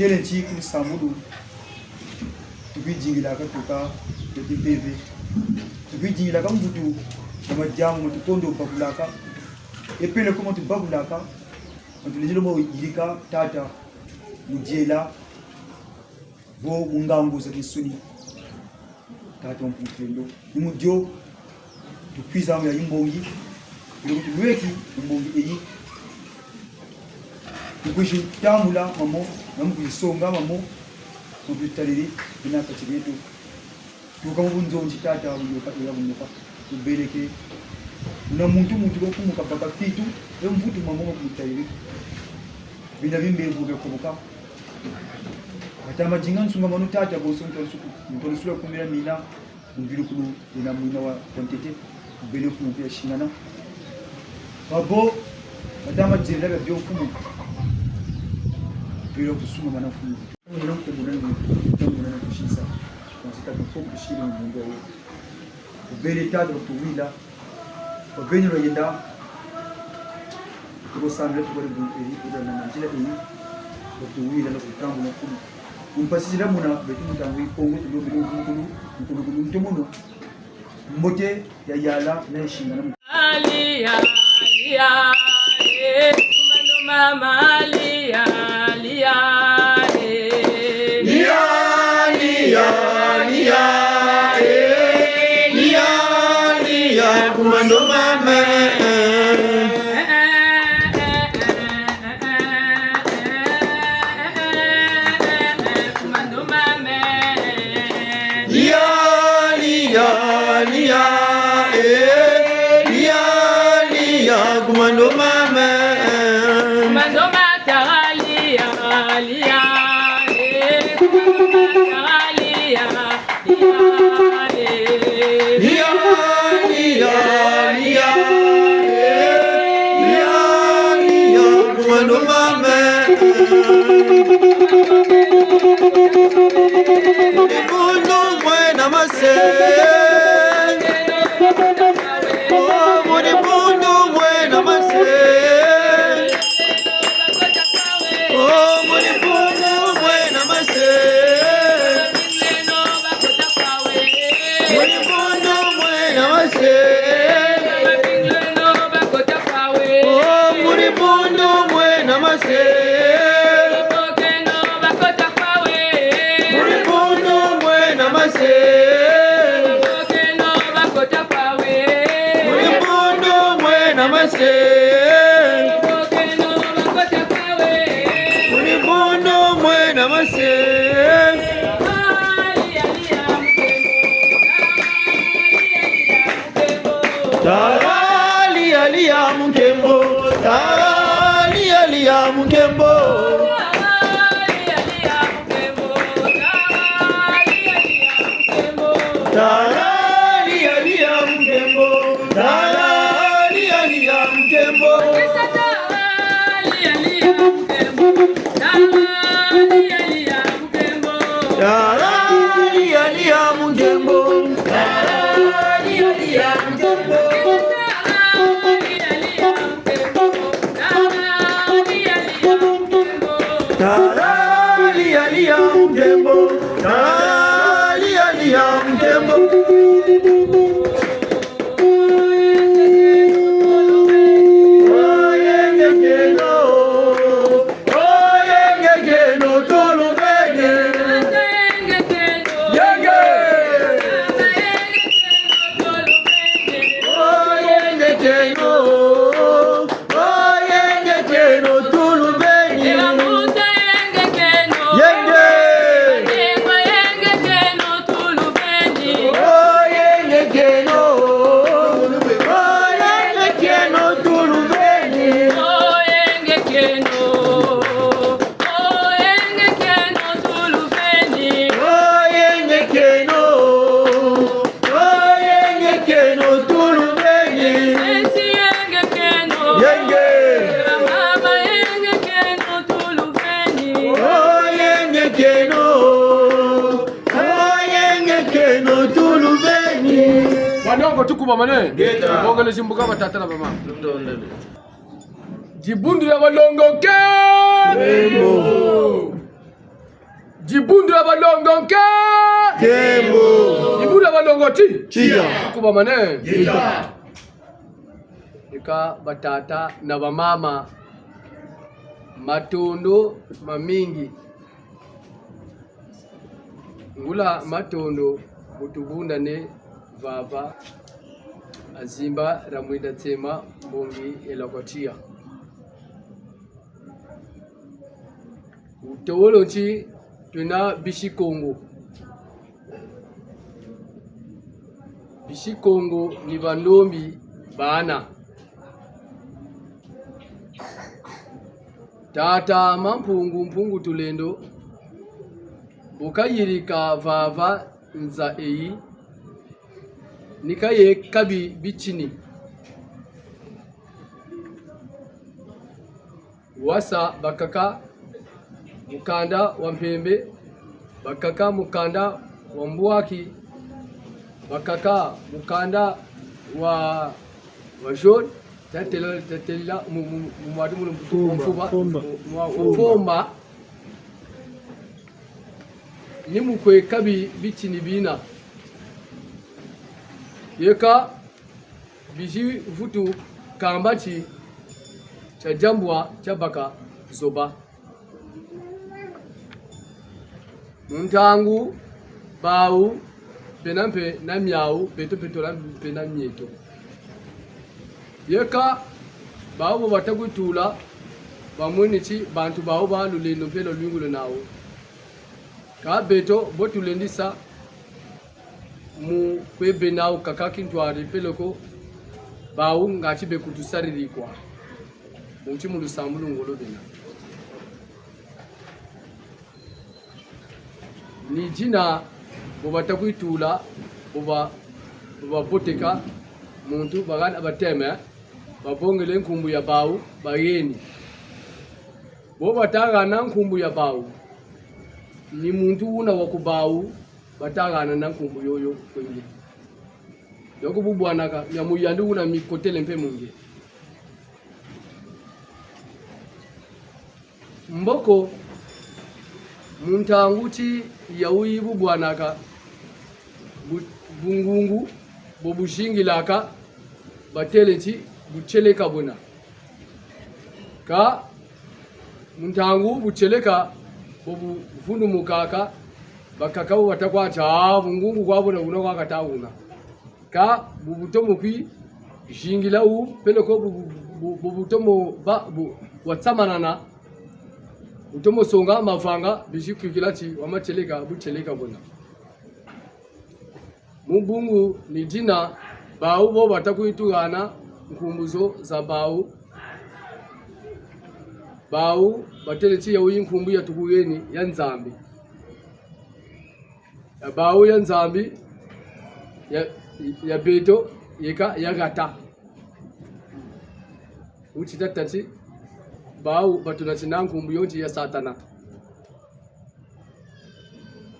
kele chiku samudu tubijingila katuka tepeve tubijingila kambutu kama jamu tutondo babulaka epele kuma tubabulaka antulejelo mo yilika tata mujela vo mungangu za kisuni tata mputendo mujo tupiza mu ya yimbongi lweki yimbongi eyi tukwishi tamula mamo namukwisonga mamo mubitaliri inaka chibetu tukamubunzonji tata uyoka irabunyuka tubeleke na muntu lokumuka baba fitu emvutu mamo mubitaliri bina bimbevuge kubuka atama jinga nsunga manu tata bosonto suku ntolusula kumira mina mbilukulu ina mwina wa kontete bele ku ya shingana babo atama jinda byo kumu bele kusuma mana kumu ngira ko munana kushisa nasita kufoku shiri mungu wa bele tata tuwila babenyo yenda ko samle ko ri eri ko na manjila eri ko tuwila na kutambu na kumu umpasira muna betu mutangu kongo tulo bilu mtomuno mbote ya yala na shingana alia kumando mama alia kumando mama kumando mama Tukuma mane bonga le simbuka batata na mama jibundu ya balongo ke Jibundra balongo nke Kembo. Jibundra balongo ti Chia. Kuba mane Ika batata na bamama matondo mamingi ngula matondo butubunda ne vava azimba ramwida tema mbongi elakotia utowolonchi tuna bishikongo ni bandombi bana tata mpungu tulendo bukayirika vava nza eyi nikaye kabi bichini wasa bakaka mukanda wa mpembe bakaka mukanda wa mbwaki bakaka mukanda wa jaune tatela mwadu mfumba ni mukwe kabi bichini bina yeka bishi vutu kambachi cha jambwa cha baka zoba muntangu bau penampe na miau beto petola pena mieto yeka bau batagutula bamwenichi bantu bau ba lulendo pelo lwingulo nawo ka beto botulendisa mu kwebe nawo kakaki ntwari peloko bau ngachi be kutusariri kwa munchi mu lusambulu ngolo bena ni jina boba takuitula boba boteka muntu bagana abateme babongele nkumbu ya bau bayeni boba tagana nkumbu ya bau ni muntu una wakubau batagana na nkumbu yoyo kwenge yoko bubwanaka nyamuyandu una mikotele mpe munge mboko muntanguti yauyi bubwanaka bungungu bobushingilaka bateleti bucheleka bona ka muntangu bucheleka bobu vundu mukaka bakakao watakwata bungungu kwabona uno kwakatauna ka bubutomo kwi shingila u peleko bubutomo ba watsamanana utomo songa mavanga bishikwikilati wamacheleka bucheleka bona mubungu ni jina bau bo batakuitugana nkumbuzo za bau bateleti ya uyinkumbu ya tukugeni ya nzambi ya bau ya nzambi ya beto yeka ya gata uchitatati bau batunachina nkumbu yonji ya satana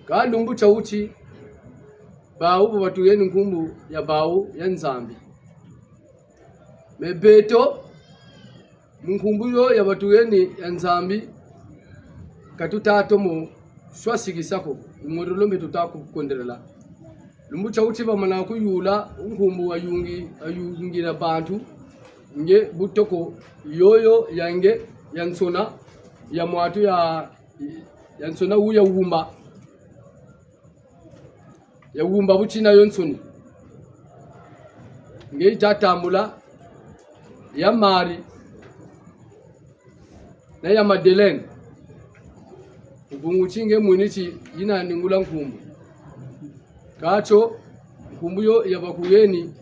kalumbu cha uchi bau batugeni nkumbu ya bau ya nzambi mebeto munkumbuyo ya batugeni ya nzambi katutatomo swasigisako umurulombe tutakukonderela lumbu cha uchi bamana kuyula nkumbu ayungira bantu nge butoko yoyo yange yansona ya mwatu ya yansona uya wumba buchina yonsoni nge itatambula ya mari na ya Madeleine ubungu chinge mwinichi yina ningula nkumbu kacho nkumbuyo yabakuyeni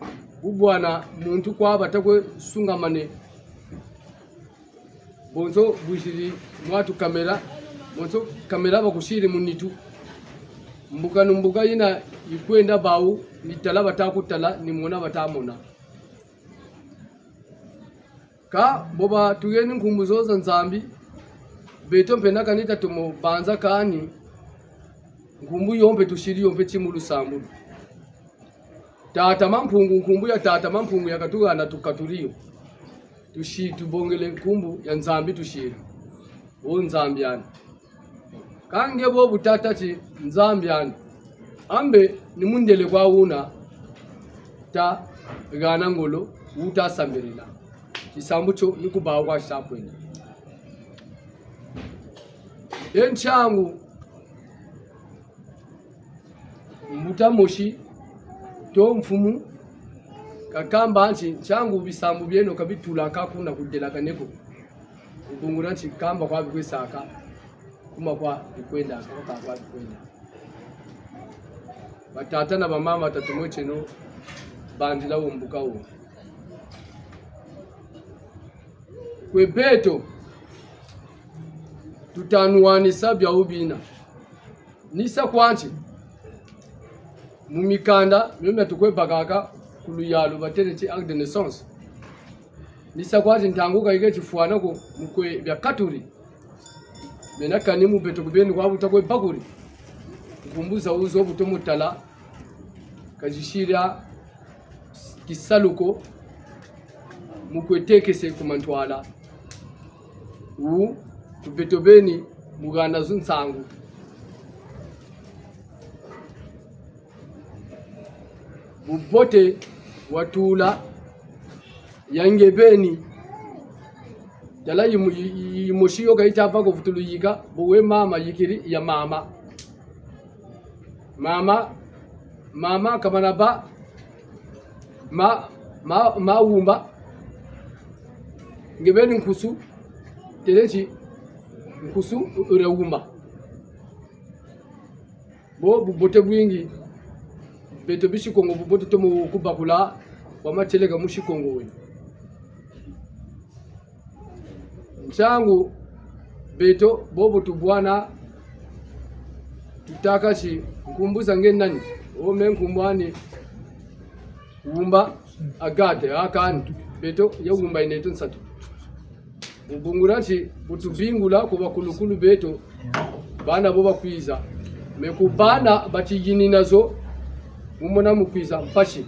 ubwana muntu kwa batakwe sungamane bonzo bushiri mwatu kamera bakushiri munitu mbuga yina ikwenda bau nitala batakutala nimona batamona ka boba tugeni nkumbuzo za nzambi beto mpena kanita tumo banza kani nkumbu yompe tushiri yompe chimulu sambulu tata mampungu nkumbu ya tata mampungu yakatugana tukaturiyo tubongele nkumbu ya nzambi tushiri o nzambi yana kange bo butata chi nzambyani ambe ni mundele kwa una ta gana ngolo uta sambirila chisambucho nikubawa kwa shapweni enchangu mbuta moshi to mfumu kakamba nchi changu bisambu byeno kabitula kakuna kudela kaneko ubungura nchi kamba kwa bikwesaka kuma kwa bikwenda kwa bikwenda batata na bamama tatumwe cheno bandila umbuka uwo kwebeto tutanuwanisa bya ubina nisa kwanchi mumikanda meme tukwebagaka kuluyalo batereti acte de naissance nisa kwanchi ntanguka ige chifuana ko mukwe bya katuri menakani mu beto kubeni kwa butakwe bakuri kumbuza uzo butomutala kajishira kisaluko mukwetekese kumantwala u tubetobeni muganda zunsangu bubote watula yangebeni dala yimoshiyo gaita pako futuluyika buwe mama yikiri ya mama kamanaba ma wumba ngebeni nkusu telechi nkusu urewumba bo bubote bwingi beto bishikongo bubote tomu kubakula wamateleka mushikongo we nchangu beto bobo tubwana tutakashi nkumbuza ngenani ome nkumbwani wumba agate akani beto yawumba ineto nsatu ubungurachi butubingula kuba kulukulu beto bana bo bakwiza mekubana batijini nazo mumona mukwiza mpashi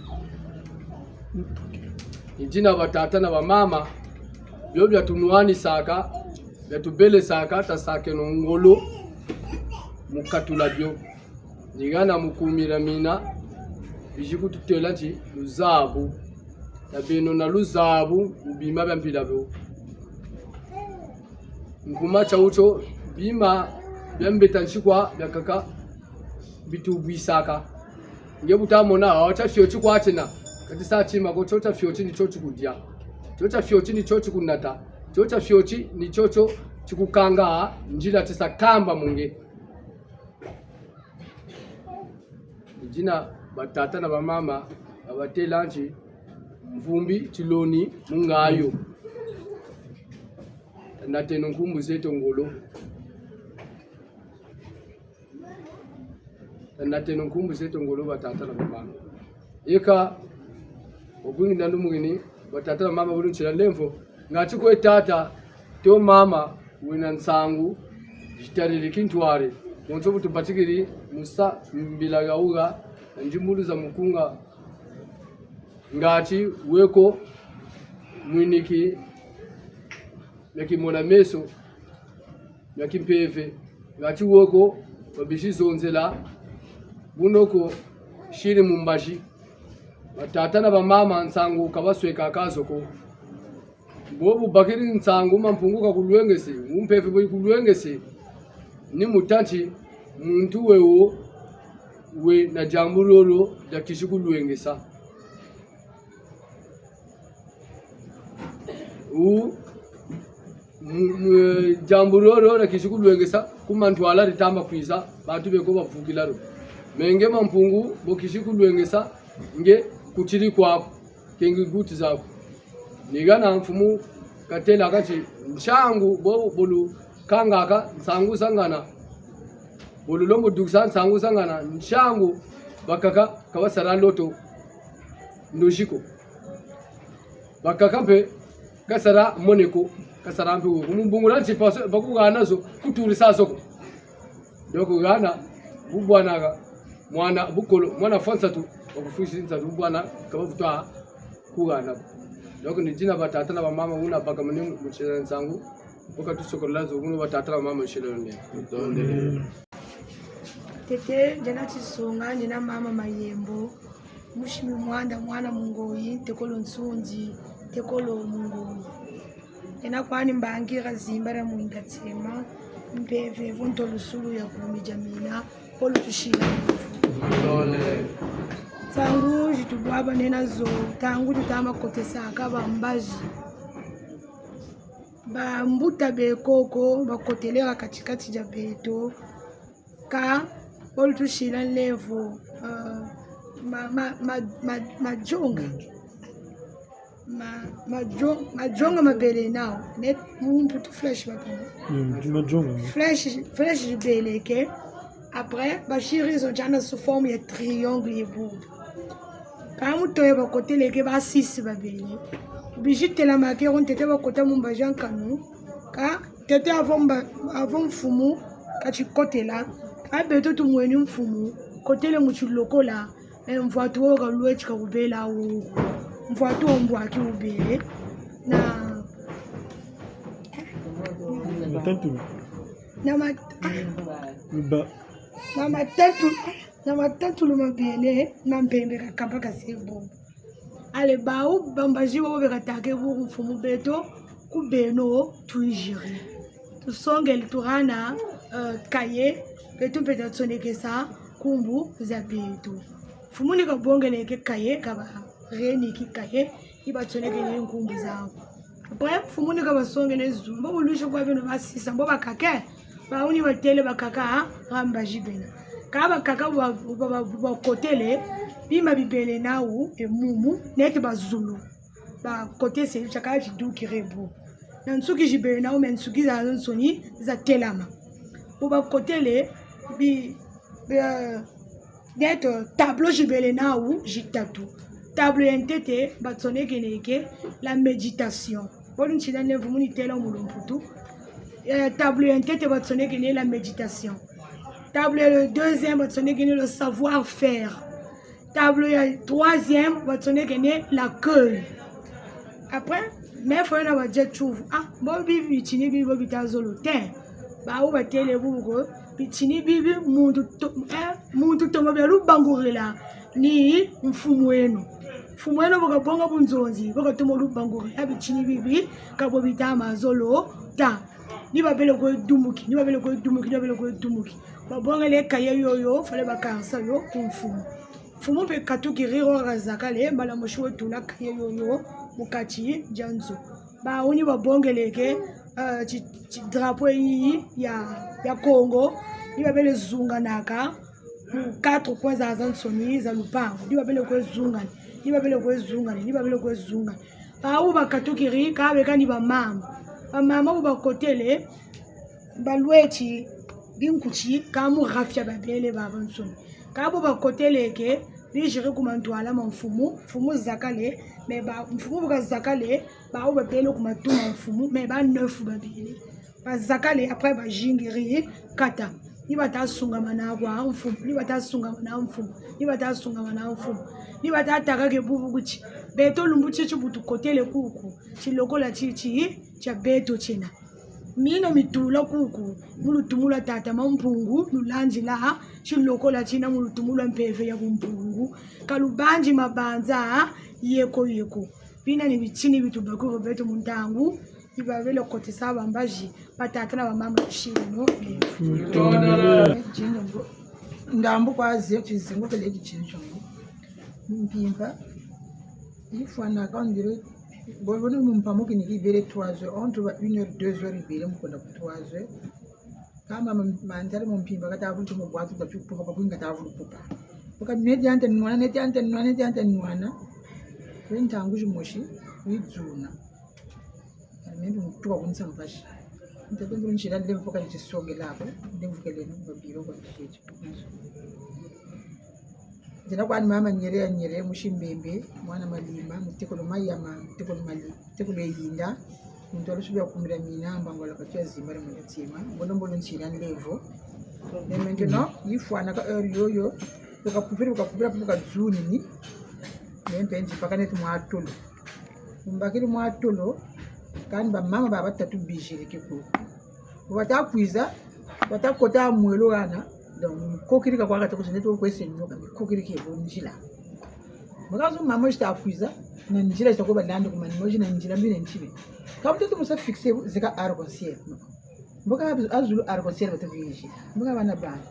injina batata na bamama byo byatunuani saka byatubele saka tasake no ngolo mukatula byo nigana mukumira mina bijiku tutela nti luzabu tabeno na luzabu ubima byampila byo nkuma chaucho bima byambeta nchikwa byakaka bitubwisaka ngebutamona awacha fyochi kwachina kati saa chima ko chocha fyochi ni chochi kudya chocha fyochi ni chochi kunata chocha fyochi ni chocho chikukanga njira tisa kamba munge jina batata na bamama abatelanchi mvumbi chiloni mungayo nateno nkumbu zeto ngolo nateno nkumbu zeto ngolo batata na bamama eka obungi ndandu mugini batata na mama bulunchira lemvo ngati ko tata to mama wina nsangu jitarili kintware nonzo butubatikiri musa mbilaga uga njimulu za mukunga ngati weko mwiniki yakimona meso yakimpeve ngati woko babishizonzela bunoko shiri mumbashi batata na bamama nsangu kabasweka akazoko bobu bakiri nsangu mampunguka kulwengese umpeve boyi kulwengese ni mutanchi muntu wewo we na jambo lolo yakishikulwengesa jambo lolo yakishikulwengesa kumantwala litamba kwiza batu beko bavukilaro menge mampungu bokishikulwengesa nge kuchiri kwako kengi guti zako nigana mfumu katela kati nchangu bolu kangaka nsangu sangana bolu lombo duksa nsangu sangana nchangu bakaka kabasara loto ndoshiko bakaka mpe kasara moneko kasara mpe umumbungula chipaso bakugana zo kutulisa soko doko gana bubwanaga mwana bukolo mwana fansa tu bakufushinza bubwana kabavutwa kugana doko ni jina batata na bamama una baka muni muchira nsangu wakati sokola zo kuno batata mama shilone donde tete jana chisonga jana mama mayembo mushimi mwana mungoyi tekolo nsunji tekolo mungoyi ena kwani mbangira zimbara muinga tsema mpeve vuntolo sulu ya kumijamina polo tushila tangu jitubwaba nena zo tangu tutama kotesaka bambaji bambuta bekoko bakotelera katikati ja beto ka polo tushila levo majonga mabele nao net mumpu tu flash bakana flash bele ke après bashiri ils ont déjà sous forme de triangle et boule quand mu toye bakotele ke ba 6 babele bijite la makeron tete bakota mumba jan kanu ka tete avant fumu ka tu kotela ka beto tu mweni mfumu kotele mu lokola mvwatu woga lwechika kubela wo mvwatu ombwaki ubele na matatu lumabele na mpembe kakamba kasebo ale baou bambaji wo be katake bu mfumu beto kubeno tuijiri tusongele turana kaye beto peta tsonekesa kumbu za beto fumuni ka bongele ke kaye ka ba reni ki kaye iba tsoneke ne nkumbu zawo après fumuni ka basongele zumba ulusho kwa beno basisa mbo bakake bauni batele bakaka ramba jibena ka bakaka ba kotele bima bibele nawo emumu nete bazulu ba kote se chaka jiduki rebu na nsuki jibele nawo men nsuki za nsoni za telama ba kotele bi d'être tableau jibele naou jitatu tableau entete batsone keneke la méditation bon china ne vumuni tela mulumputu tableau entete batsone keneke la méditation tableau le deuxième batsone keneke le savoir faire tableau troisième batsone keneke l'accueil après mais faut na ba jet trouve bon bibi chini bibi bitazolo ten ba ou batele bugo bichini bibi muntu tomo bya lubangurela ni mfumu wenu bakabonga bunzonzi bakatomo lubangurela bichini bibi kabo bitama zolo ta ni babele ko dumuki babonga le kaye yoyo fale bakansa yo kumfumu pe katuki riro razaka le mbala moshuwe tuna kaye yoyo mukati janzo ba oni babongeleke drapeau yi ya Congo ni babele zunga naka 4 points za zansoni za lupango ni babele ko zunga ba u bakatukiri ka beka ni ba mama u bakotele balwechi binkuchi ka mu rafya babele ba bansoni ka bo bakotele ke ni jere kumantwala mfumu zakale mais ba mfumu ka zakale ba u babele kumatuma mfumu mais ba 9 babele ba zakale après ba jingiri kata ni batasunga manabwa mfumu ni batasunga mana mfumu ni batataka ke bubu kuchi beto lumbuchi chibutu kotele kuku chilokola chichi cha beto chena mino mitula kuku mulutumula tata mampungu nulanji la chilokola china mulutumula mpeve ya kumpungu kalubanji mabanza yeko bina ni bichini bitubako beto muntangu ibavele kote saba mbaji patata na bamama shino ndambo kwazi chizingo kele kichinjo mpimba ifwana kandire bonne mumpamuki ni libéré 3 heures entre 1 heure 2 heures libéré mukunda ku 3 heures kama mandare mumpimba katavuta mu bwatu bachupuka bakwinga tavuta pupa uka neti ante nwana wentangu jimoshi widzuna nendo mtuka kunsambashi ndabengulu njira ndemvuka ndisonge lapho ndemvukele nobabiro kwandisheje jana kwani mama nyere mushimbembe mwana malima mutekolo mayama mutekolo yinda muntu alusubya kumira mina mbangola katya zimare mu ndatsima ngono nchira ndevo nemenge no yifwana ka yoyo ukapupira pukadzuni ni nempenzi pakaneti mwatolo mbakiri mwatolo kandi ba mama ba batatu bijiri kiko wata kuiza wata kota mwelo gana donc kokiri ka kwa kata kusene to kwese nyoka kokiri ke bo njila magazo mama sta kuiza na njila sta ko balando kuma nimoji na njila mbili nchibe kama mtoto musa fixe zika argonsier mboka azulu argonsier bato bijiri mboka bana bana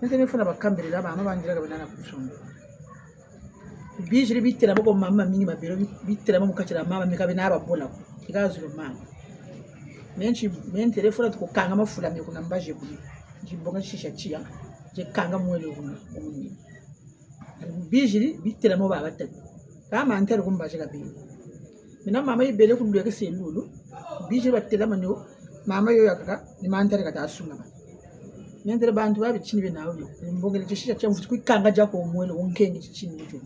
nte mefuna bakambere la mama banjira ka banana kusonga bijiri bitira bako mama mingi mabiro bitira mu kachira mama mikabe na ababola ikazulu mama men telefona tukukanga mafula me kuna mbaje kuni jibonga shisha chia je kanga mwele kuni bijiri bitira mo baba tatu kama antero kumbaje kabiri mina mama ibele kudwe ke selulu bijiri batela manyo mama yo yakaka ni mantere kata asunga ba mentere bantu babi chini be nawo mbongele shisha chia mfuti kukanga jako mwele onkengi chini cyo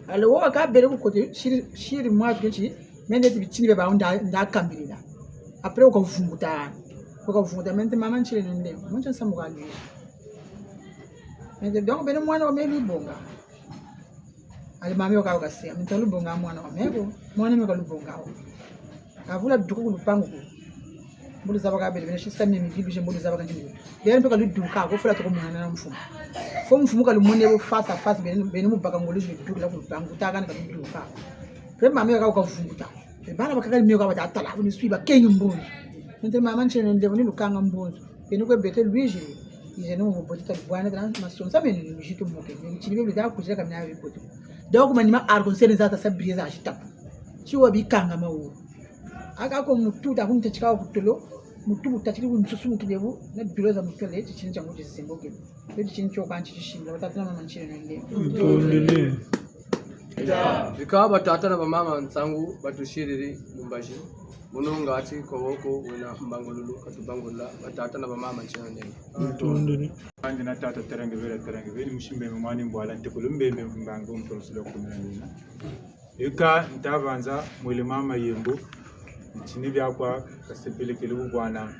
alo wo ka bele ku kote shiri mwa twinchi mende tibichini be ba nda kambirira après ukavunguta mente mama nchile nende mwacha samugali mente donc bene mwana wa meli bonga ali mami wakawakasia mente lubonga mwana wa meko mwana meka lubonga avula duku kulupangu mbuli zaba kabele bene shisa mimi gibije mbuli zaba kanjini bene peka luduka ko fula to mwana na mfumu fo mfumu ka lumone bo face à face bene mubaka ngolu duku la kulupangu takana ka luduka pre mami wakawakavunguta bana bakakali miyo kaba tatala kuni swiba kenyu mbunzu nte mama nchene ndevo ni lukanga mbunzu bene ko bete luigi ize no mo botita bwana kana mason sabe ni mjito moke ni chini bebe da kujira kamna ya boto donc manima argon sene za ta sabriza ashitapa chiwa bikanga mawo aka ko mututa kunte chikawa kutolo mutu mutachiri kunsusu mukidevu na biloza mutole chini changu chisemboke beti chini cho kanchi chishinda batatana mama nchene ndevo Vikawa batata na bamama nsangu batushiriri mumbashi mununga ati kowoko wena mbangolulu katubangula batata na bamama nchana ndenga Andi na tata terenge veri mushimbe mwani mbwala ntekulumbe mbango mtorosilo kumenana eka ntavanza mwele mama yembo chini byakwa kasepelekele bwana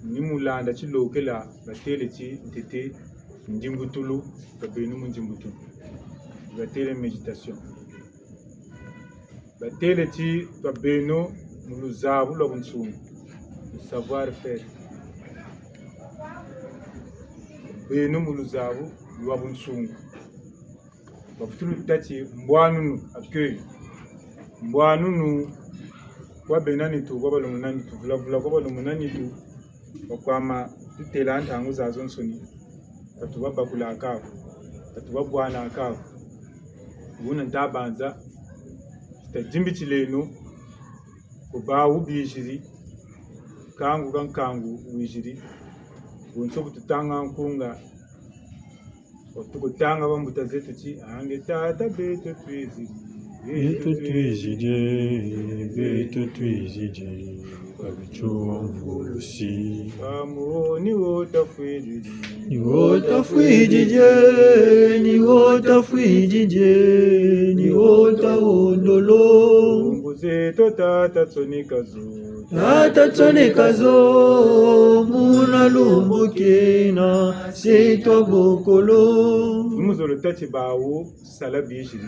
ni mulanda chilokela batele chi ntete njimbutulu kabenu munjimbutulu batele méditation batele ti babeno muluzabu lo kunsungu savoir faire beno muluzabu lo kunsungu bafutulu tati mbwanunu accueil mbwanunu kwa benani tu kwa balunani tu vula kwa balunani tu bakwama tutela ntangu zazo nsoni batuba bakula akabo batuba bwana akabo una ndabanza tajimbi chileno kuba ubishiri kangu wijiri unso kutanga nkunga otukutanga bambuta zetu chi ange tata beto twizi beto twizi babichomvulusi amoni wotafwiji ni wota ondolo nguzeto tata tsonekazo muna lumbukena setwa bokolo umuzolo tati bawo sala bishiri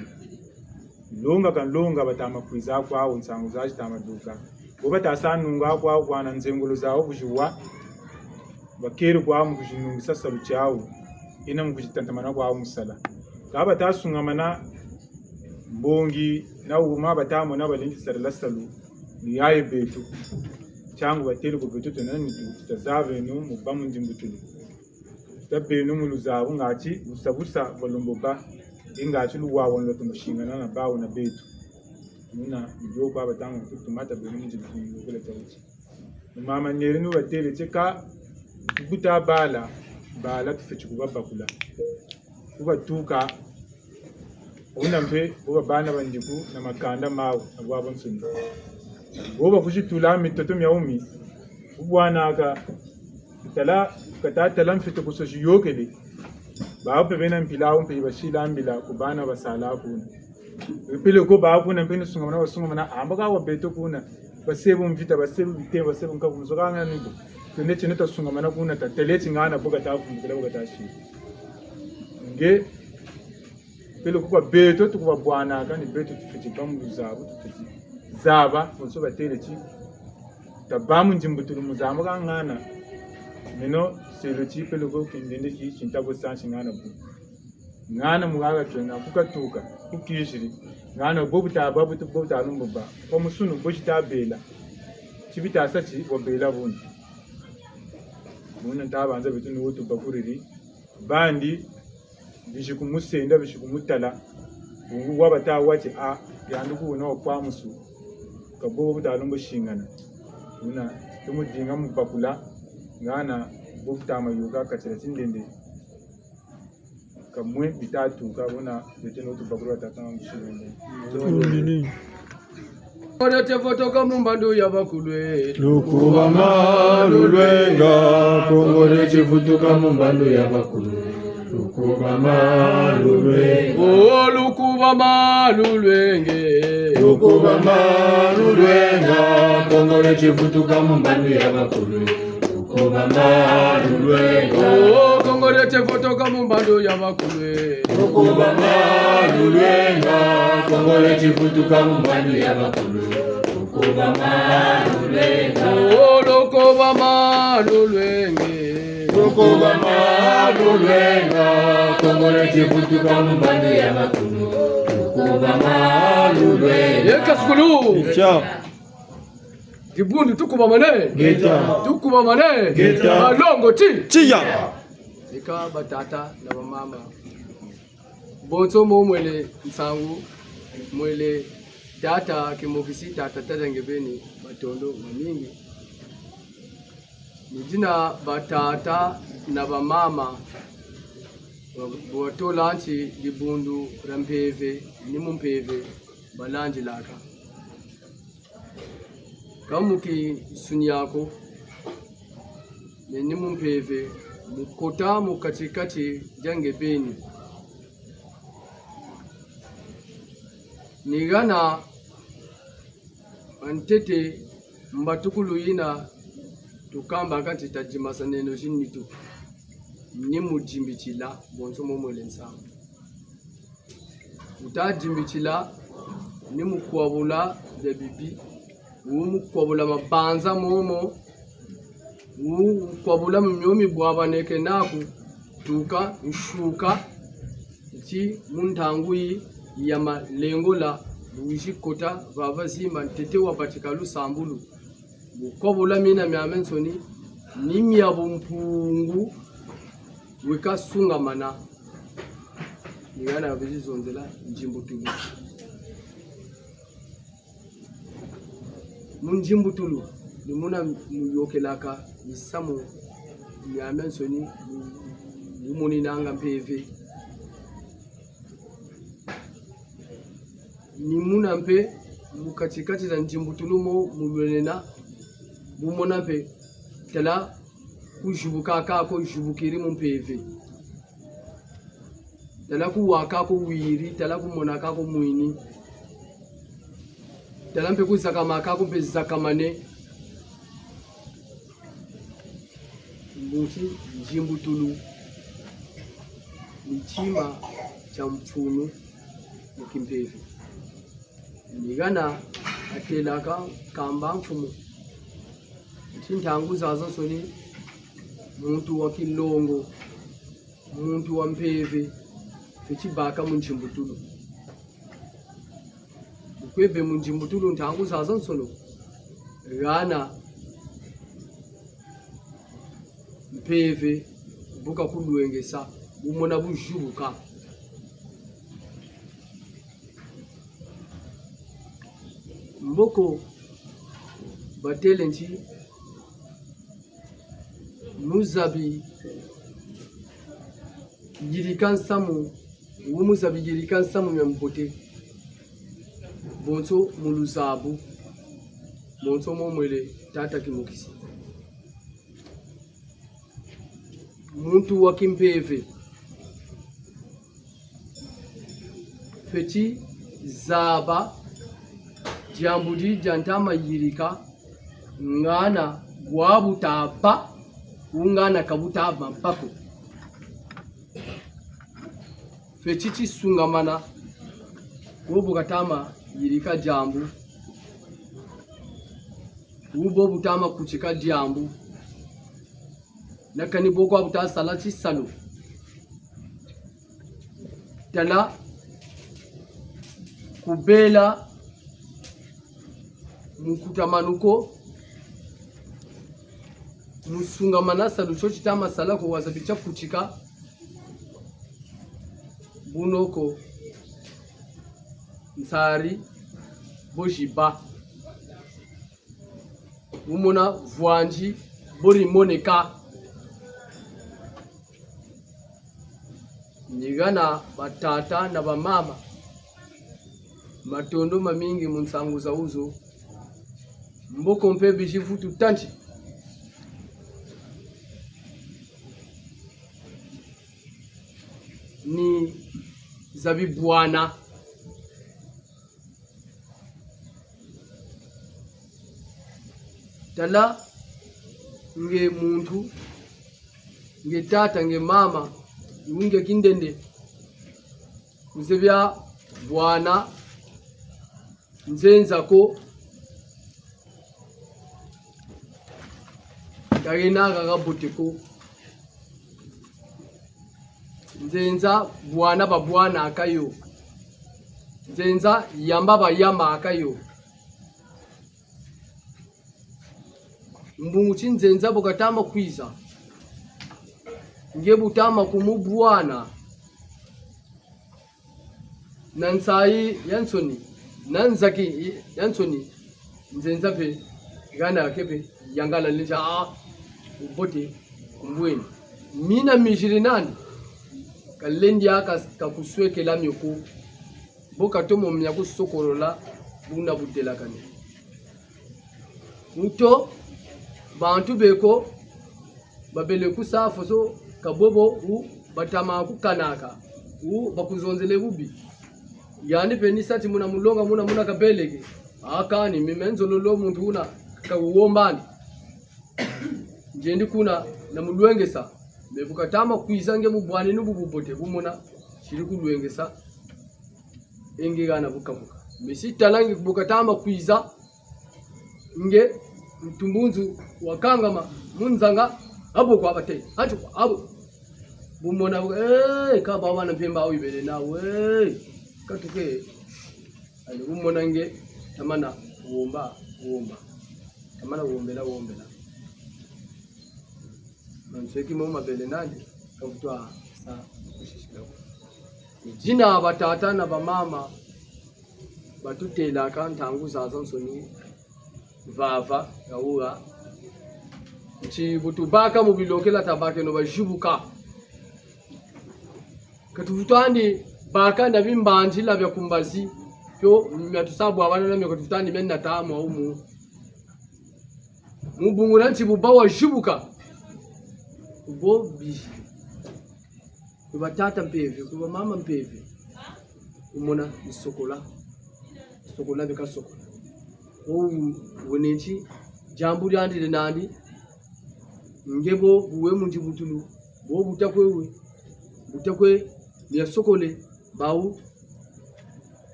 longa batama kwiza kwawo nsangu zachi tamaduka boba tasanunga kwawo kwana nzengulu zawo kujiwa bakeri kwa mu kujinungisa salu chawo ina mu kujitantamana kwa musala kaba tasungamana mbongi na uma batamo na balindi sarala salu ni yaye betu changu bateri ko betu tanani tutazave no mubamu ndimbutuli tabenu muluzabu ngachi busabusa bolomboba ingachi luwawo ndo mushingana na bawo na betu muna ndio kwa batamo kutumata benu ndimbutuli kule tawuchi mama nerinu bateri cheka kubuta bala tufichi kubaba kula kuba tuka unampe kuba bana bandiku na makanda mawo abwabo nsuni kuba kushitula mitoto myaumi ubwana aka tala katala mfite kusoshi yokele bape bena mpila umpe bashila mbila kubana basala kuna pele ko ba kuna mpene sungamana ambaka wa beto kuna basebu mvita basebu bite basebu nkabuzokanga nibo tene chene tasungamana kuna tateleti ngana boga tafumbula boga tashi nge pele kwa beto tukuba bwana kandi beto tufiti pamuzabu tufiti zaba bonso batere chi tabamu njimbutulu muzamu ngana mino selo chi pelugo kindende chi chintabo sanshi ngana bu ngana mugaga twenga kukatuka kukishiri ngana bobuta babutu bobuta numba ko musunu bochita bela chibita sachi bobela buntu muna tabanza bitunu wotu bakuriri bandi bishikumusenda bishikumutala bungu wabata wache a yanduku uno kwa musu kabobo butalumbo shingana muna tumudinga mupakula ngana bukutama yuka kachira chindende kamwe bitatu kabona beteno tupakula tatanga mushirende Orete fotoka mumbandu yabakulwe Lukuba malulwenga Kongorete fotoka mumbandu yabakulwe Lukuba malulwenga Oh lukuba malulwenge Lukuba malulwenga Kongorete fotoka mumbandu yabakulwe Lukuba malulwenga Oh kongorete fotoka mumbandu yabakulwe Lukuba malulwenga Kongorete fotoka mumbandu yabakulwe Lukuba malulwenga Oh lukuba malulwenge Lukuba malulwenga Kongorete fotoka mumbandu yabakulwe Lukuba malulwenga Yekasukulu Ciao Kibundu tukuba mane Geta tukuba mane Geta. Malongo chi Chia Ika batata na mama Bonso mo mwele nsangu mwele data kimokisi tata tadangebeni batondo mamingi Nijina batata na mama Botolanchi libundu rampeve nimumpeve balanji laka Kamuki sunyako nimumpeve mukota mukatikati jangebeni Nigana antete mbatukulu yina tukamba kati tajimasa neno shinitu nimujimbichila bonso momwele nsangu utajimbichila nimukwabula bebibi umukwabula mabanza momo ukwabula mnyomi bwabaneke naku tuka nshuka ti muntangui ya malengo la buishikota vava zima tete wapatikalu sambulu bukwabula mina myamensoni nimya bumpungu wika sunga mana nigana vizonzela njimbutulu munjimbutulu nimuna muyokelaka misamu myamensoni umuni nanga mpeve nimuna mpe mukatikati za njimbutulu mo mulwenena bumona mpe tela kujubuka kako jubukiri mumpeve tala kuwaka ko wiri tala kumona kako mwini tala mpe kuzaka makako mpe zakamane mbuti jimbutulu mchima cha mpfunu mukimpeve nigana atelaka kamba mfumu chintangu zazo soni muntu wa kilongo muntu wa mpeve fechibaka munjimbutulu ukwebe munjimbutulu ntangu zazo nsono gana mpeve buka kulwengesa umona bujubuka mboko batelenti muzabi girikan samu muzabi girikan samu membote bonso muluzabu bonso momwele tata kimokisi muntu wa kimpeve feti zaba jambudi jantama yirika ngana wabutaba ungana kabutaba mpako fetichi sungamana wobu katama yirika jambu ubo butama kuchika diambu nakani boko buta salati salo tala kubela mukutamanuko musungamana salo cho chitama sala ko wazabicha kuchika bunoko nsari bojiba umona vuanji bori moneka nigana batata na bamama matondo mamingi munsangu za uzo mboko mpe bishifutu tanchi ni zabibwana tala nge muntu nge tata nge mama nge kindende kuzebya bwana nzenzako kagena kagabutiko nzenza bwana babwana akayo nzenza yamba bayama akayo mbungu chinzenza bukatama kwiza nge butama kumubwana nansai yansoni nanzaki yansoni nzenza pe gana kepe yangala linja ubote kumbweni mina mijiri nani kalendi aka kakusweke la myoko boka tomo mnyaku sokorola bunda butela kane muto bantu beko babele kusafu so kabobo u batama kukanaka u bakuzonzele bubi yani penisati muna mulonga muna kabeleke akani mimenzololo muntu una kawuombani njendi kuna na mulwengesa mebukatama kuizange mubwane nubububote bumona shiri kulwengesa engegana bukabuka mesitalangi bukatama kuiza nge mtumbunzu wakangama munzanga abo kwa bate ati abo bumona kaba wana mpemba au ibele nawe katuke ali bumona nge tamana uomba tamana uombela manseki mama bele nandi kavutwa sa kushishika jina batata na bamama batutela kantangu zazo soni vava yaura chi butubaka mubilokela tabake no bajibuka katuvutani baka na bimbanji la bya kumbazi yo myatusabu abana na myakatuvutani menna tamu umu mubungura nti bubawa jibuka ubobi kubatata mpevi kuba mama mpevi umona isokola beka sokola wenenchi jambu lyandile nandi ngebo buwe munji butulu bo butakwe ya sokole bawu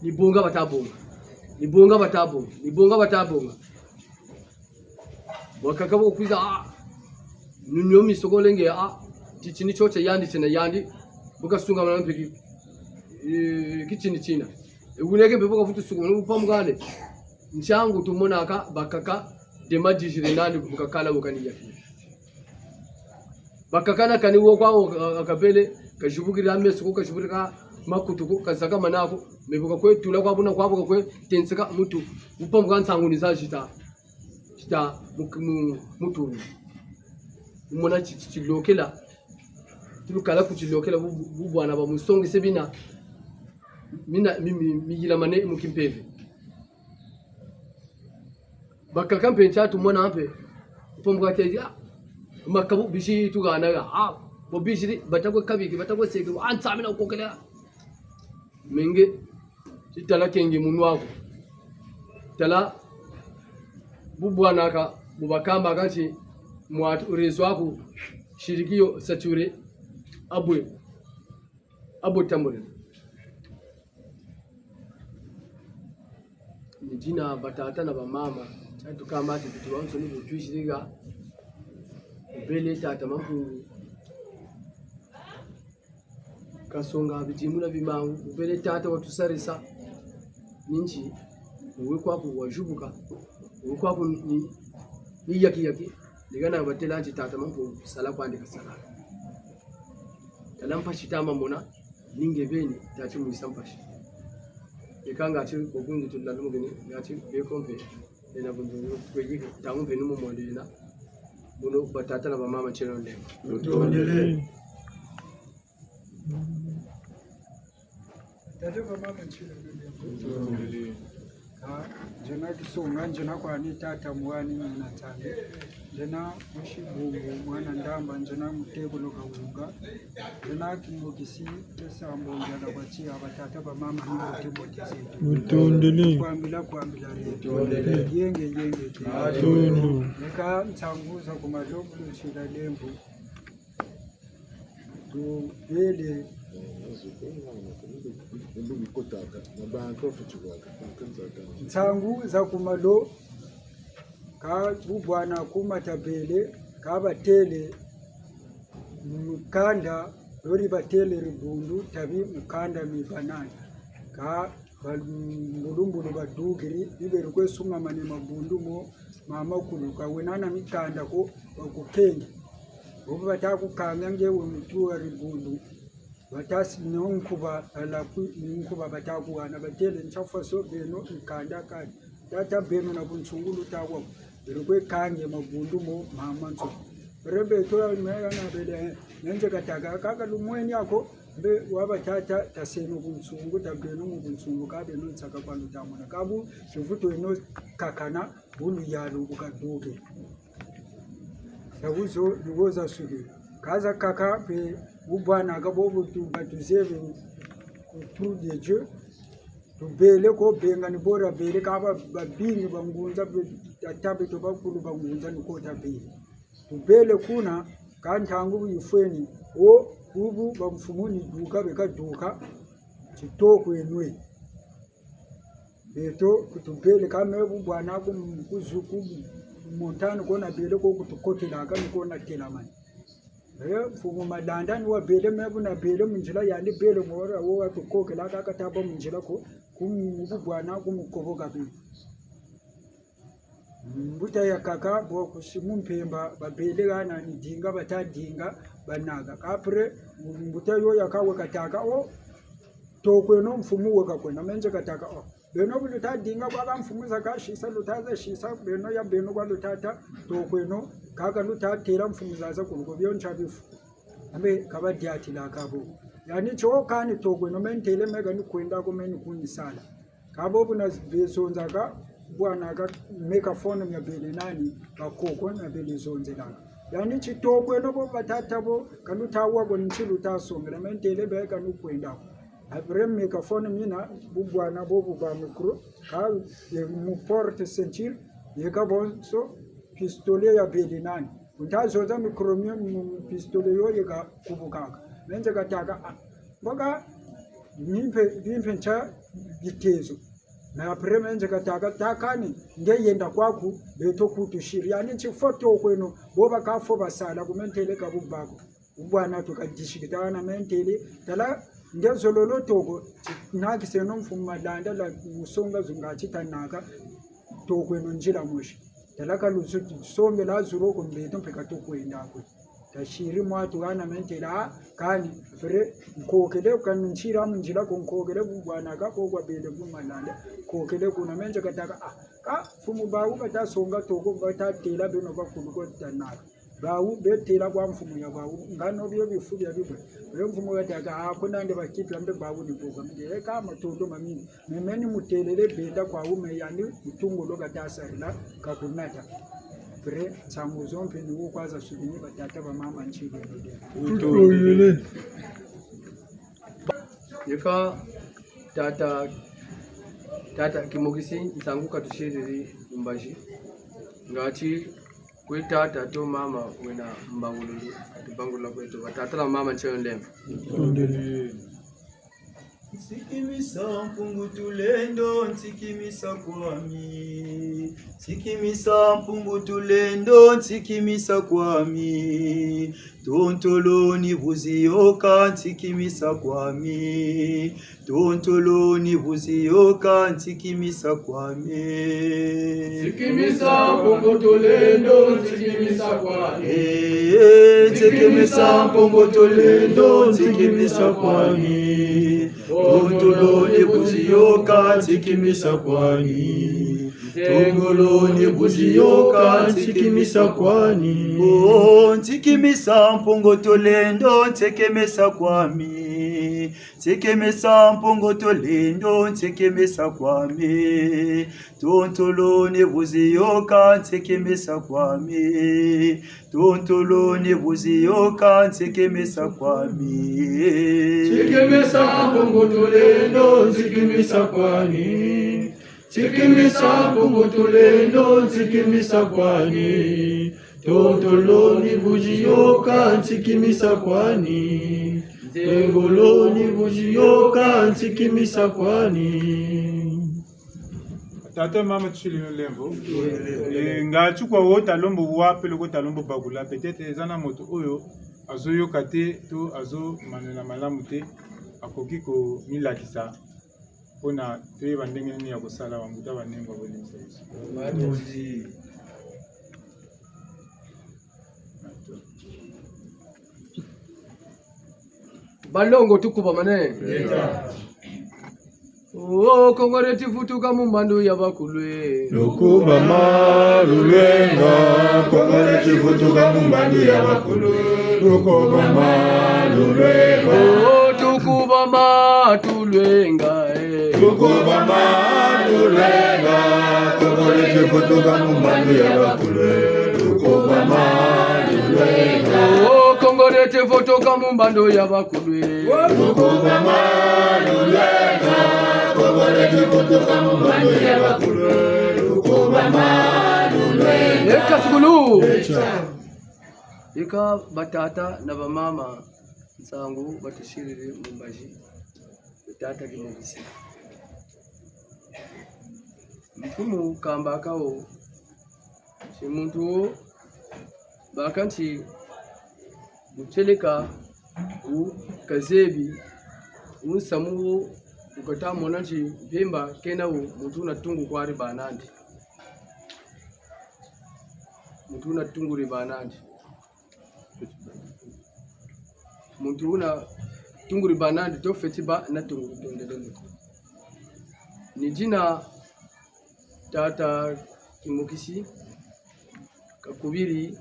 libonga batabonga wakakabo kwiza nunyomi sokole nge tichini choche yandi tena yandi bukasunga mana mpiki kichini china uneke beboka futu suko upamgane nchangu tumonaka bakaka demajishire nandi bukakala bukaniya bakakana kaniwo kwa akabele kajubukira ameso kajubukira makutuko kazaka manako mebuka kwetula kwabuna kwabuka kwe tenseka mutu upamgane nsanguni zajita mutu umona chilokela tulukala kuchilokela bubwana ba musongi sebina mina miyila mane mukimpeve bakakampe nchatu mwana ampe upamgane teja makabu bishi tugana bo bishiri batakwe kabiki batakwe seke ansamina ukokela menge titala kenge munwako tala bubwana ka bubakamba kanchi mwatu urezo wako shirikio sature abwe tamure jina batata na bamama chantu kama titu wanso ni kutuishiriga ubele tata mampungu kasonga bijimula bimangu ubele tata watusarisa ninchi uwe kwapo wajubuka uwe kwapo ni yaki digana batela nchi tata mampungu sala kwandika sala talampa shitama mona ninge beni tati muisampashi ikanga ati kogungu tulalumu gini ngati bekompe ena bunzu kwejika tamu benu mu modena buno batata na mama chero ndemo Tondele. Tatu kwa mama chilo ndemo. Jena kisonga jena kwa ni tata mwani na tande. Jena mushibu mwana ndamba jena mutego loka unga. Jena kimogisi tesa mbonja kwa chia batata ba mama ni mutego tese. Mutondele. Kuambila re. Yenge. Tondo. Nika mtanguza kumalobu chila lembu. Tu bele nsangu za kumalo ka bubwana kumatabele ka batele mukanda lori batele ribundu tabi mukanda mibanana ka balulumbulu badugiri ibe rukwesunga mane mabundu mo mama kuluka wenana mikanda ko bakukenge bobo batakukanga ngewe mutuwa ribundu batasi nonkuba alaku nonkuba batakuwana batele nchafa so beno ikanda kadi tata beno na bunchungulu tawo birukwe kange mabundu mo mama nso rebe to mera na bele nje kataka kaka lumweni yako be wabatata taseno bunchungu tabeno mu bunchungu kabe no tsaka kwalo tamona kabu chivuto ino kakana bulu yalo ukadoge yabuzo lugoza sugi kaza kaka pe ubwana gabobu tu batuzebe ku de Dieu tu bele ko benga ni bora bele kaba babingi bangunza tabe to bakulu bangunza ni ko tabe tu bele kuna kantangu yifweni o ubu bamfumuni duka beka duka chitoko enwe beto kutubele kama ubwana ko kuzuku montano kona bele ko kutukotela kan kona telamani fumu madanda ni wa bele mebu na bele munjila yani bele mora wo watukoke la kaka tabo munjila ko kumubwana kumukoboka bi mbuta ya kaka bo kushimu mpemba babele gana ni dinga batadinga banaga kapre mbuta yo yakawe kataka o tokweno mfumu wakakwena menje kataka o beno bulutadinga kwa mfumu zakashisa lutaza shisa beno ya beno kwa lutata tokweno kaka lutatera mfumu zaza kuruko byoncha bifu ambe kabadiati la kabo yani chokani tokweno mentele mega ni kwenda ko meni kunisala kabo buna bezonza ka bwana ka meka phone ya bele nani bakoko na bele zonze la yani chitokweno bo batata bo kanutawa ko nchiluta songela mentele bega ni kwenda après microphone mina bubwana bobu ba micro ka mu porte sentir yeka bonso pistolet ya belinani untazo za micro mu pistolet yo yeka kubukaka menje kataka boka nimpe cha gitezo na après menje kataka takani ngeyenda kwaku beto kutushiri yani chifoto kweno boba kafo basala kumentele kabubako ubwana tukadishikitana mentele tala ngezololo togo naki seno mfumu madanda la musonga zungachita naka tokweno njira moshi talaka lusuti sombe la zuro ko mbeto mpeka tokwenda ko tashiri mwatu ana mentela kani fere kokele kan njira munjira ko kokele bwana ka ko kwa bele bumalanda kokele kuna menje kataka ka fumu bawu kata songa togo bata tela beno bakuluko tanaka bawu betela kwa mfumu ya bawu ngano byo bifubi ya bibo le mfumu yataka hakuna ndi bakipi ambe bawu ni boga mje kama todo mamini memeni mutelele benda kwa ume yani mtungo loka tasarila kakunata pre changuzo mpendi wo kwaza subini batata ba mama nchile Utondele. yeka tata kimogisi nsangu katushiriri umbaji ngati kwitata to mama wena mbangulu tubangula kwetu batata mama nchele Utondele. Nsikimisa mpungu tulendo nsikimisa kwami Nsikimisa mpungu tulendo, nsikimisa kwami. Tontoloni buzioka, nsikimisa kwami. Tontoloni buzioka, nsikimisa kwami. Nsikimisa mpungu tulendo, nsikimisa kwami. Nsikimisa mpungu tulendo, nsikimisa kwami. Tontoloni buzioka, nsikimisa kwani. Tongoloni buzioka, nsikimisa kwani. Oh, nsikimisa mpungo tolendo, nsekemesa kwami. Nsekemesa mpungo tolendo, nsekemesa kwami. Tontoloni buzioka, nsekemesa kwami. Tontoloni buzioka, nsekemesa kwami. Nsikimisa mpungu tulendo, nsikimisa kwani. Nsikimisa mpungu tulendo, nsikimisa kwani. Tontoloni buzioka, nsikimisa kwani. Tongoloni buzioka, nsikimisa kwani. Tata mama tushilino lembo. Nga chukwa wo talombo wape loko talombo bagula. Peut-être ezana moto oyo azo yokate to azo manela malamu te akoki ko milakisa. Pona toyeba ndenge nini ya kosala wanguta banengo bolimisa biso. Balongo tukuba mane. Oh, kongore tifutuka mumbandu ya bakulwe. Lukuba malulwenga, kongore tifutuka mumbandu ya bakulwe. Lukuba malulwenga, oh tukuba matulwenga. Lukuba malulwenga, kongore tifutuka mumbandu ya bakulwe. Lukuba malulwenga, oh kongore tifutuka mumbandu ya bakulwe. Lukuba malulwenga, kongore tifutuka mumbandu ya bakulwe. Lukuba malulwenga. Eka sukulu. Eka batata na bamama nsangu batushirire mumbaji. Batata kimogisi. Mfumu kamba kao shimuntu bakanti bucheleka u kazebi unsamu ukata monanti pemba kena u muntu na tungu kwari banandi. Muntu na tungu ribanandi. Muntu una tungu ribanandi to fetiba na tungu tondele. Ni jina tata kimukisi kakubiri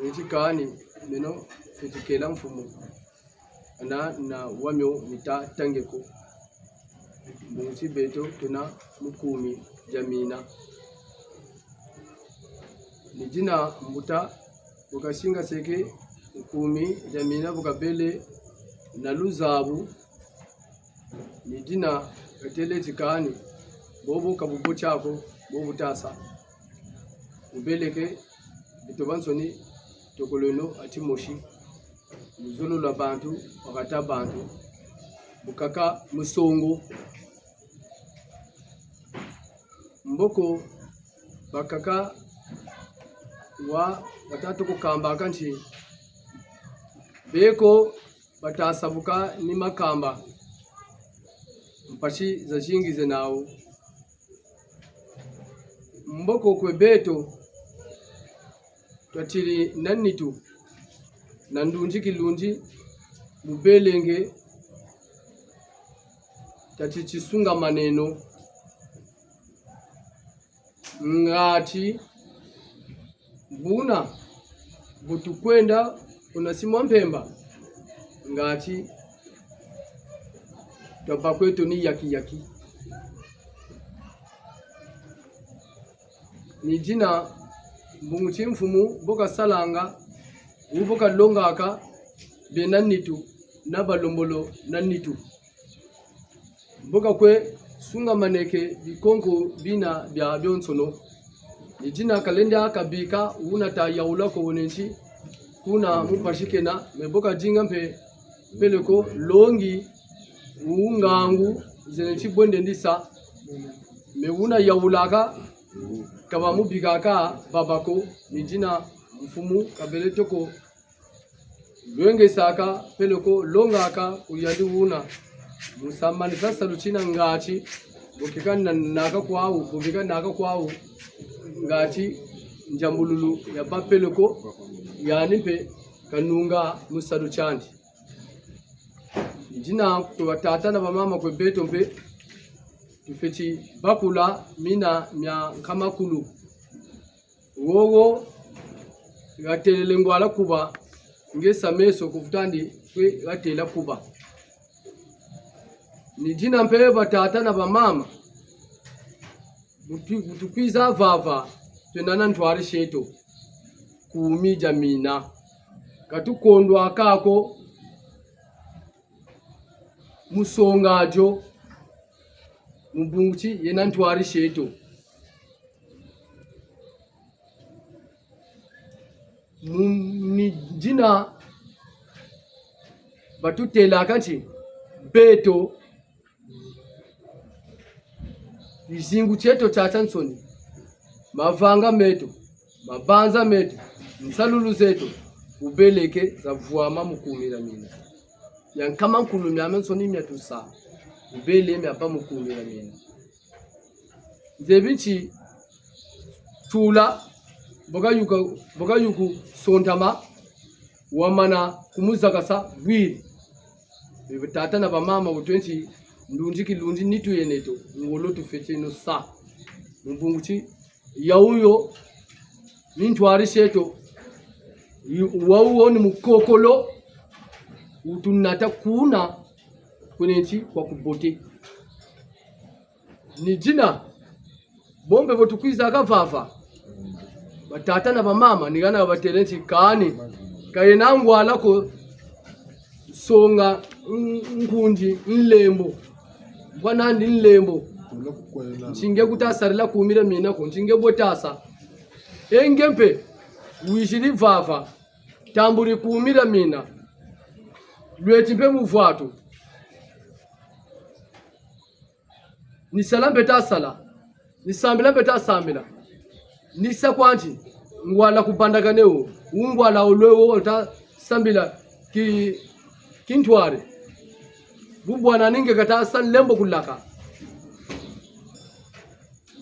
wechikani meno fetikela mfumu na wamyo nita tangeko musi beto tuna mukumi jamina nijina mbuta bukashinga seke mukumi jamina bukabele na luzabu nijina katele chikani bobo kabubo chako bobo tasa ubeleke bitobansoni tokoleno ati moshi muzolo la bantu wakata bantu bukaka musongo mboko bakaka wa batatu kukamba kanchi beko batasabuka ni makamba mpashi za shingize nao mboko kwe beto twatiri nanitu nandunji kilunji mubelenge tati chisunga maneno ngati buna butukwenda unasimwa mpemba ngati twapa kwetu ni yaki ni jina mbungu chimfumu boka salanga uboka longaka benanitu na balombolo nanitu boka kwe sunga maneke bikonko bina bya byonsono ni jina kalenda kabika unata yaula ko wonenchi kuna mupashikena meboka jinga mpe peleko longi ungangu zenenchi bonde ndisa me una yaulaka kaba mubigaka babako ni jina mfumu kabele toko lwenge saka peloko longaka kuyandi wuna musamani sasa luchina ngachi bokikana naka kwao ngachi njambululu ya papeloko yanimpe kanunga musaru chandi jina kwa tata na mama kwa beto mpe tufechi bakula mina mya kama kulu wowo gatelele ngwala kuba ngesa meso kufutandi kwe gatela kuba ni jina mpe batata na mama mutukwiza vava twenana ntwari sheto kuumija mina katukondwa akako musongajo mubunguchi yena ntwari sheto ni jina batutela kanchi beto izingu cheto cha chansoni mavanga meto mabanza meto msalulu zetu ubeleke za vuama mukumira mina yankama nkulumya amensoni myatusa ubele myapa mukumira mina zebichi tula boga yuku sondama wamana kumuzakasa bwiri tata na bamama utwenchi ndunjiki lundi nitu yeneto ngolo tufeche no sa mbunguchi yauyo nintwari sheto wauo ni mukokolo utunata kuna kwenenchi kwa kubote ni jina bombe botukwiza akavava batata na bamama nigana batelenchi kani kayenangu alako songa nkunji nlembo bwanandi nlembo nchinge kutasarila kumira mina ko nchinge botasa engempe wishiri vava tamburi kumira mina lwetimpe muvatu nisala beta sala nisambila beta sambila nisa kwanchi ngwala kupandakaneo ungwala olwewo ota sambila kintware bubwana ninge kata san lembo kulaka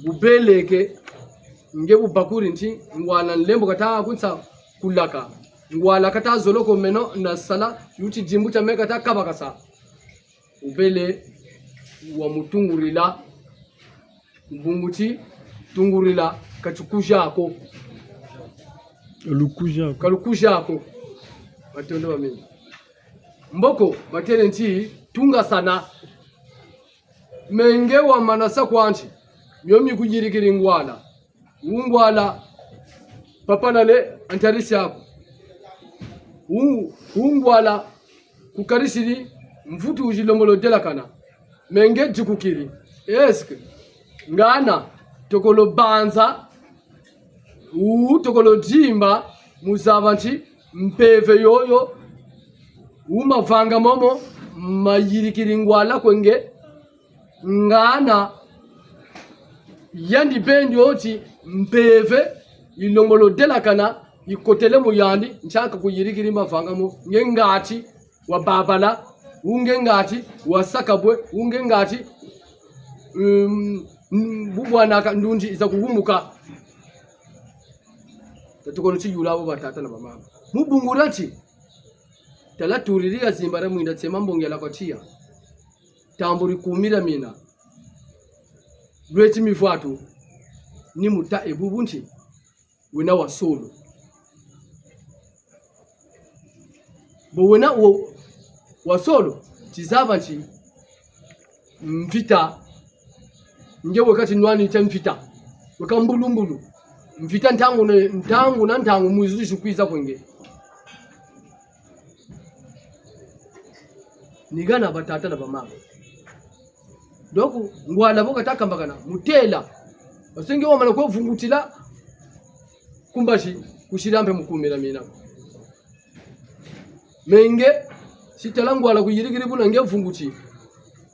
bubeleke nge bubakuri nti ngwala lembo kata kunsa kulaka ngwala kata zoloko meno na sala yuti jimbuta meka kata kabakasa ubele wa mutungurila mbunguti tungurila kachukujako kalukujako batondo bamini mboko batele nti tunga sana menge wa manasa kwanchi myomi kujirikiri ngwala ungwala papanale antarisi yako ungwala kukarisiri mfutu ujilongolo dela kana menge jikukiri eske ngana tokolo banza tokolo jimba muzabanchi mpeve yoyo umavanga momo mayirikiri ngwala kwenge ngana yandi bendi oti mpeve ilongolo dela kana ikotele mu yandi nchaka kuyirikiri mavanga mo ngengati wa babala ungengati wa sakabwe ungengati bubwana ndunji iza kuhumuka tatukono chi yulabo batata na mama mubungurati tala tuririga zimbara mwinda tsema mbongela kwa chia tamburi kumira mina lweti mivatu ni muta ebubunchi wena wasolo bo wena wasolo chizabanchi mvita nje wakati nwani cha mvita wakambulumbulu mvita ntangu muizu shukwiza kwenge nigana batata na bamama doku ngwala boka takambakana mutela basenge wamana ko vungutila kumbashi kushirambe mukumira mina menge sitala ngwala kuyirikiri buna nge vunguti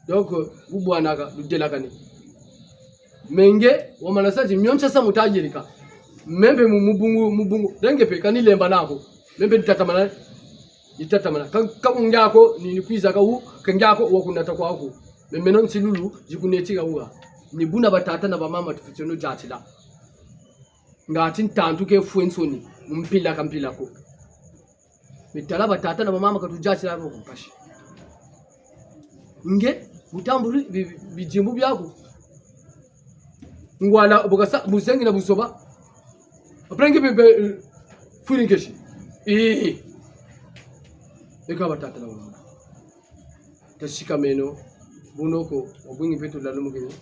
donc bubwana ka dudela kane menge wa manasaji myoncha sa mutajirika membe mubungu denge pe kanilemba nako membe nitatamana kangyako ni kwiza ka u kangyako wakunata kwako membe non silulu jikunetira uga ni buna batata na bamama tufitino jatila ngati ntantu ke fuensoni mumpila kampila ko mitala batata na bamama katujatila ko kupashi nge butamburi bijimbu byako ngwala bogasa busengi na busoba aprenge bebe furinkeshi eka batata na bamama tashika meno bunoko obungi petu lalumugeni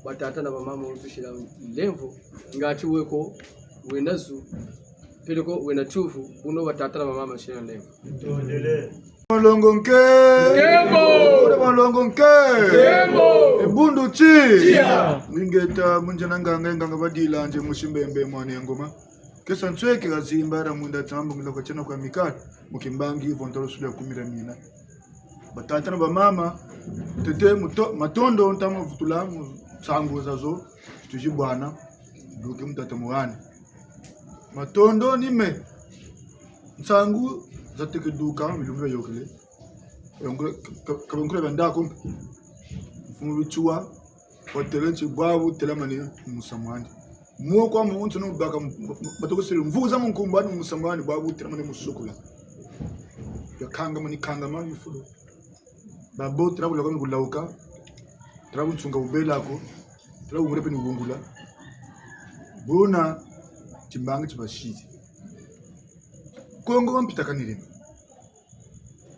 batata na bamama utushira lemvo ngati weko wenazu peleko wena chufu uno batata na bamama shira lemvo Tondele. Malongo nke. Kembo. Malongo nke. Kembo. Ebundu chi. Chia. Mingeta munjana nganga badila nje mushimbe mwana yangoma. Kesa ntweke gazimba ra munda tambu ngiloko chena kwa mikati mukimbangi vontoro sulia kumira mina. Batata na bamama tete matondo ntamo vutula sangu zazo tujibwana duke mtata muwane. Matondo nime sangu zateke duka milumbe yokele kabongre banda ko fumichua hotelenchi babu telamani musamwani muo kwa muntu no baka batoko siri mvuza munkumbani musamwani babu telamani musukula yakanga mani kanga mani fulo babo trabu lakoni kulauka trabu tsunga ubela ko trabu murepe ni bungula bona chimbanga chibashiti kongo mpita kanire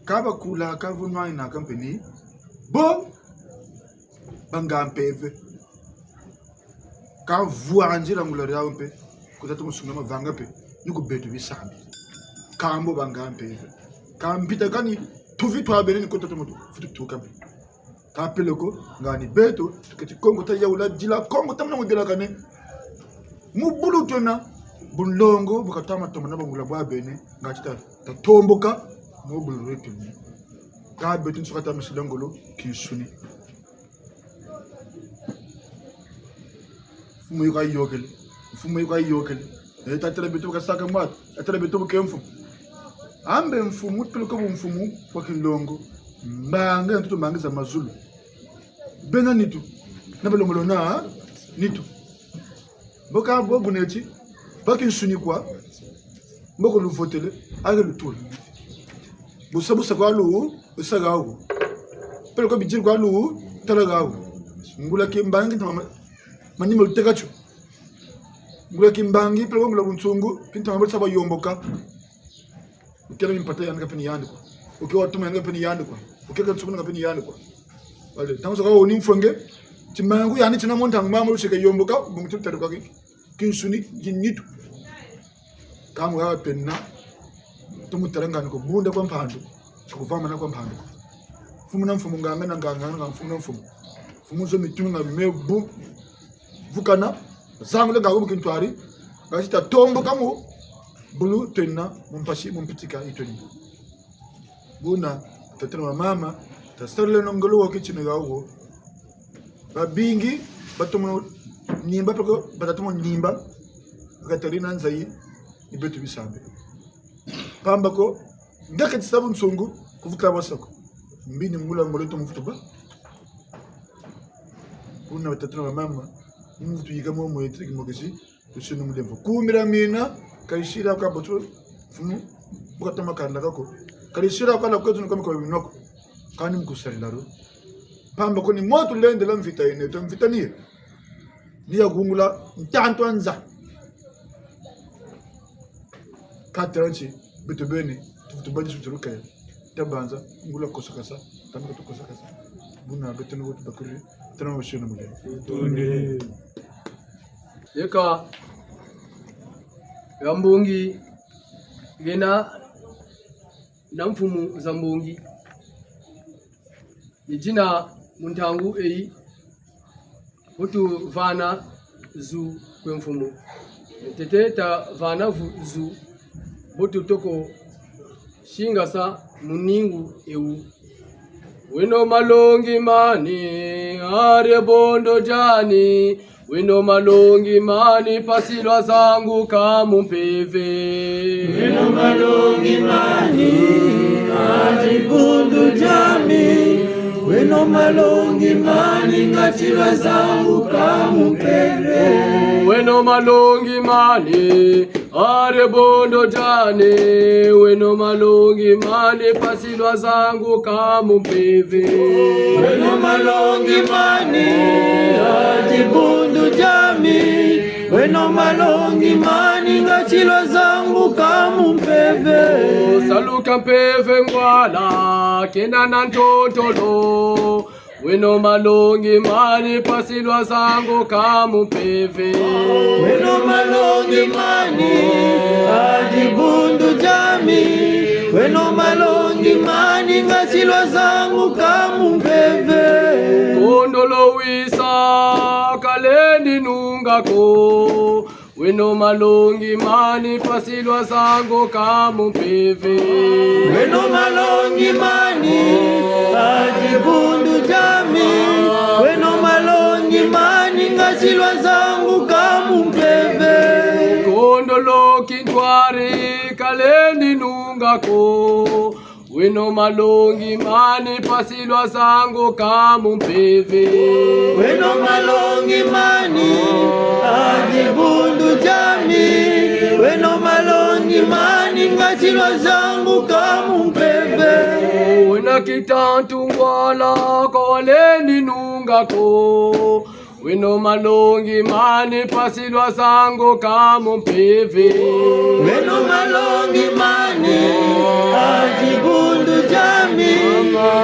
kaba kula kavunwa ina company bo bangampeve kavua njira ngulari yawo mpe kutatu musunga mavanga pe niko betu bisambi kambo bangampeve kampita kani tuvi twabere ni kutatu mutu futu tukambe kapeleko ngani beto tukati kongo ta yaula jila kongo tamna mudela kane mubulu tona bunlongo bukatama tomana bangula bwabene ngachita tatomboka mobulu retu ka betu nsukata misilangolo kisuni fumu yuka yokele tatara betu kasaka mat tatara betu kemfu ambe mfumu tuliko mfumu kwa kilongo mbanga ntutu mbangiza mazulu bena nitu nabalongolo na nitu boka bobu nechi baki suni kwa mboko lu votele aga lu tour busabusa kwa lu usagawo pele ko bijir kwa lu talagawo ngula kimbangi tama manimo lutekacho ngula kimbangi pele ko ngula bunsungu pinta mabotsa ba yomboka ukela impata yanga peni yandi kwa ukiwa tuma yanga peni yandi kwa ukeka tsukuna yanga peni yandi kwa wale tamuso kwa oni mfonge timangu yani tina monta ngama ushika yomboka bumutu taruka kinsuni yinitu kamu ya penna tumutarangana ko bunda kwa mpando kuvama na kwa mpando fumu na mfumu nganga mfumu na mfumu zo mitunu na mebu vukana zangu le gago mkintwari ngashita tombo kamu bulu tenna mumpashi mumpitika itoni buna tatana mama tasarle no ngolo wakichine gawo babingi batomo nimba peko batatomo nimba Katarina nzai ibetu bisambe pamba ko ndaka tisabu nsongo kuvuta basako mbini mula ngoleto mufutuba kuna batatuna mama mutu yigamo mu yetriki mogesi tushino mulemvo kumira mina kaishira ka botu fumu bukatama kanda kako kaishira kala kwetu nkome kwa binoko kani mkusalilaro pamba ko ni moto lende la mvita ine to mvita ni ya gungula ntanto anza Katranchi, bitubeni, tubani suturuka ya tabanza, ngula kosakasa, tamika tu kosakasa, buna betenu wotu bakuri, tena washona mule. Tondele. Yeka Rambungi gena na mfumu za mbungi ni jina muntangu ei utu vana zu kwe mfumu tete ta vana zu botu toko shingasa muningu eu wino malongi mani are bondo jani, wino malongi mani pasilwa zangu kamumpeve. Wino malongi mani are bondo jani, wino malongi mani ngasilwa zangu kamumpeve. Wino malongi mani are bondo jani, wino malongi mani pasilwa zangu kamumpeve. Wino malongi mani are bondo jani, wino malongi mani ngasilwa zangu kamumpeve. Saluka mpeve ngwala kena na ntontolo, wino malongi mani pasilwa zangu kamumpeve. Wino malongi mani ajibundu jami, wino malongi mani ngasilwa zangu kamumpeve. Kondolo wisa kalendi nungako, wino malongi mani pasilwa zangu kamumpeve. Wino malongi mani ajibundu jami, wino malongi mani ngasilwa zangu kamumpeve. Kondolo kintwari kalendi nungako, wino malongi mani pasilwa zangu kamumpeve. Wino malongi mani ajibundu jami, wino malongi mani ngasilwa zangu kamumpeve. Wina kitantu ngwala kalendi nungako, wino malongi mani pasilwa zangu kamumpeve. Wino malongi mani ajibundu jami,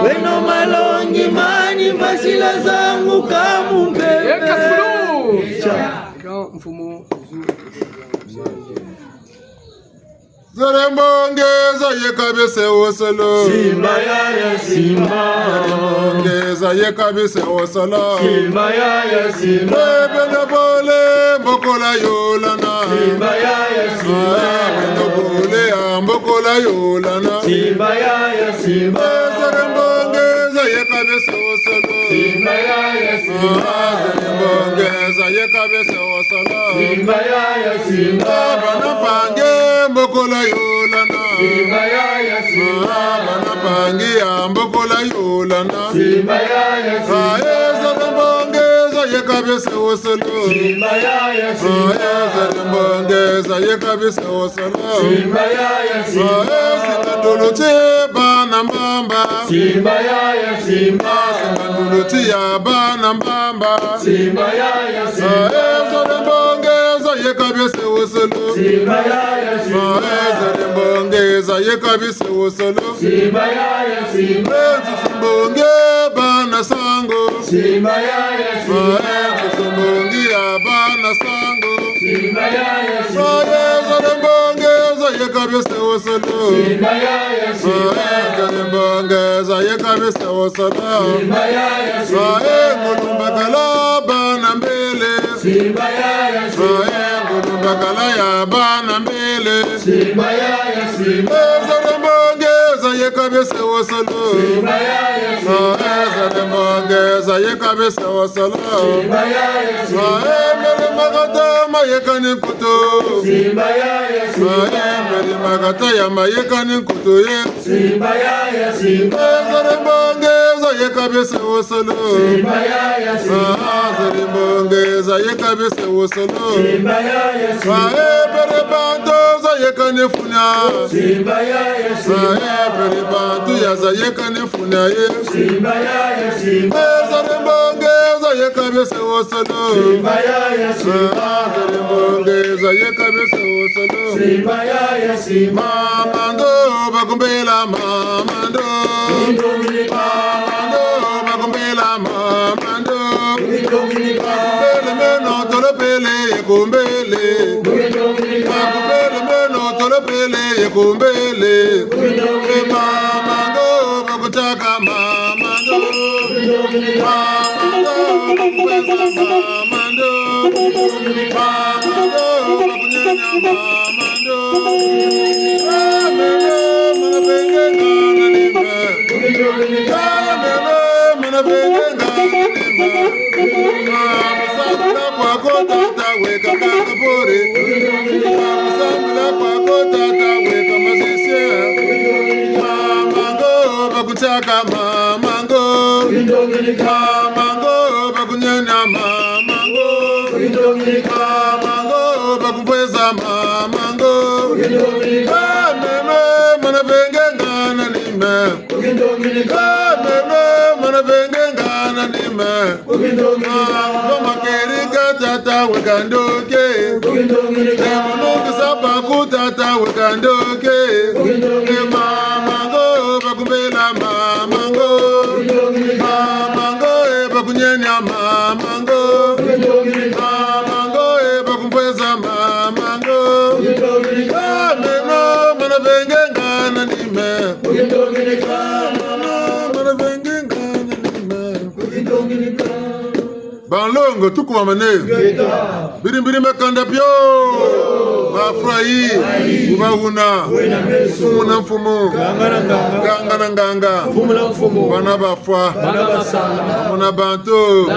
wino malongi mani pasilwa zangu kamumpeve. Mfumo Zarembongeza yekabise osolo. Simba ya simba. Ngeza yekabise osolo. Simba ya simba. Bene bole mbokola yolana. Simba ya simba. Bene bole mbokola yolana. Simba ya simba. Zarembongeza yekabise osolo. Simba ya simba. Zarembongeza yekabise osolo. Simba ya simba. Bana pange mbokola yolana. Simba ya simba. Bana pange mbokola yolana. Simba ya simba. Zarembongeza yekabise osolo. Simba ya simba. Zarembongeza yekabise osolo. Simba ya simba. Sikanduluti bana mbamba. Simba ya simba. Sikanduluti ya bana mbamba. Simba ya simba. Zarembongeza yekabise osolo. Simba ya simba. Zarembongeza yekabise osolo. Simba ya simba. Simbonge bana sango. Simba ya simba. Simbonge ya bana sango. Simba ya simba. Zarembongeza yekabise osolo. Simba ya simba. Zarembongeza yekabise osolo. Simba ya simba. Ngulumbakala bana mbele. Simba ya simba. Ngulumbakala ya bana mbele. Simba ya simba. Zarembongeza yekabise osolo. Simba ya simba. Zarembongeza yekabise osolo. Simba ya simba. Mbele magata mayekani kuto. Simba ya simba. Mbele magata ya mayekani kuto ye. Simba ya simba. Zarembongeza yekabise osolo. Simba ya simba. Zarembongeza yekabise osolo. Simba ya simba. Mbele bandoza yekani funya. Simba ya simba. Mbele bandu yaza yekani funya ye. Simba ya simba. Zarembongeza yekabise osolo. Simba ya simba. Zarembongeza yekabise osolo. Simba ya simba. Mamando bakumbela mamando. Mamando bakumbela mamando. Kumbele meno tolo pele kumbele. Kumbele meno tolo pele kumbele. Mamando bakutaka mamando. Mamando bakumbela mamando. Mamando bakunyanya mamando. Ameno mabenge kana nimbe. Sambula kwako tata weka kakapore. Sambula kwako tata weka masisye. Mamango bakutaka mamango. Mamango bakunyanya mamango. Mamango bakupweza mamango. Meme mana venge ngana nime. Meme mana venge ngana nime. Mama kerika tata wekandoke. Temunuki sapa kutata wekandoke. Mamango bakumbela mamango. Mamango bakunyenya mamango. Mamango bakumpweza mamango. Meno mana venge ngana nime. Mana venge ngana nime. Banlongo tukuwa maneo. Birimbiri mekanda pyo. Bafurahi. Ubahuna. Fumu na mfumu. Ganga na nganga. Bana bafwa. Muna bantu.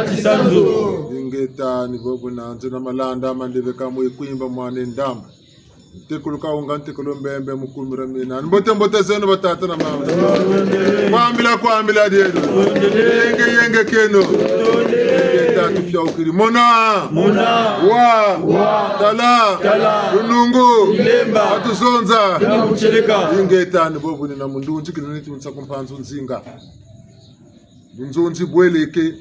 Ingeta ni bogu na nzina malanda mandebe kamwe kuimba mwane ndamba. Tekuluka unga tekulu mbembe mukumira mina. Mbote zenu batata na mama. Kwambila diedo. Yenge keno. Ingeta tufya ukiri. Mona. Wa. Tala. Runungu. Atuzonza. Ingeta ni bogu ni na mundunji kinuniti msakumpanzu nzinga. Nzonzi bweleke.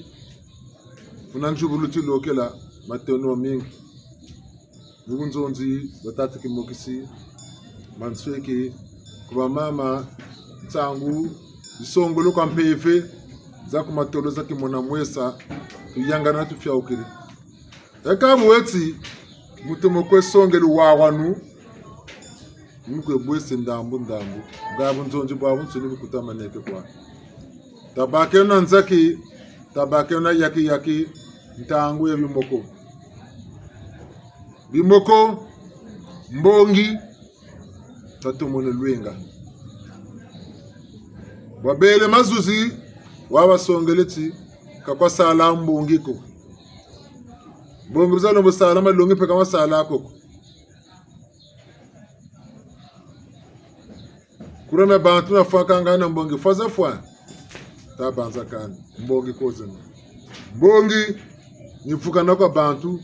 Unanjubuluti lokela mateno mingi. Nzonzi batata kimokisi mansweke kuba mama tsangu isongolo kwa mpeve za kumatolo za kimona mwesa tuyangana tufya ukiri. Ekabu weti mutumo kwesongelo wawanu mukwe bwese ndambu gabu nzonzi bwabu nsuni bukutamaneke kwa tabake na nzaki tabake na yaki ntangu ya bimoko mbongi tatumone lwenga wabele mazuzi wabasongeleti kakwa sala mbongiko mbongi bizalo busala malongi peka masala akoko kurana bantu nafaka ngana mbongi faza fwa tabanza kana mbongi kozena mbongi nifuka nakwa bantu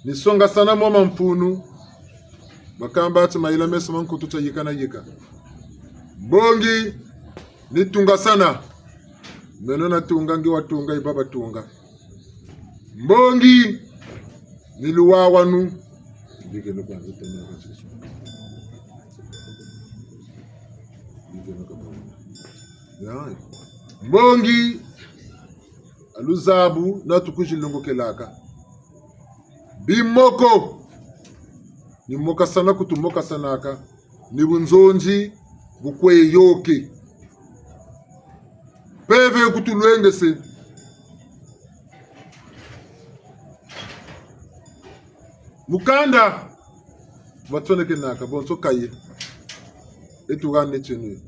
nisonga sana mama mpunu makamba ati maila mesa mankutu cha yika bongi nitunga sana meno natunga ngi watunga ibaba tunga mbongi niluwa wanu bigeno kwa vitendo kwa sisi ya mbongi aluzabu na tukujilungu kelaka bimoko ni moka sana kutumoka sanaka ni bunzonji bukwe yoke peve kutulwengese mukanda batoneke naka bonso kaye etugane chenu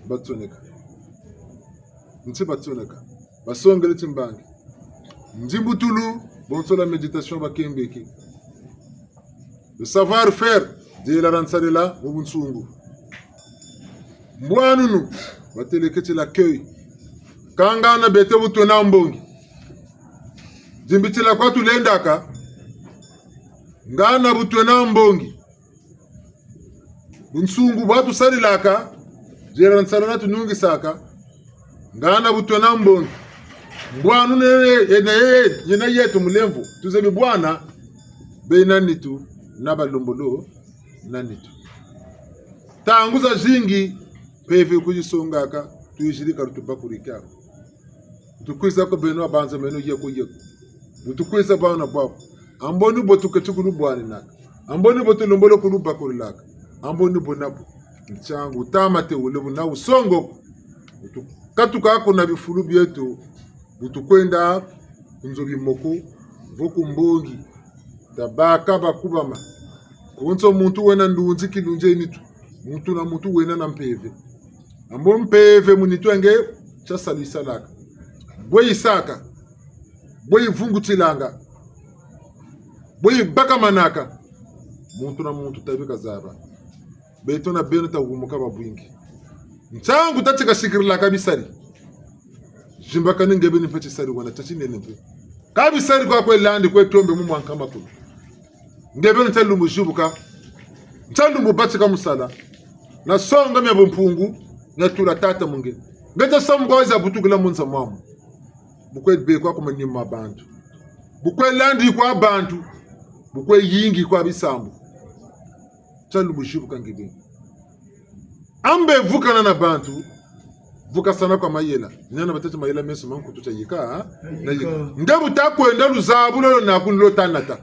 batoneka nti batoneka basongele timbangi njimbutulu bonso la méditation bakembeki le savoir faire de la ransalela mubunsungu mbwanunu bateleketi l'accueil kangana bete butona mbongi jimbitila kwa tulendaka ngana butona mbongi bunsungu batu sarilaka de la ransalela tunungi saka ngana butona mbongi mbwanu yena yetu mulemvu tuzemi bwana be nanitu nabalombolo nanitu tanguza jingi peve kujisongaka tuyishirika rutubakurika tukwiza ko beno abanza meno yeko tukwiza bana babo amboni botuke tukulu bwani naka amboni botulombolo kulubakurilaka amboni bonabu nchangu tamate ulebu na usongo katuka ko na bifuru byetu butukwenda nzobi moko voku mbongi tabaka bakubama kunso muntu wena ndunzi kilunje nitu muntu na muntu wena na mpeve ambo mpeve munitu enge cha salisa laka bwe isaka boyi vungu tilanga boyi baka manaka muntu na muntu tabika zaba betona beno ta gumuka babwingi nchangu tatika shikirila kabisari jimbaka ningebe ni pete sari wana tachine nembe kabisari kwa kwelandi kwetombe mu mwankama kuno ngebe ntalu mujubuka ntalu mubatika musala na songa mya bompungu na tula tata munge ngeta samgoza butugula munza mwamu bukwe be kwa kumani mabantu bukwe landi kwa abantu bukwe yingi kwa bisambu ntalu mujubuka ngebe ambe vukana na bantu vuka sana kwa mayela nyana batete mayela meso manku tutayika na ngabu takwenda luzabulo na kunlo tanata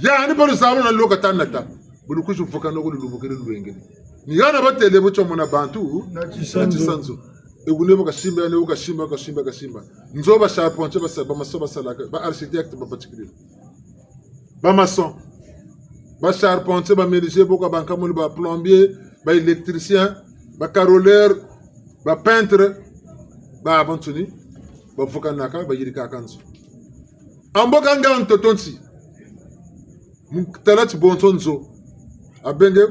ya ni bolo zabulo na loka tanata bulu kushu vuka no kulubukele lwengene ni yana batele bucho mona bantu na chisanzo egune boka shimba ne boka shimba nzoba shapo nche basaba masoba salaka ba architect ba batikiri ba maçon ba charpentier ba ménager boka banka mul ba plombier ba électricien ba caroleur ba peintre ba abantuni ba fukanaka ba yirika kanzo amboka nga ntotonsi muktalati bontonzo abenge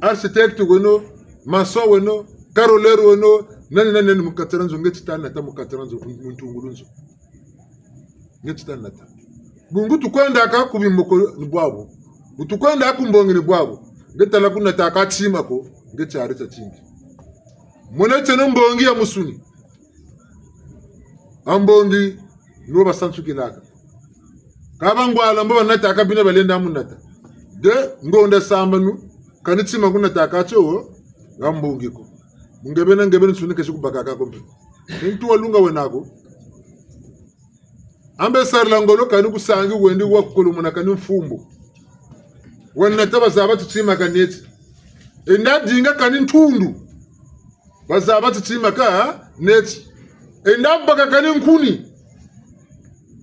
architecte wono maçon wono caroleur wono nani mukataranzo ngetitana ta mukataranzo muntungulunzo ngetitana ta bungu tukwenda ka kubimoko ni bwabo utukwenda akumbonge ni bwabo ngetala kuna takatsima ko ngechari tachingi monete nombongi ya musuni ambongi no basansukilaka kabangwala mbo banata akabina balenda munata de ngonda sambanu kanitsima kuna takacho ngambongi ko ngebe nsuni keshi kubaka ka kombe ntu walunga wenako ambe sarla ngolo kanu kusangi wendi wakukolumuna kanu mfumbo wanata bazaba tutsima kaneti endadinga kani ntundu bazaba tutsima ka neti endabaka kani nkuni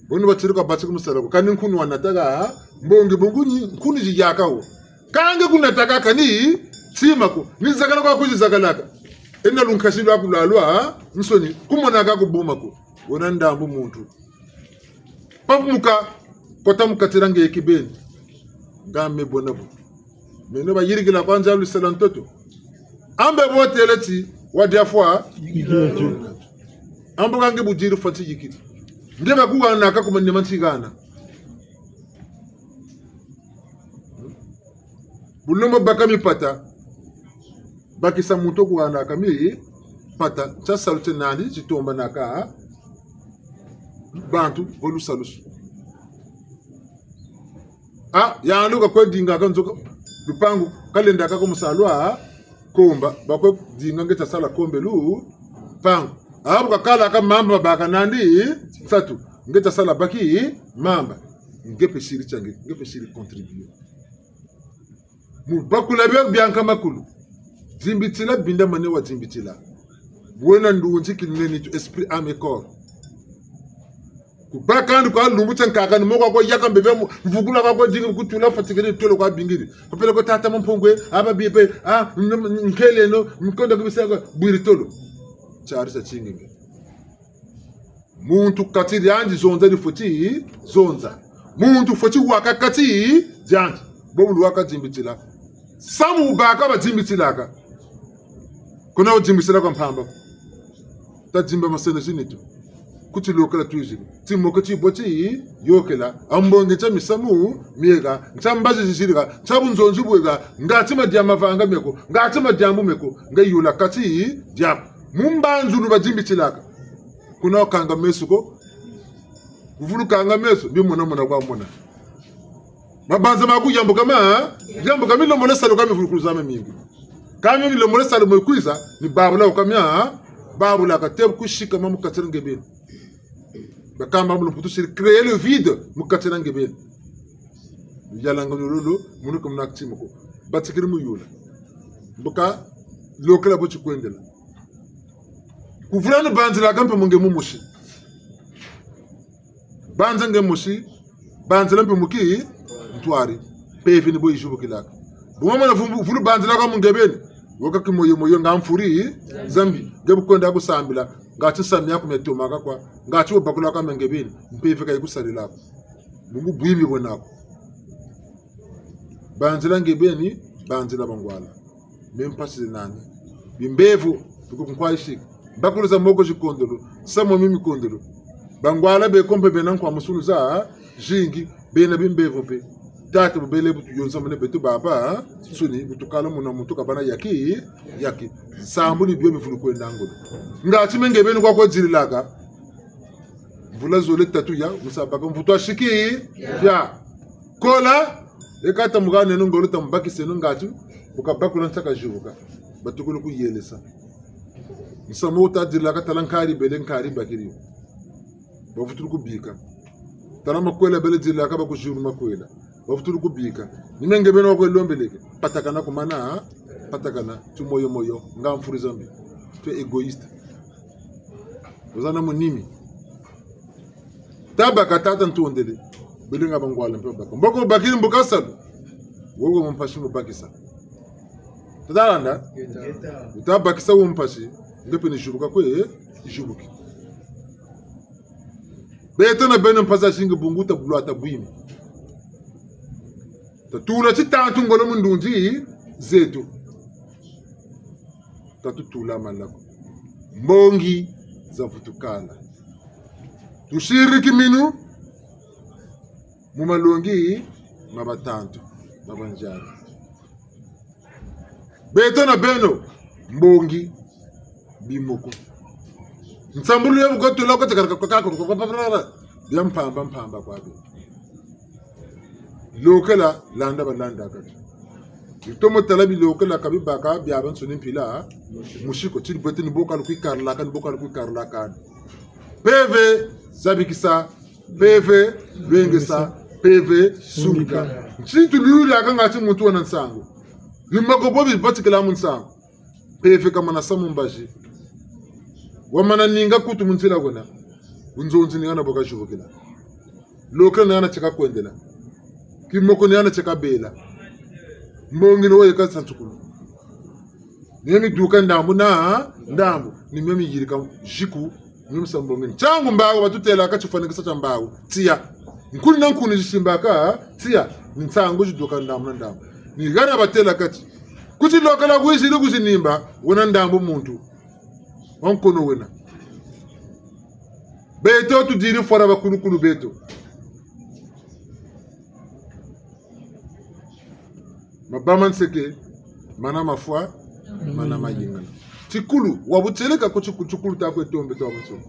wonu bachiruka bachiku musala kani nkuni wanataka mbongi bungunyi nkuni jiyakawo kange kunataka kani tsima ko nizakala kwa kujizakalaka enda lunkashilwa kulalwa nsoni kumona ka kubuma ko wona ndambu muntu papumuka kota mukatirange ekibeni ngamme bonabu meno ba yirigila kwanza lusala ntoto ambe bote leti wadiafwa ambo kange bujiru fati yikiti ndeba kuwa na ka kumanya mantigana bulomo bakami pata bakisa muto kuwa na kami pata cha salute nani chitomba naka bantu bolu salusu ya aluka kwa dinga kanzo lupangu kalenda kako musalwa komba bakwe dinga ngeta sala kombe lu pangu abuka kala ka mamba baka nandi satu ngeta sala baki mamba ngepe shiri change ngepe shiri contribuer mu bakula bianka makulu zimbitila binda mane wa zimbitila buena ndunzi kinene tu esprit âme et corps kubakandu kwa lumbuta nkakani moko kwa yaka mbebe mvugula kwa jingi kutula fatikiri tolo kwa bingiri kopele ko tata mpongwe aba bipe nkele no mkonda kubisa kwa bwiri tolo charisa chingi muntu katiri yanji zonza di foti zonza muntu foti waka kati janji bobu waka jimbitila samu baka ba jimbitilaka kuna ujimbitila kwa mpamba ta jimba masene sinitu kuti lokala tuizi timo ti boti yokela ambonge cha misamu miega ntambaje jishirika chabu nzonju bwega ngati madiama vanga meko ngati madiambu meko ngayula kati diam mumbanzu nubajimbi tilaka kuna kanga mesuko kuvulu kanga mesu bi mona kwa mona mabanza makujambo kama jambo kama lo mona salo kama vulukuluzama mingi kama lo mona salo mwekwiza ni babula ukamya babula katebu kushika mamu katsengebe bakamba mulu putu sir créer le vide mukatena ngebe yalla ngololo munuko mnakti mako batikiri mu yula mbuka lokala bo chikwendela kuvulana banzila kampa munge mumushi banza nge mushi banzila mpe muki ntwari pevi ni bo yishubukilaka bumama na vulu banzila ka mungebeni woka kimoyo moyo ngamfuri zambi ngebu kwenda kusambila ngathi sami yakho metomaka kwa ngathi ubakula kwa mengebeni mpefe kayikusali lapho mungu bwimi bonako banzela ngebeni banzela bangwala mempasile nani bimbevu tukunkwaishi bakuluza moko jikondolo samo mimi kondolo bangwala be kompe benan kwa musulu za jingi bena bimbevu pe tata bele butu yonza mane betu baba suni butukala muna mutu kabana yaki sambu ni biyo bifulu kwenda ngolo ngati mengebeni kwa dzirilaka mvula zole tatu ya musabaka mvuto ashiki ya kola ekata mugane ngolo tambaki senu ngati ukabakula ntaka juvuka batukulu kuyelesa musamo utadzilaka talankari bele nkari bakiri bafutulu kubika talama kwela bele dzilaka bakujuru makwela bafutulu kubika nimengebeni wako lombeleke patakana kumana patakana tu moyo ngamfuriza mbi tu egoiste uzana munimi tabaka tata ntondele bele ngabangwala mpaka mboko bakiri mbukasalu wogo mpashi mbakisa tadalanda utabakisa wo mpashi ndepe ni juruka kwe juruki beto na beno mpasa shinga bunguta bulata bwimi tatula chitantu ngolo mundunji zetu tatutula malako mbongi za futukala tushiriki minu mumalongi mabatantu mabanjani beto na beno mbongi bimuko nsambulu yebu goto loko tekaka mpamba kwa be lokela landa balanda kati itomo talabi lokela kabibaka biaban sunin pila mushiko chili beti ni bokalu karla kan PV zabikisa PV lwengesa PV sumika chitu lula kanga chi muntu wana nsango limako bobi batikela munsango PV kama na samumbaji wamana ninga kutu munzila gona unzonzi ningana boka shubukila lokela nana cheka kwendela kimoko nana cheka bela mbongi no yeka santukulu nemi duka ndambu ni memi yirika jiku nimi sambongi changu mbago batutela akachifanikisa cha mbago tia nkuni nankuni jishimbaka tia nsango jiduka ndambu ni gana batela kati kuti lokala kuishi kuzinimba wona ndambu muntu wankono wena beto tudiri fora bakulukulu beto mabaman seke mana mafwa mana mayingana chikulu wabutseleka ko chikulu takwe tombe to amuso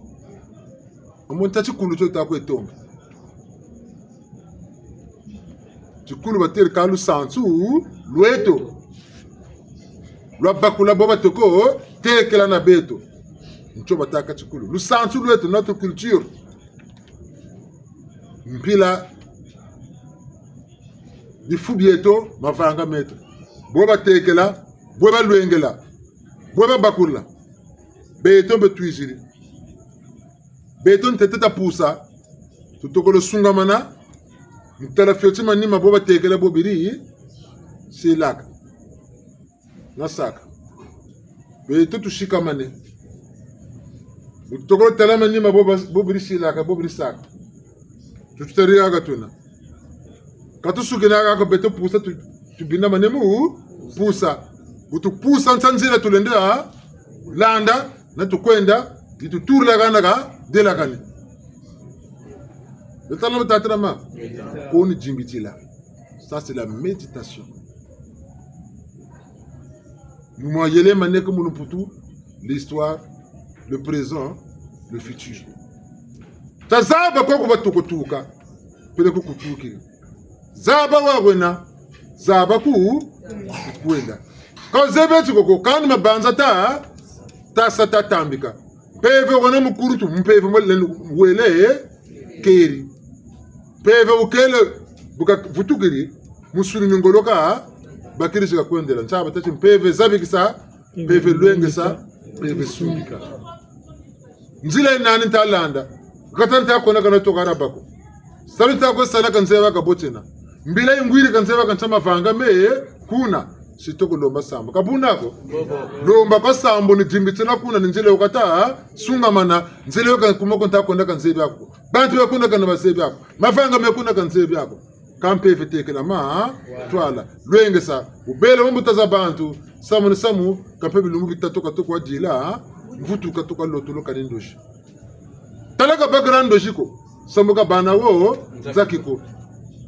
omonta chikulu cho takwe tombe chikulu bater kalu sansu lweto lwabakula boba toko tekela na beto ncho bataka chikulu lu sansu lweto notre culture mpila di fubieto mavanga meto boba tekela boba lwengela boba bakula beto betuizili beto nteta pusa tutokolo sungamana mtala fioti manima boba tekela bobiri silaka nasaka beto tushikamane tutokolo tala manima boba bobiri silaka bobiri saka tutariya gatuna katusukina ako beto pusa tubina manemu pusa utupusa nsanzira tulendea landa na tukwenda ituturla ganaga delakani letalo tatrama koni jimbitila. Ça c'est la méditation. Nous moyele mané comme nous pour l'histoire, le présent, le futur. Tazaba kwa batukutuka pele kukutuki. Zaba wawena zaba ku kwenda. Kwa zebe chikoko kani mabanza ta sata tambika. Peve wana mukurutu mpeve wele keri. Peve ukele buka vutukiri musuni ngoloka bakiri chika kwendela. Nchaba tachi mpeve zabikisa, peve luengesa, peve sumika. Nzile nani talanda. Katanta kona kana tokara bako. Sabita ko sala kanzeva kabotena. Mbila ingwiri kanzeva kanchama vanga me kuna sitoko lomba sambo kabunako lomba kwa sambo ni jimbitsela kuna ninjele ukata sunga mana nzele yoka kumoko ntakonda kanzebi yako bantu yakunda kana basebi yako mafanga mekunda kanzebi yako kampe fetekela ma twala lwengesa ubele mbuta za bantu samu ni samu kampe bilungu bitatoka toko adila mvutu katoka lotolo kanindoshi talaka background doshiko samuka bana wo zakiko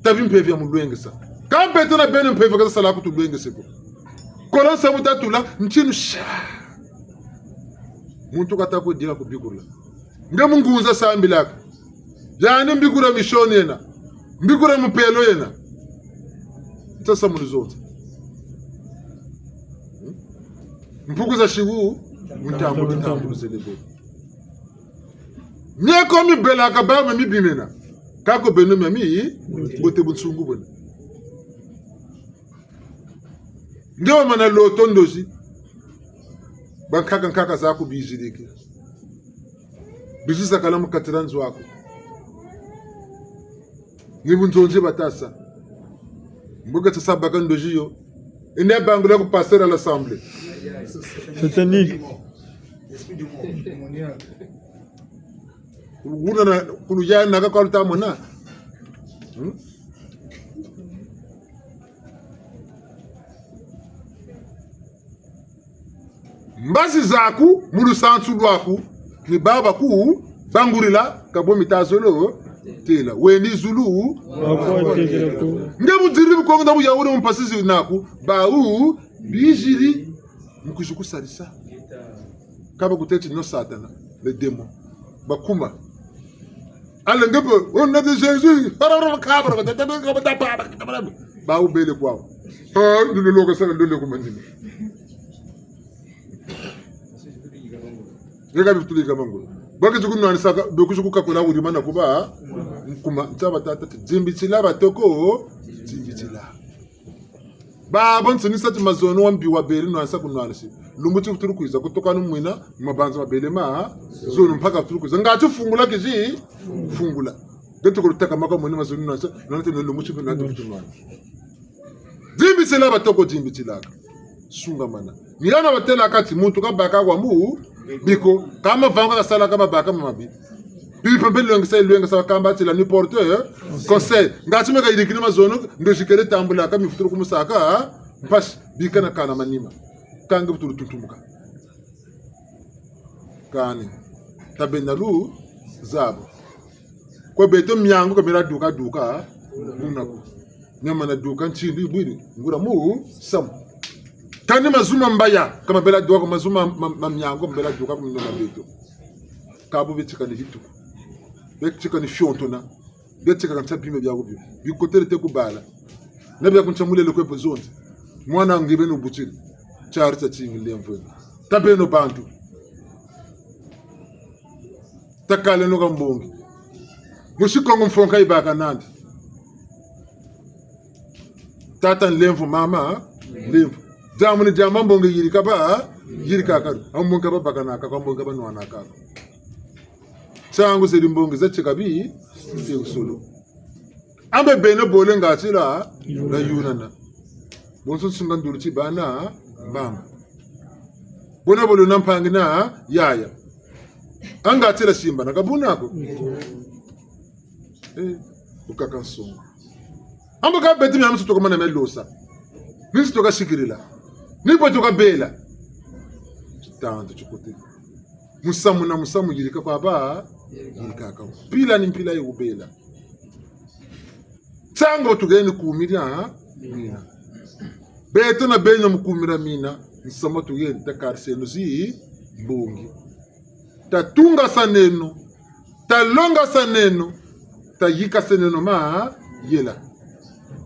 tabi mpevi ya mulwengesa kampe tena bene mpevi kaza sala kutu lwengeseko kola samu tatula mchinu sha muntu katako dila kubikula nge munguza sambi laka yani mbikura mishoni yena mbikura mpelo yena sasa mulizonza mpukuza shigu muntambu zelebo nyeko mi bela kababa mi bimena kako benu mami bote bunsungu bona ndio mana loto ndozi bankaka zako biziriki bizisa kala mukatiranzo wako nibunzonje batasa mbuga tsabaka ndojiyo ine bangula ku passer à l'assemblée satanique kuna kuluja na ka kwalta mona mbazi zaku mulu santu lwaku ni baba ku bangurila kabo mitazolo tela weni zulu ngebu diribu ko ndabu yawure mpasizi naku bau bijiri mkushuku salisa kaba kuteti no satana le démon bakuma ala ngebo on na de Jésus para kabra bau bele kwao ndilo loka sana ndilo ko mandini yega bitulika mangu baki zukunu anisaka bekushuku kakola wuri mana kuba kuma ntaba tata dzimbitsila batoko dzimbitsila baba ntsinisa timazono wambi wa beli no ansa kunwanisi lumbuti futuru kuiza kutoka numwina mabanza mabele ma zono mpaka futuru kuiza ngati fungula kiji fungula geto kulutaka maka mwini mazono no ansa nonate no lumbuti na ndo futuru dzimbitsila batoko dzimbitsila sunga mana milana batela kati muntu kabaka kwa mu biko kama vanga sala kama baka mabi bipo mbele ngisa kamba tila ni porteur conseil ngati meka idikini mazono ndo jikere tambula kama futuru kumusaka mpash bikana kana manima kanga futuru tutumuka kani tabenalu zabo ko beto myangu kamera duka unako nyama na duka nchindi bwini ngura mu sam kani mazuma mbaya kama bela duka mazuma mamyango mbela duka kumino mabeto kabu bitika ni hitu bitika ni fiontona bitika kan tapime bya gubyo bikotere te kubala nabya kunchamule lokwepo zonze mwana ngibe no butiri charita chingi mvwe tabeno bantu takale no gambongi mushikongo mfonka ibaka nandi tata lemvu mama lemvu jamuni jamambonge yirika ba yirika karu ambonga ba bakana ka ambonga ba nwana ka changu zeli mbonge za chikabi solo ambe bene bole ngatira la yunana bonso sunga nduluchi bana mbanga bona bolo nampangi na yaya angatira simba nakabunako ukakansonga ambo ka beti mi amso to komana melosa nisi to ka shikirila nipo to ka bela tanto chukote musamu yirika kwa ba yirika ka pila ni mpila yubela tango tugeni kumira mina beto na benyo mkumira mina nsama tugeni takarseno zi mbungi tatunga saneno talonga saneno tayika saneno ma yela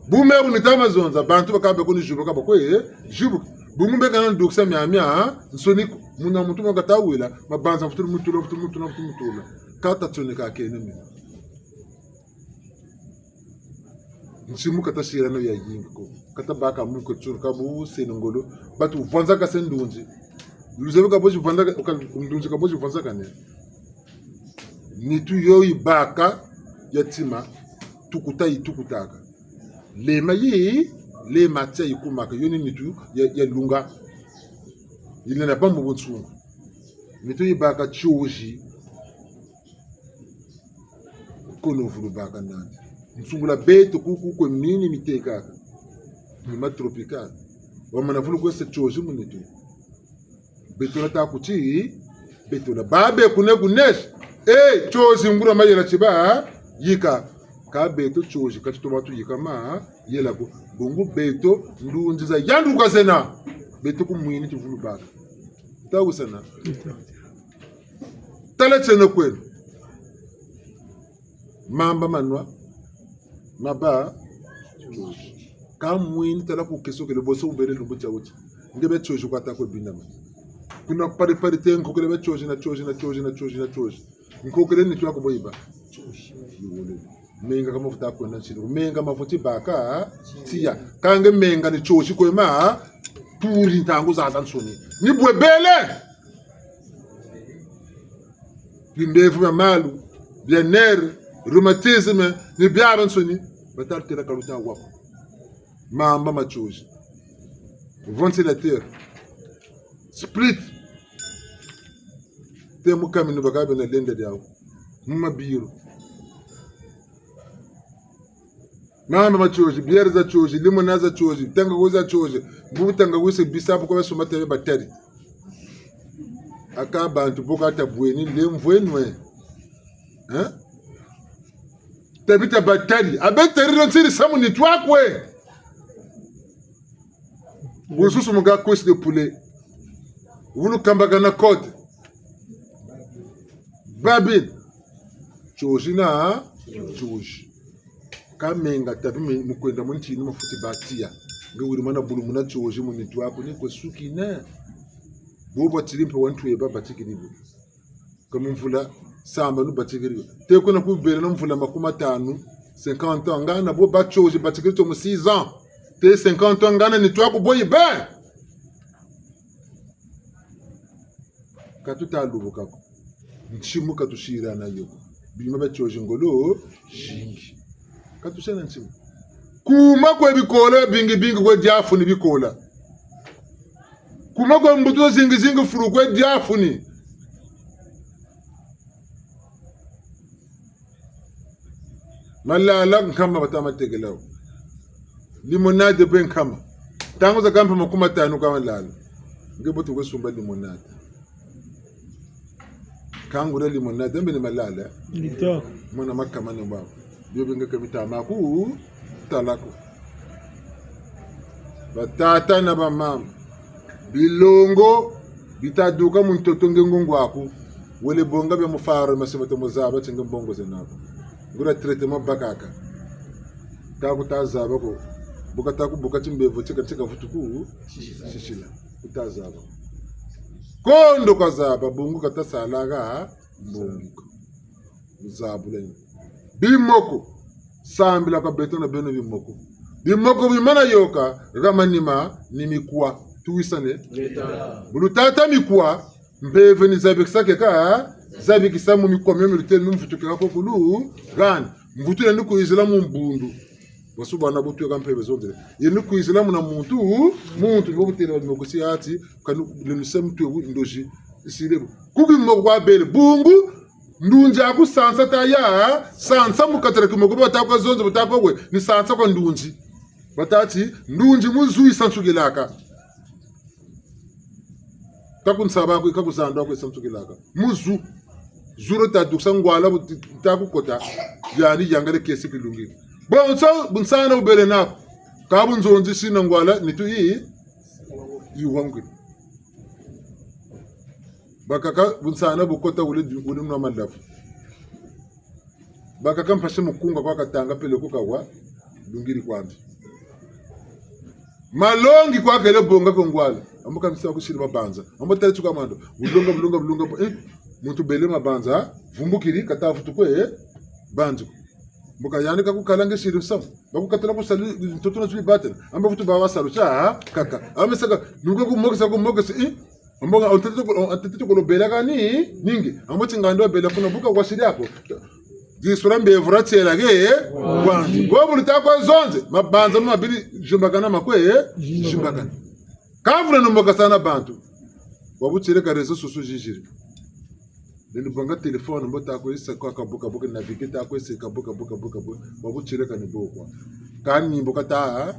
bumeru nitama zonza bantu bakabe kuni jubo kaba kwe jubo bumumbe kana nduksa myamya nsoniko muna muntu ngata mabanza futuru mutula kata tsonika kene mina nsimu kata shira no ya yingo kata baka muko tsurka bu senongolo batu vanza ka sendunzi luzebe ka boji vanza ka ndunzi ka boji vanza ka ne nitu yo ibaka yatima tukutaka lema yi le matse yikumaka yoni nitu ya lunga ile na bambo butsungu nitu ibaka choji kono vulu baka nani msungula beto kuku kwa mnini miteka ni matropical wa manavulu kwa se choji munitu beto na takuti beto na babe kunesh choji ngura mayela chiba yika ka beto choji katutomatu yika ma yela ko bongo beto ndunziza yandu kwa sena beto kumwini chivulu baka tawu sana tala tsena kwenu mamba manwa maba ka mwini tala ku keso ke boso ubere lumbu chawuti ngebe choji kwata ko binama kuna pari tenko kele choji na choji nkokele ni twako boyiba menga kama futa ko na chiro menga mafuti baka tia kange menga ni choji ko ma puri ntangu za nsoni ni bwebele bindefu ya malu bien-être rhumatisme ni byaba nsoni batal tela kaluta wako mamba machoji ventilateur split temu kamino bakabe na lenda dawo muma biro mamba machoji biere za choji limona za choji tanga goza choji butanga wise bisabu kwa soma tebe bateri aka bantu bokata bweni lemvwenwe tabita bateri abeteri rontsiri samu ni twakwe bususu mga kwesi de poulet vulu kambaga na code babin choji na choji kamenga tabi mukwenda munti ni mafuti batia ngewiri mana bulu muna choji muni twako ni kwesuki na bobo tilimpe wantu eba batikiribo kama mvula samba nu batikiribo te kuna kubere na mvula 50 50 ans ngana bo bachoji batikirito mu 6 ans te 50 ans ngana ni twako boyi ba katuta lubo kako nchimu katushira na yo bima bachoji ngolo shingi katusena nchimu kuma kwa bikola bingi kwa diafu ni bikola kuma kwa mbuto zingi furu kwa diafu ni malala nkama batama tegelao limonade ben kama tangu za kampa 50 kama lalo ngebotu kwa sumba limonade kangu le limonade mbe ni malala ndito mwana makama ne babo byo benga kabita maku talako batata na bamama bilongo bitaduka muntoto ngengongo wako wele bonga bya mufaro masebata muzaba tsinga bongo zenabo ngura traitement bakaka takutazaba ko bukataku bukati mbevo tsika futuku shishila utazaba kondo kazaba bongo katasalaga bongo uzabule bimoko sambila ka betona beno bimoko bimana yoka ramanima nimikuwa tuisane bulutata mikuwa mbeve ni zabikisake ka zabikisamu mikuwa memilite numfutukira ko kulu gan mvutule nuko islamu mbundu wasubana butu ka mpebe zondre yenuko islamu na muntu bokutela bimokosi ati kanu lenusemtu ndoji isirebo kubimoko kwa bele bungu ndunji akusansa taya sansa mukatara kimoko batakwa zonzo batakwa kwe ni sansa kwa ndunji batati ndunji muzui sansukilaka takunsaba ko ikakuzandwa ko sansukilaka muzu zuro taduksa ngwala takukota yani yangale kesi kilungi bonso bunsana ubele na kabunzonzi sina ngwala nitu yi yuwangu bakaka bunsana bukota ule mwa malafu bakaka mpashe mukunga kwa katanga pele kukawa dungiri kwambi malongi kwa kele bonga kongwala ambuka msa kushiri mabanza ambotale tuka mando bulonga muntu bele mabanza vumbukiri katafutu kwe banzo mbuka yani kakukalange shiri sam bakukatala kusali mtoto na zuli batel ambafutu bawa salucha kaka amesaka nuko kumokesa amboga atete ko bela gani ningi ambochi ngando bela kuna buka kwa shiri yako jisura mbevura chela ge wanji gobu litakwa zonze mabanza mabili jumbagana makwe jumbagana kavura nomboka sana bantu wabuchire ka rezo susu jijiri ndio banga telefone mbota ko isa kwa kabuka buka navigate ko isa kabuka buka wabuchire ka nibokwa kan nimboka ta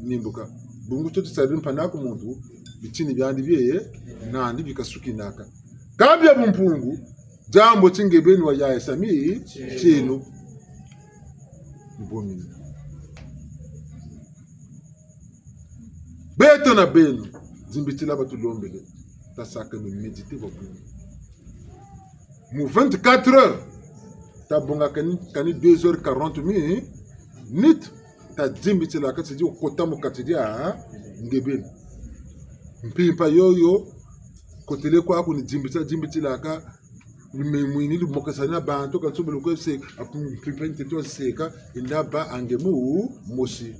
nimboka bungu cyo tsari mpana ku muntu bichini byandi biye nandi bikasuki naka kabya bumpungu jambo chingebeni wa ya sami chinu mbomini beto na benu zimbitila batulombele tasaka me méditer beaucoup mu 24 heures tabonga kani 2h40 minutes ta zimbitila ka tsidi kota mu katidia ngebeni mpimpa yoyo kotele kwa ku ni zimbitila ka mwini lumokasana bantu katsubulu kwese apumpimpente to seka indaba angemu moshi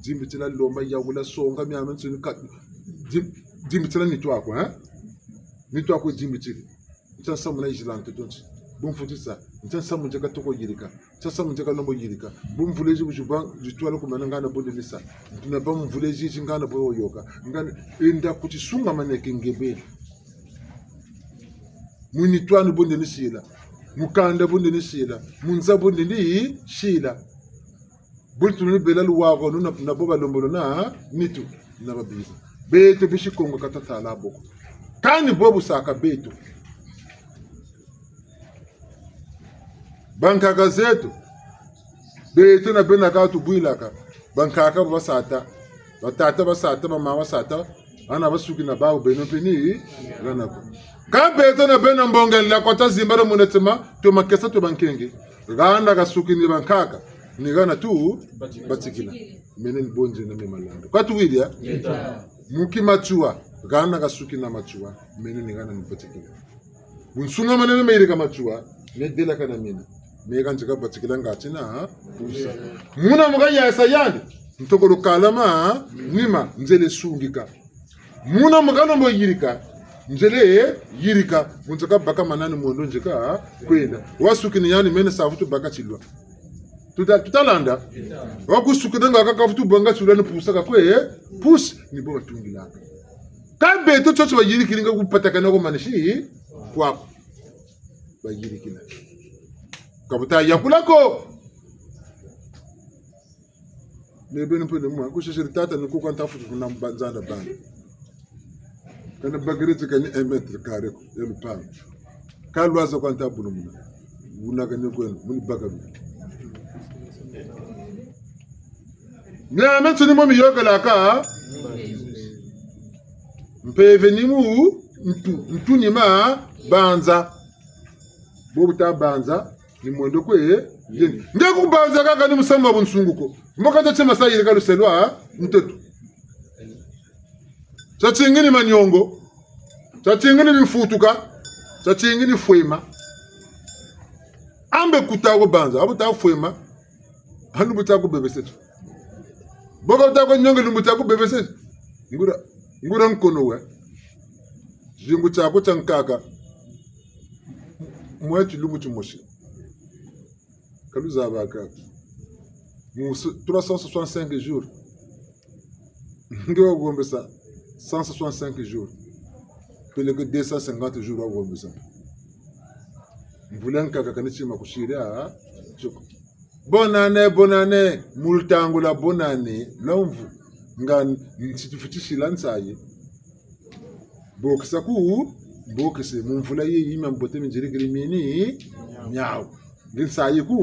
zimbitila lomba yawula songa myama nsini ka zimbitila nitwako zimbitila ntsa muna ijilante tonti bumfutisa ntsa munje ka toko yirika ntsa munje ka nombo yirika bumvuleji bujuba jitwala kumana ngana bodilisa ntuna bumvuleji jingana boyo yoka ngana enda kuti sunga maneke ngebe munitwani bonde ni shila mukanda bonde ni shila munza bonde ni shila bultu ni belalu wago na boba lombolo na nitu na babiza beto bishi kongo katatala boko kani bobu saka beto banka gazeto beto na bena ka tu builaka banka ka basata batata basata mama basata ana basuki na bawo beno peni lana ko ka beto na bena mbongel la kota zimbara munetema to makesa to bankenge ganda gasuki ni bankaka ni gana tu batikila menen bonje na memalando kwa tu widia muki machua gana gasuki na machua menen ni gana ni batikila bunsunga manene meiri ka machua ne dela kana mina me ganje ka batikila ngatina pusa muna mga yasa yandi ntokolo kalama nima nzele sungika muna mga no yirika njele yirika munzaka baka manani mondo njeka kwenda wasuki ni yani mene safutu baka chilwa tutalanda wakusuki denga kakafutu banga chilwa ni pusaka kwe pus ni boba tungilaka kabe to chocho bayiriki linga kupataka nako manishi kwako bayiriki la kabuta yakulako nebe mpele mwa kushishiri tata ni kukwanta futu na mbanzanda banda kana bagiriti kani emetre kare ko yelu pan kalwaza kwanta bunu muna una kani kwenu muni bagabi na metuni momi yogala ka mpeve ni mu mtu ni ma banza bobuta banza ni mwendo kwe yeni ngeku banza kaka ni musamba bunsunguko mboka chema sayire kaluselwa mtoto chachingini manyongo chachingini bifutuka chachingini fwema ambe kutago banza abuta fwema hanu butako bebesetu boka butako nyongo lumbutako bebesetu ngura nkono we jingu chako chankaka mwetu lumutu moshi kaluza baka mu 365 jours ngewa gombe sa 165 jours pele que 250 jours wa gombe sa mvulanka kakanichima kushiria choko bonane multangula bonane lomvu ngan nsitufitisha lansaye bokisa ku bokise mumvula ye yima mbote minjirikiri mini nyao nsaye ku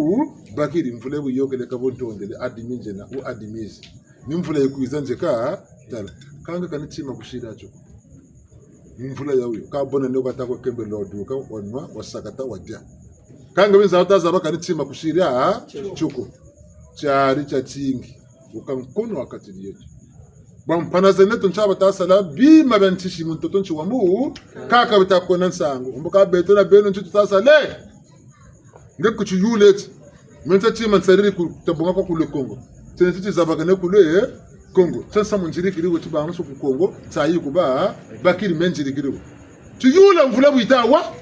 bakiri mvula buyokele kabontondele adiminje na u adimizi ni mvula yekuizanje ka tala kanga kanichima kushira choko mvula ya uyo ka bona ne batako kembe loduka onwa wasakata wadya kanga benza utaza bakanichima kushira choko chari chachingi ukankono wakati yetu bampana zeneto nchaba tasala bi mabantishi muntoto nchiwambu kaka bitakona nsango mboka beto na beno nchitu tasale ngekuchi yulet menta chima nsariri kutabonga kwa kule Kongo tene zabagane kule Kongo tsansa munjiri kiriwo tibanga so ku Kongo tsayi kuba bakiri menjiri kiriwo tuyula mvula buitawa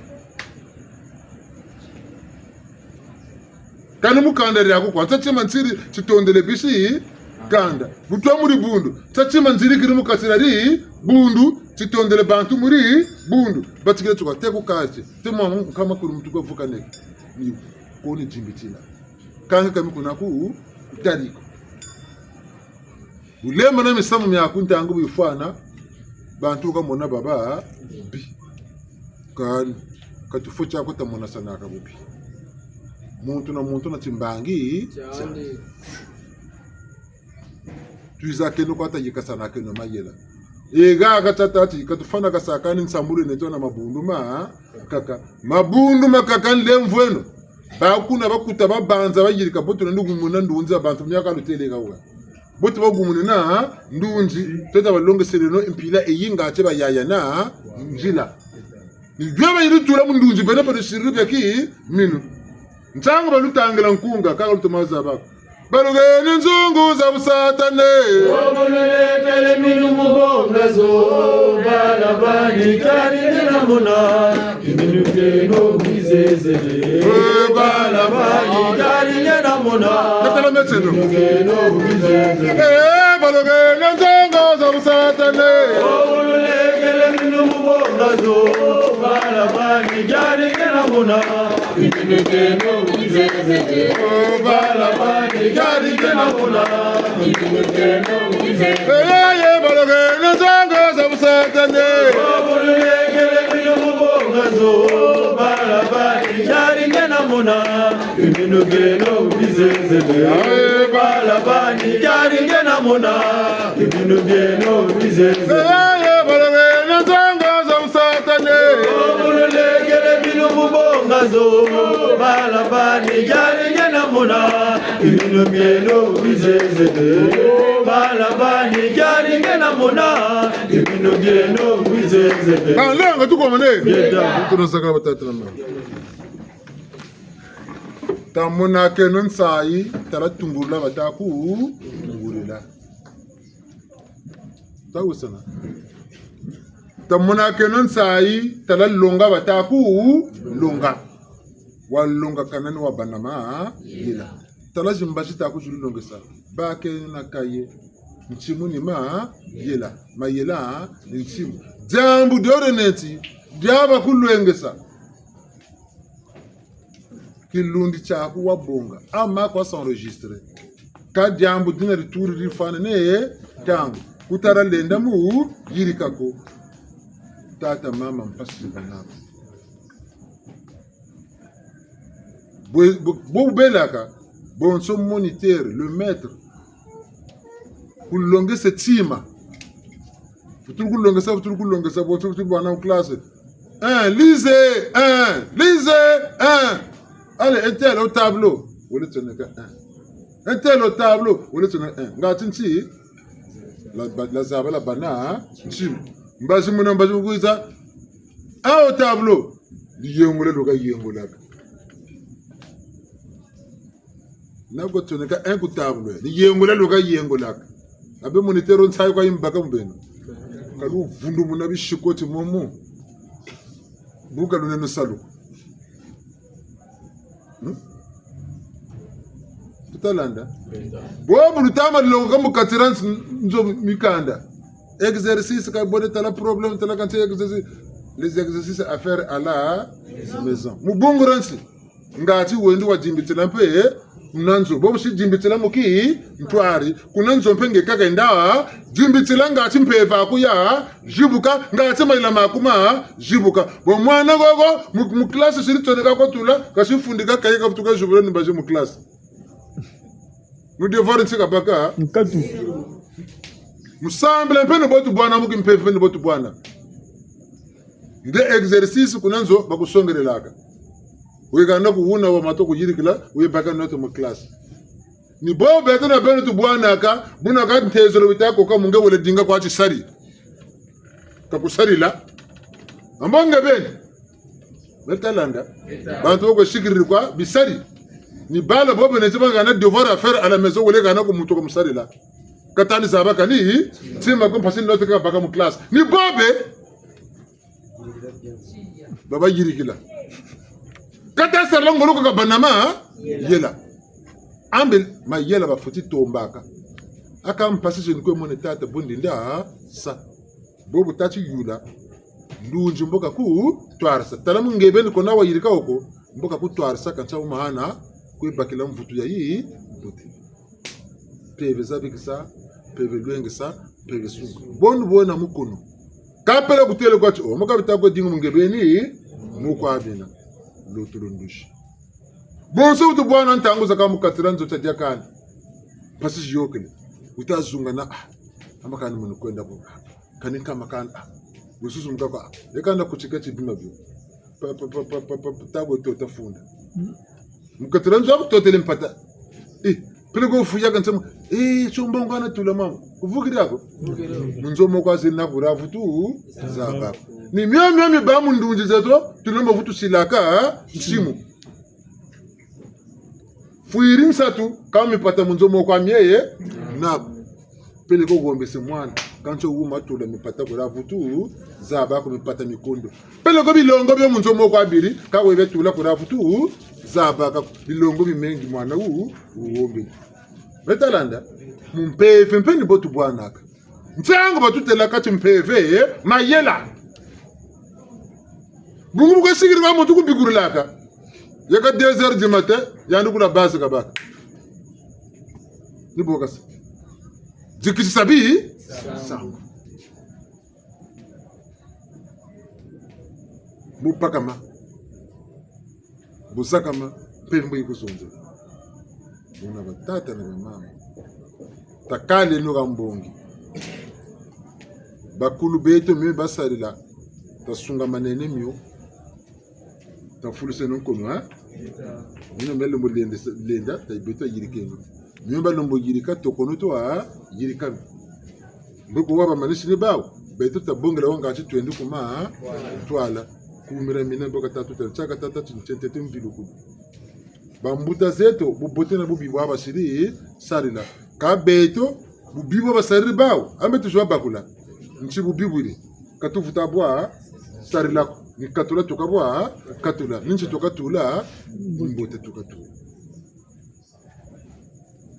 Kani mukanda yako kwa tachima nsiri chitondele bisi kanda. Butwa muri bundu. Tachima nziri kiri mukasirari bundu chitondele bantu muri bundu. Batikile tuka teku kache. Temo kama kuri mtuko vuka neki. Ni koni jimbitina. Kanga kami kunaku utariko. Ulema na misamu myakunta angu bifana bantu kamona baba bi. Kan katufo chako tamona sana kabubi. Muntu na timbangi tuizake no kwata yikasana keno mayela ega katata katufana kasakani nsambule neto na mabundu kaka mabundu makaka lemvweno bakuna bakuta babanza bayirika boto ndugumuna ndunza abantu myaka lutelega wa boto bagumuna ndunji teta balonge seleno impila eyinga ache bayaya na njila nigaba yirutura mu ndunji bene pa shirubya ki minu Ntango balutangela nkunga kaka lutomaza bako. Balugene nzungu za busatane. Omulekele minu mubonga zo balabani kari na mona. Iminu keno bizezele. Balabani kari na mona. Katala meteno. Keno bizezele. Balugene nzungu za busatane. Omulekele minu mubonga zo balabani kari na mona. Iminu keno bizezele. Balabani kari na mona. Iminu keno bizezele. Balugene nzungu za busatane. Omulekele minu mubonga zo balabani kari na mona. Iminu keno bizezele. Balabani kari na mona. Iminu keno bizezele. Balugene nzungu za busatane. Omulekele minu mubonga zo balabani kari na mona. Iminu keno bizezele. Balabani kari na mona. Iminu keno bizezele. Lenga tukomane. Tunasaka batatra ma. Tamona kenon sai tala tungula bataku tungulila. Tawusana. Tamona kenon sai tala longa bataku longa. Walonga kanani wa banama yila. Tala jimbashi taku julu longesa. Bake na kaye. Nchimu ni ma yela. Ma yela nchimu. Jambu diore neti. Diaba kuluengesa. Kilundi chaku wabonga. Ama kwa s'enregistre. Ka jambu dina rituri rifane ne tangu. Kutara lenda mu yirikako. Tata mama mpasi banako. Bo belaka. Bon son moniteur, le maître. Kulonge se tima. Futur kulonge sa bon futur bana classe. Lisez. Allez, un tel au tableau. Vous êtes un tel au tableau. Vous êtes un. Ngatinti. La zaba la bana. Chim. Mbazi muna mbazi muguiza. Un au tableau. Yengole loga yengolaka. Nako toneka un au tableau. Yengole loga yengolaka. Abe monitero nsayo kwa imbaka mbeno. Kalu vundu munabi shikoti momo. Buka luneno salu. Tutalanda. Bobu lutama longa mukatiran nzo mikanda. Exercice ka bonne tala problème tala quand exercice les exercices à faire à la maison. Mubungu ransi. Ngati wendi wa jimbitila mpe nanzo bobu si jimbitila muki ntwari kunanzo mpenge kaka ndawa jimbitila ngati mpeva kuya jibuka ngati maila makuma jibuka bo mwana gogo mu classe siri toneka ko tula kasifundika kayeka futuka jubule ni baje mu classe mu devoir ntsika baka nkatu musamble mpeno botu bwana muki mpeve botu bwana nde exercice kunanzo bakusongelelaka weganda kuwuna wa mato kujirikila webaka noto mu class ni bo beto na beno tu bwana ka buna ka ntezelo bitako ka munge wole dinga kwa chisari ka kusari la ambonge ben betalanda bantu ko shikiri kwa bisari ni bala bobe ne tiba gana devoir à faire à la maison wole gana ko muto ko musari la katani zabaka ni tima ko passer noto ka baka mu class ni bobe baba jirikila kata salongo loko ka banama yela ambe mayela bafuti tombaka aka mpasishe nikwe mwone tata bundi nda sa bobu tati yula ndunji mboka ku twarsa talamu ngebeni kona wa yirika oko mboka ku twarsa kancha umahana kwe bakila mvutu ya hii buti peve zabikisa peve lwengisa peve sungu bonu bona mukono kapela kutele kwachi o mboka bitako dingu ngebeni muko abina lotulundushi bonso utu bwana ntangu zaka mukatira nzo tadia kana pasisi yokele utazunga na amakani muno kwenda ko kani kama kana ususu mkaka yakanda kuchiketi bima byo tabo to tafunda mukatira nzo akutotele mpata pelego fuya kantsema chombonga na tula mama kuvukira ko munzo mokwazi na buravu tu zaba ni myo ba mundunji zeto tulomba vutu silaka nsimu fuiri msatu kama mipata munzo mokwa myeye na pelego gombese mwana kancho uma tula mipata buravu tu zaba ko mipata mikondo pelego bilongo byo munzo mokwa abiri kawe betula buravu tu zaba ka bilongo bimengi mwana uombe betalanda mumpefe mpeni botu bwanaka ntsango batutela kati mpeve mayela bungu ko sigiri ba mutu kubigurulaka yaka 2h du matin yandu kula base kabaka ni bokas jikisi sabi sango bupakama busakama pembo yikusonza una batata na mama takale no gambongi bakulu beto me basalila tasunga manene myo tafuluse non kono ha nino melo mo lenda tay beto yirikeno myo ballo mo yirika to kono to ha yirika mboko waba manishini bawo beto tabongela wanga ci twende kuma twala kumira mina boka tatu chaka tata chinchete mviluku bambuta zeto bubote na bubi bwa bashiri sarila ka beto bubi bwa basari bawo ambe tujwa bakula nchi bubi bwiri katufuta bwa sarila ni katula tukabwa katula ninchi tukatula mbote tukatula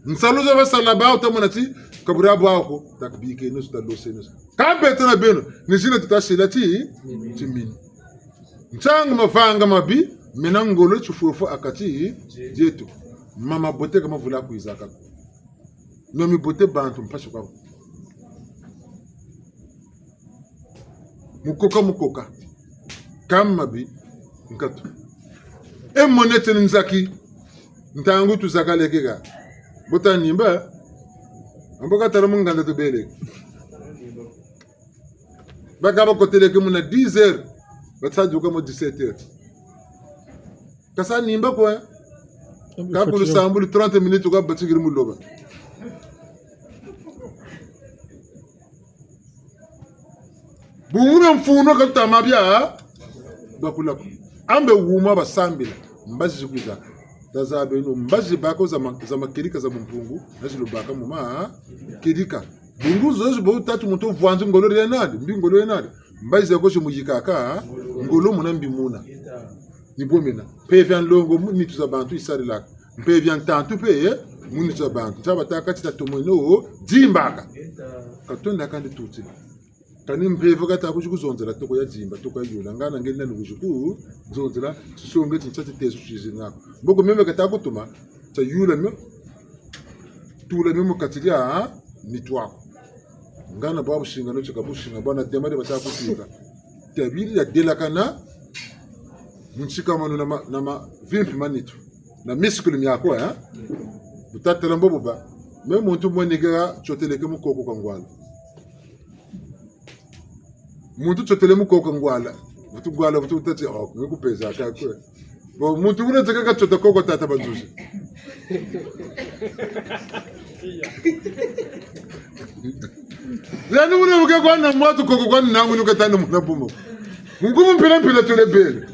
nsalo za basala bawo tamonati kabura bwa ko takbike no stalo senos ka beto na beno ni jina tutashila ti chimini ntanga mafanga mabi menangolo chufufu akati jetu mama bote kama vula kuizaka nomi bote bantu mpasho kwa mukoka kama bi nkatu monete nzaki ntangu tuzakalekega bota nimba amboka taramu nganda to bele bagaba koteleke muna 10h batsajuka mo 17h kasa nimba kwa kakulu sambulu 30 minutes kwa batsigiri muloba bungume mfuno kalta mabya bakula ambe wuma basambila mbazi zikuza tazabe no mbazi bako za makirika za mpungu nazilo baka mama kirika bungu zozo bo tatu muto vwanzu ngolo renade mbingolo renade mbazi yako mujikaka ngolo munambi muna nibomena pevian longo munitu za bantu isari laka mpevian tantu pe munitu za bantu taba takati tatomeno jimbaka katonda kandi tuti kani mpevo kata kuzonzela toko ya jimba toko ya yula ngana ngena nukujuku zonzela sisonge tinchati tesu chizinako mboko meme kata kutuma cha yula me tula memo katilia mitwako ngana babu shinga no chikabushinga bwana demade batakutika tabiri ya delakana nchika manu na vimpi manitu na miskulu myako ya butatela mbobuba me muntu mwenigera choteleke mukoko kangwala muntu chotele mukoko ngwala vutu tati ngekupeza akakwe bo muntu unataka kachota koko tata bazuzi Zani unavuka kwa na mwatu koko kwa nangu nukatana mnabumo ngumu mpila tule bele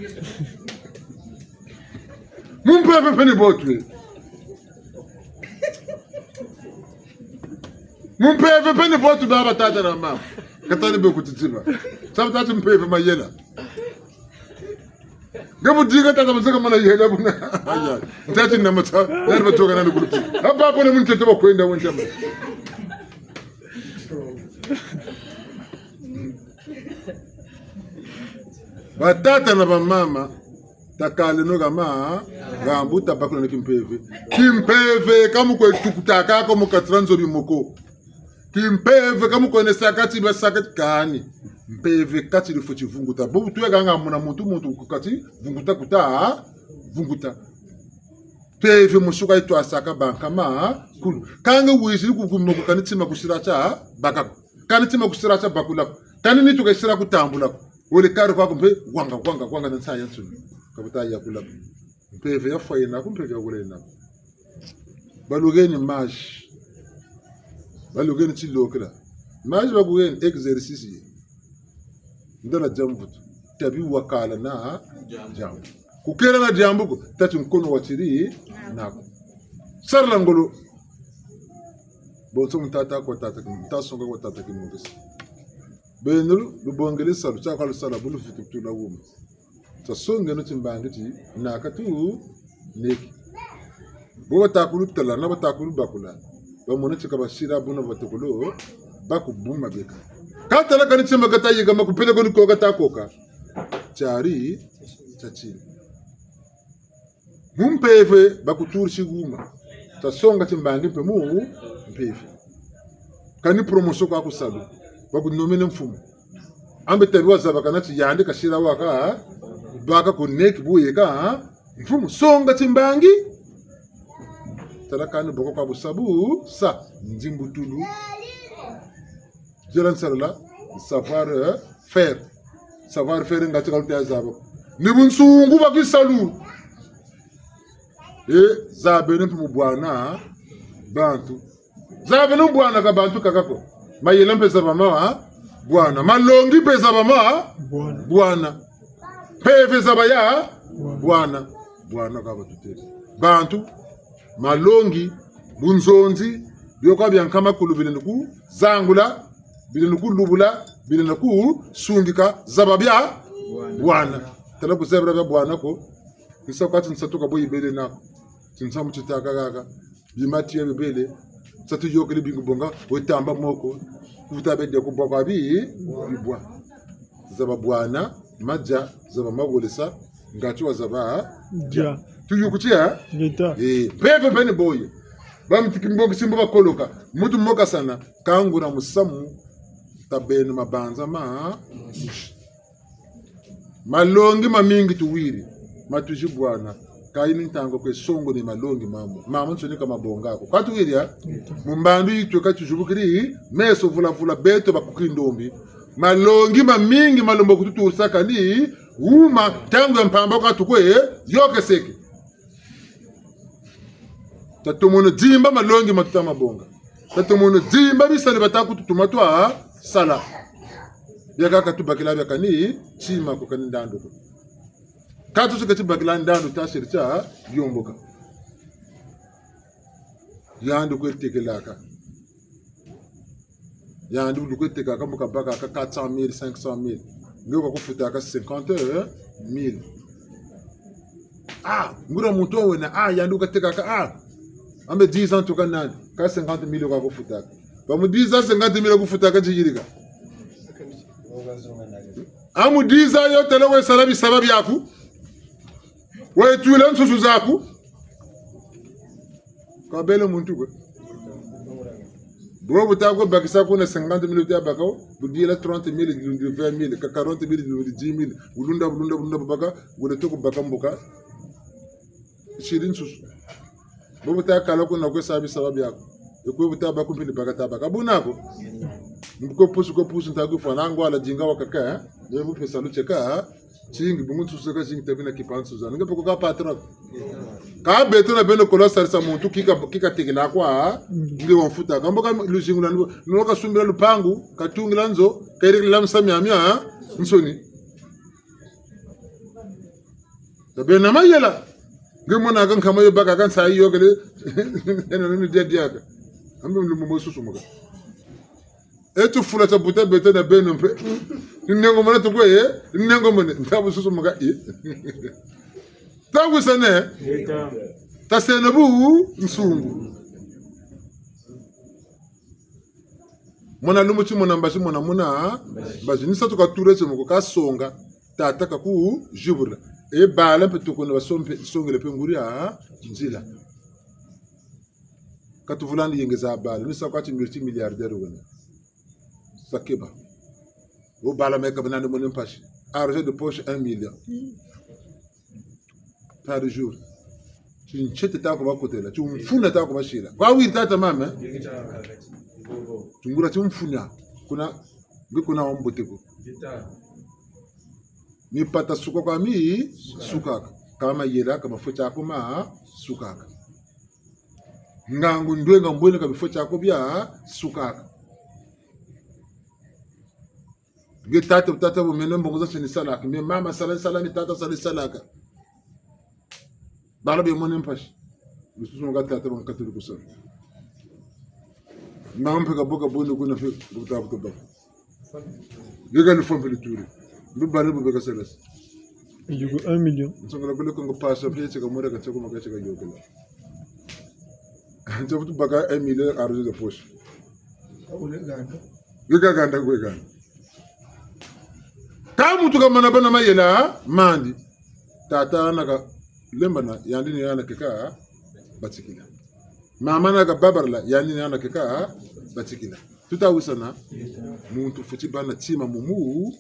mumpepe peni botwe mumpepe peni botu baba tata na mama katani be kutitima sabu tatu mpepe mayela Gabu diga ta zama saka mana yela buna. Ayya. Tatin na mata. Yar ba to ga nan gurti. Abba ko ne mun ce ta ba ko inda wancan ba. Batata na bamama takale no gama gambu tabakula na kimpeve. Kimpeve kamu ko tukutaka ko mukatranzo bimoko. Kimpeve kamu ko nesakati basakati kani. Mpeve kati lifoti vunguta. Bobu tuwe ganga muna muntu kukati vunguta kuta vunguta. Peve musuka itu asaka bankama kulu. Kanga wizi kukumoko kanitima kusiracha bakako. Kanitima kusiracha bakula. Kanini tukesira kutambula. Ole karo kwa kumpe wanga na saya tsuni. Kabuta ya kula. Mpeve ya foye na kumpeke kule na. Balugeni maj. Balugeni chilokela. Maj bagugeni exercice. Ndana jambu tabi wakala na jambu kukera na jambu ko tati mkono watiri nako sarla ngolo bonso mtata ko tata ko tasonga ko tata ki mungis benul du bongeli salu cha kalu sala bulu fitu la wum ta songa no timbangiti naka tu neki bo takulu tala na takulu bakula ba monati ka basira buna batukulu baku bumma beka kata la kanisa magata yiga makupele goni koga takoka chari chachili mumpeve bakuturi shiguma tasonga timbangi pe mu mpeve kani promotion kwa kusalu bakunomene mfumo ambe tabiwa zabakanati yande kashira waka baka connect buyeka mfumo songa timbangi talakani boko kwa busabu sa njimbutulu Jelan sarla savoir faire ngati kalti azabo ni bunsungu bakisalu zabe mu bwana bantu zabe no bwana ka bantu kakako mayela mpesa bama bwana malongi pesa bama bwana peve zabaya bwana ka batuteli bantu malongi bunzonzi byoka byankama kulubile nuku zangula bilinuku lubula bilinuku sungika zababya bwana tala kuzebra bya bwana ko nisakati nsatuka boyi bele nako tinsamu chitaka kaka bimati ya bele satu yokele bingu bonga wetamba moko kutabede ko bokwa bi bwa zaba bwana maja zaba magolesa ngati wa zaba ja tuyukutia pepe pene boye bamtikimboka simba bakoloka mutu moka sana kangu na musamu tabeni mabanza malongi mamingi tuwiri matuji bwana kaini ntango kwe songo ni malongi mama nsonika mabonga ako katuwiri ya mumbandu yitu katujubukiri meso vula beto bakukindombi malongi mamingi malombo kututu saka ni uma tangu ya mpamba katukwe yoke seke tatomono jimba malongi matuta mabonga tatomono jimba bisale bataku tutumatwa sala yaka katubakila yakani chima ko kan ndando katu suka tibakila ndando tasircha yomboka yandu ko tekelaka yandu luko tekaka muka baka ka 400,000 500,000 ngoko kufuta ka 50,000 ngura muto wena yandu ka tekaka ambe 10 ans to kanani ka 50,000 ko kufuta bamu 10 ans 50,000 kufuta ka jigirika amu 10 ans yo tele we salabi sababu yaku we tuile nsusu zaku ka bele muntu ko bo butako bakisa ko na 50,000 utia bakao budila 30,000 20,000 ka 40,000 10,000 bulunda baka gole to ko bakambuka shirin susu bo butaka kala ko na ko sababu yako ko butaka bakumpili bakata bakabunako ko pusu ntagu fanango ala jinga wakaka ne bu pesa lu cheka chingi bungu susaka chingi tabina kipansu za ngepoko ka patron ka beto na beno kola sarisa muntu kika tegela kwa ndi wamfuta kamboka lushingu na nuka sumbira lupangu katungila nzo kairi lamsami amia nsoni tabena mayela ngemona kan kamayo baka kan sai yogele ena ni dia aka ambe mlumo susu moka etu fula ta buta bete na beno mpe nengo mona to koye nengo mona tabu susu maga e tabu sane ta senabu nsungu mona lumuchi mona mbashi mona bashi ni satu ka turese moko ka songa tata ka ku jubula e bala pe to kono basompe songele pe nguria nzila katuvulandi yengeza bala ni sakati multimilliardaire wona sakeba o bala me kabana de monen pashi argent de poche 1 million par jour tu nchete ta ko bakotela tu mfuna ta ko bashira kwa wi tata mama tungura tu mfuna kuna omboteko mi pata suko kwa mi sukaka kama yela kama focha ko ma sukaka ngangu ndwenga mbwene kabifo chako bya sukaka ge tata bo meno mbongoza sini salaka me mama sala ni tata sala salaka bala be monen pashi bisu ngo tata bon katulu ko sala mampe ka boka bono kuna fe buta buta ge ga le fon pe le tour bu bala bu be ka sala yugo 1 million songa ko le ko passa pe ce ka mo daga ce ko maka ce ka yoga Jobu baga 1 million argent de poche. Gega ganda gwega. Kamu tuka mana bana mayela mandi. Tata naga lembana yandi ni yana keka batikila. Mama naga babarla yandi ni yana keka batikila. Tuta usana muntu futi bana tima mumu.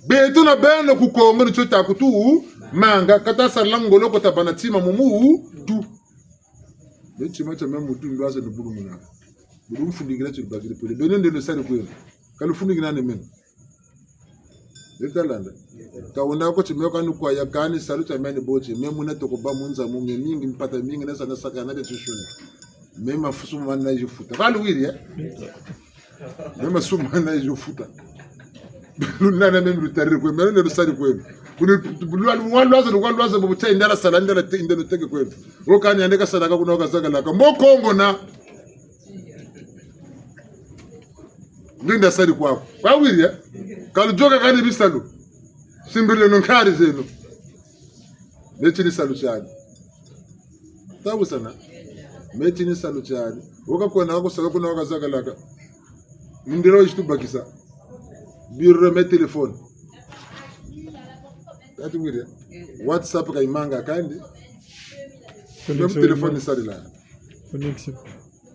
Betu na bana kukongo ni chota kutu manga kata salango loko tabana tima mumu tu. Beti macha memu tu ngwaza de buru muna. Buru fundigira tu bagire pele. Benen de le sare ko. Kalu fundigira ne men. Letalanda. Ka wona ko chime ko anu kwa ya kani saluta mene boche. Memu na to ko ba munza mu mingi mpata mingi na sana saka na de tushuni. Mema fusu mana jifuta. Kalu wiri ya. Mema su mana jifuta. Luna na memu rutari ko. Memu le sare ko. Kuna lwaza bobuta indala sala indala teke kwetu okani andeka sadaka kuna okazaga laka mokongo na ndinda sali kwako kwawiria kalujoka kani bisalu simbirle nonkari zenu mechini salu chani tabu sana mechini salu chani okakona akusaka kuna okazaga laka ndiro ishitubakisa birre me telefone ati wire WhatsApp ka imanga kandi même téléphone sari la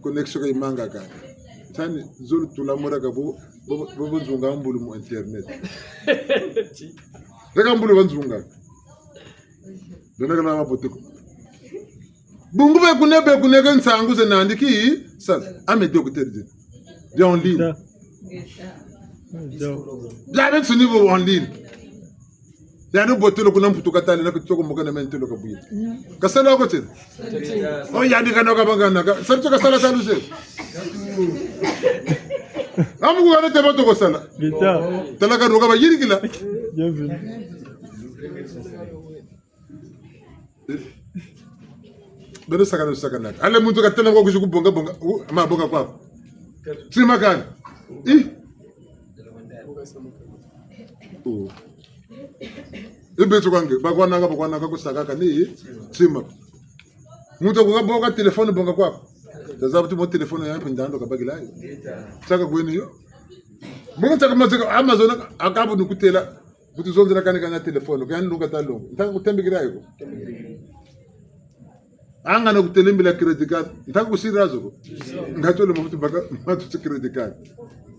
connexion ka imanga kandi tani zulu tulamura ka bo nzunga mbulu mu internet reka mbulu banzunga dona kana mapoteko bungu be kuneke nsangu ze nandiki sasa ame docteur de en ligne avec ce niveau en ligne yani botelo kuna mputu katali na kitoko mokana mentelo kabuye kasala ko tena o yani kana ka bangana ka sarto kasala salu se amu ko te bato ko sala bita talaka roga ba yiri kila bienvenue bere sakana ale muntu katela ko kujuku bonga ma bonga kwa sima kan ibetu kwange bakwana kusaka ni sima muto kuboka telefone bonga kwako tazabu tu mo telefone yangu ndando kabagila saka kweni yo bonga taka mazeka Amazon akabu nikutela butu zonzera kana telefone kan lunga talongo ntaka kutembigira yiko anga na kutelembela credit card ntaka kusirazo ko ngatole mo butu baka matu credit card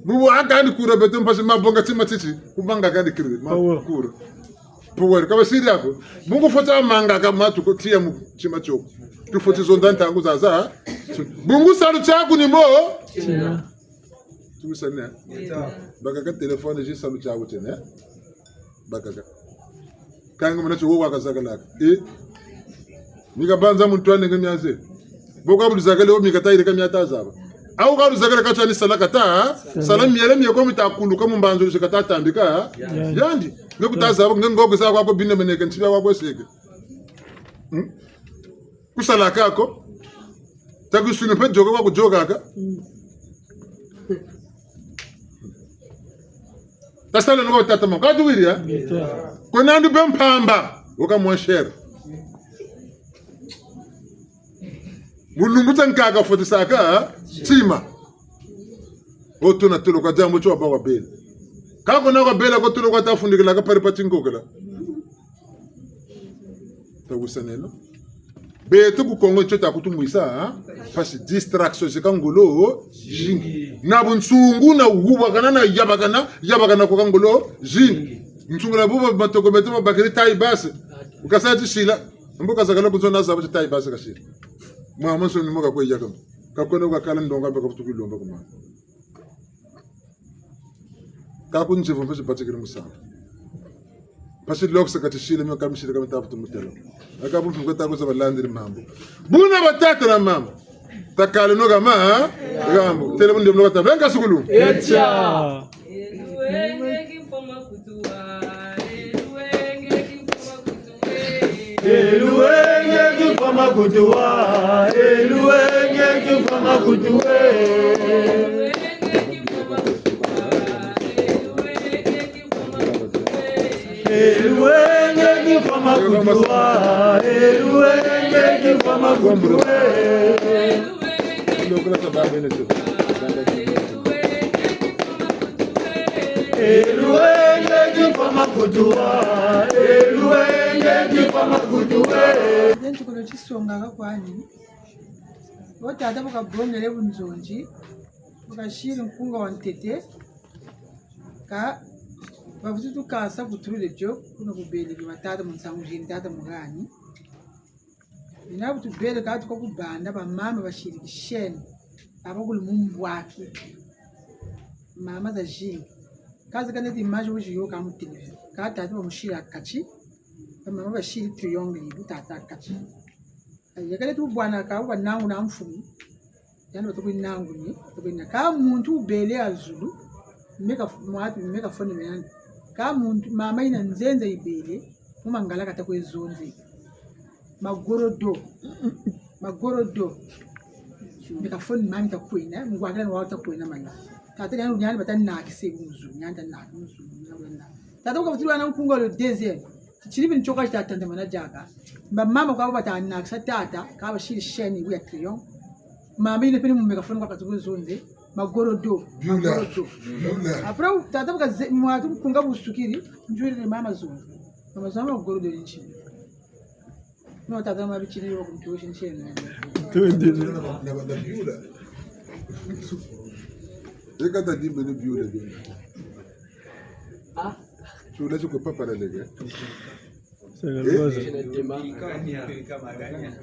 bubu aka ni kura beto mpasi mabonga tima titi kubanga kandi credit kura power kama siri yako mungu fota manga kama tukotia mu chima choko tufoti zondanta yangu zaza mungu salu chako ni mo tukusanya baka telefone je salu chako tena baka kanga mnacho wo wakazagalaka mika banza muntu ane ngamyaze boka bulizagale o mika tayire kamyatazaba au galu zagale kacha ni salaka ta salam yele mi ko mitakulu kama mbanzo shikata tambika yandi ngokutazaba ngengoko sakwa ko bine meneke ntiba kwako seke kusalaka ko takusune pe joga kwako joga ka tasala ngo tata mo ka duwiri ya ko nandu bem pamba woka mon cher mulungu tankaga foti saka tima otuna tulo kwa jambo cho ba wa bela ka ko na ko bela ko tulo ko ta fundikila ka pari patingo kala ta gusanelo betu ku kongo cho ta kutumwisa pasi distraction zikangulo jingi na bunsungu na uhuba kana na yabakana ko kangulo jingi nsungula buba batoko betu bakiri tai base ukasati shila mbuka zakala kuzona zabo tai base kashila mama so nimoka ko yaka ka kono ka kala ndonga ba ko tukilomba ko mama ka kunje vumbe se patikira musamba pasi loksa ka tishile myo kamishile kama tafuta mutelo akabu mfuko tako za balandiri mambo buna batata na mambo takale no kama gambo tele munde mnoka tabenga sukulu echa eluenge kifama kutuwa eluenge kifama kutuwe eluenge kifama kutuwa eluenge kifama kutuwe lokula sababu ene tu eluenge kifama kutuwa eluenge kifama kutuwe Dentro quando ci songa kwani wotata bukabongele bunzonji bukashira nkunga wa ntete ka bavuze tukasa kuturule byo kuno kubele bibatata munsangu jini tata mugani inabu tubele ka tuko kubanda bamama bashira ishene abagulu mumbwaki mama za jini kazi kaneti image ujiyo ka mutele ka tata bamushira kachi mama bashira triangle butata kachi yakale tu bwana ka uba nangu na mfumu yani batoku nangu ni tobina ka muntu ubele azulu meka foni meyani ka muntu mama ina nzenze ibele mumangala kata kwezonze magorodo meka foni mami takwena mugwagala wa takwena manya tata yani unyani batani na kisebuzu nyanda na muzu nyabenda tata ukavutilwa na mkunga lo deuxième chilibi nchoka chitatanda mana jaga mama kwa bata na tata ka bashiri sheni ya trion mama ine peni mumeka foni kwa katuzonze magorodo après tata ka mwatu kunga busukiri njuri ne mama zonze mama zonze magorodo nchi no tata mabichiri yo kumtosha ncheni na banda biula ekata dimbe ne biula de chula chiko papa la lege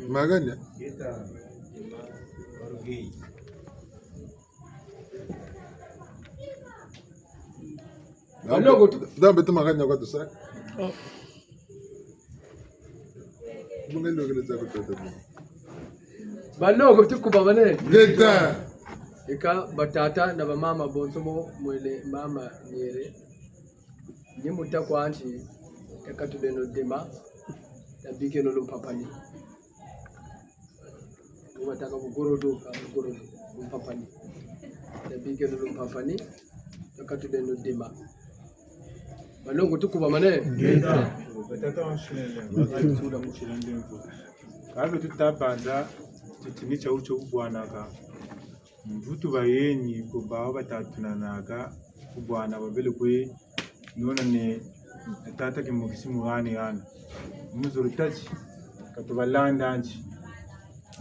maganya dambe tu maganya kwa tusa mungelo kile zako tata balogo tukuba bane geta ika batata na bamama bonsomo mwele mama nyere nyemuta kwanchi takatubeno dema tabike no lumpapani wataka bugorodo lumpapani tabike no lumpapani takatubeno dema balongo tukuba mane geta batata onshilele batula mushilende mvu kabe tutabanza tutini chaucho ubwanaka mvutu bayenyi kubaho batatunanaga ubwana babele kwe nona ne tata ke mugisi muhani yana muzuru tachi katubalanda anchi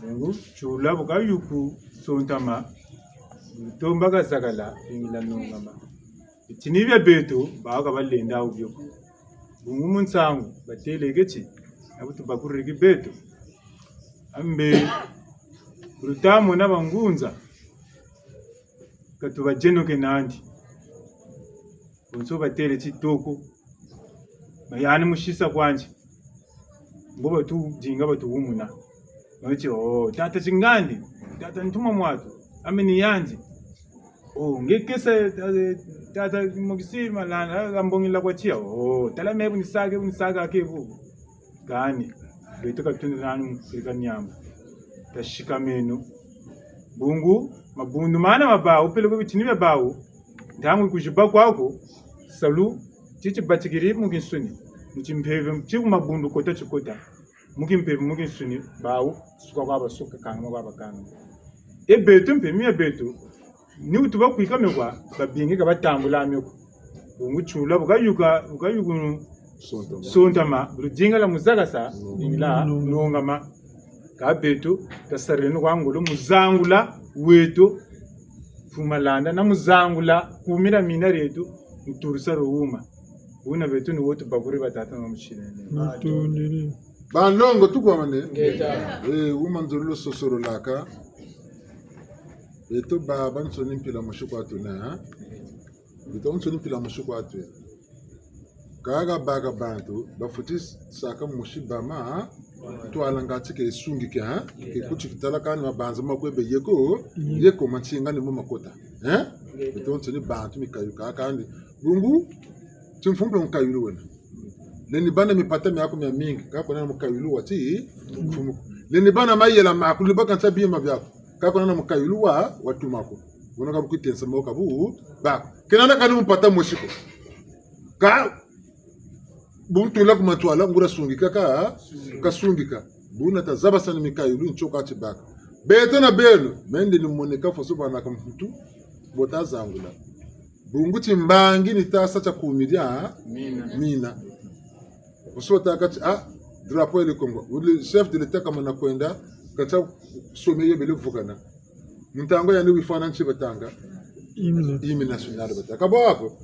mungu chula bugayuku sontama tomba gasagala ingila nungama itinibya beto baga balenda ubyo bungu munsangu batelegeci abutu bakurigi beto ambe rutamu nabangunza katubajeno kenandi bonso batele chitoko bayani mushisa kwanje ngo batu jinga batu umuna bachi tata chingandi tata ntuma mwatu ameni yanji ngekesa tata mugisima lana gambongila kwa chia tala mebu nisaga kebu gani beto katuniranu kirikanyamba tashikameno bungu mabundu mana mabawu pele ko bitini bawu ndamu kujiba kwako salu chichi batigiri mugin suni mchimpeve chiku mabundu kota chikota mugin peve mugin suni bawu suka kwa suka kanga kwa kanga e betu mpe mi betu ni utuba kuika mekwa babingi ka batambula meko umuchula bugayuka sontama rujinga la muzaga sa ingla nongama ka betu tasarenu kwa ngulu muzangula wetu fumalanda na muzangula kumira mina retu muturisa ruuma una betu ni wotu bakuri batata ngamuchile banongo tukwamane uma nzululo sosoro laka beto baba nsoni mpila mushuko atuna beto nsoni mpila mushuko atwe kaga baga bantu bafutis saka mushibama twala ngati ke sungi ke kuchikitala kani mabanza makwebe yeko machinga ni makota beto nsoni bantu mikayuka kandi bungu timfumbe mkayulu wena leni bana mipata mi yako mia mingi kako nana mkayulu wati mfumu leni bana mayela makulu baka nsabiye mabyako kako nana mkayulu wa watu mako wonaka mkwitensa moka bu bako kenana kani mpata moshiko ka buntula kumatwala ngura sungika ka sungika buna tazaba sana mikayulu nchoka ati baka beto na beno mende ni moneka foso bana kamfutu botazangula bungu timbangi ni tasa cha kumidia mina usota kati drapeau ile Congo le chef de l'état kama nakwenda kata someye bele vukana mtango yani wifana nchi batanga imi national bataka bako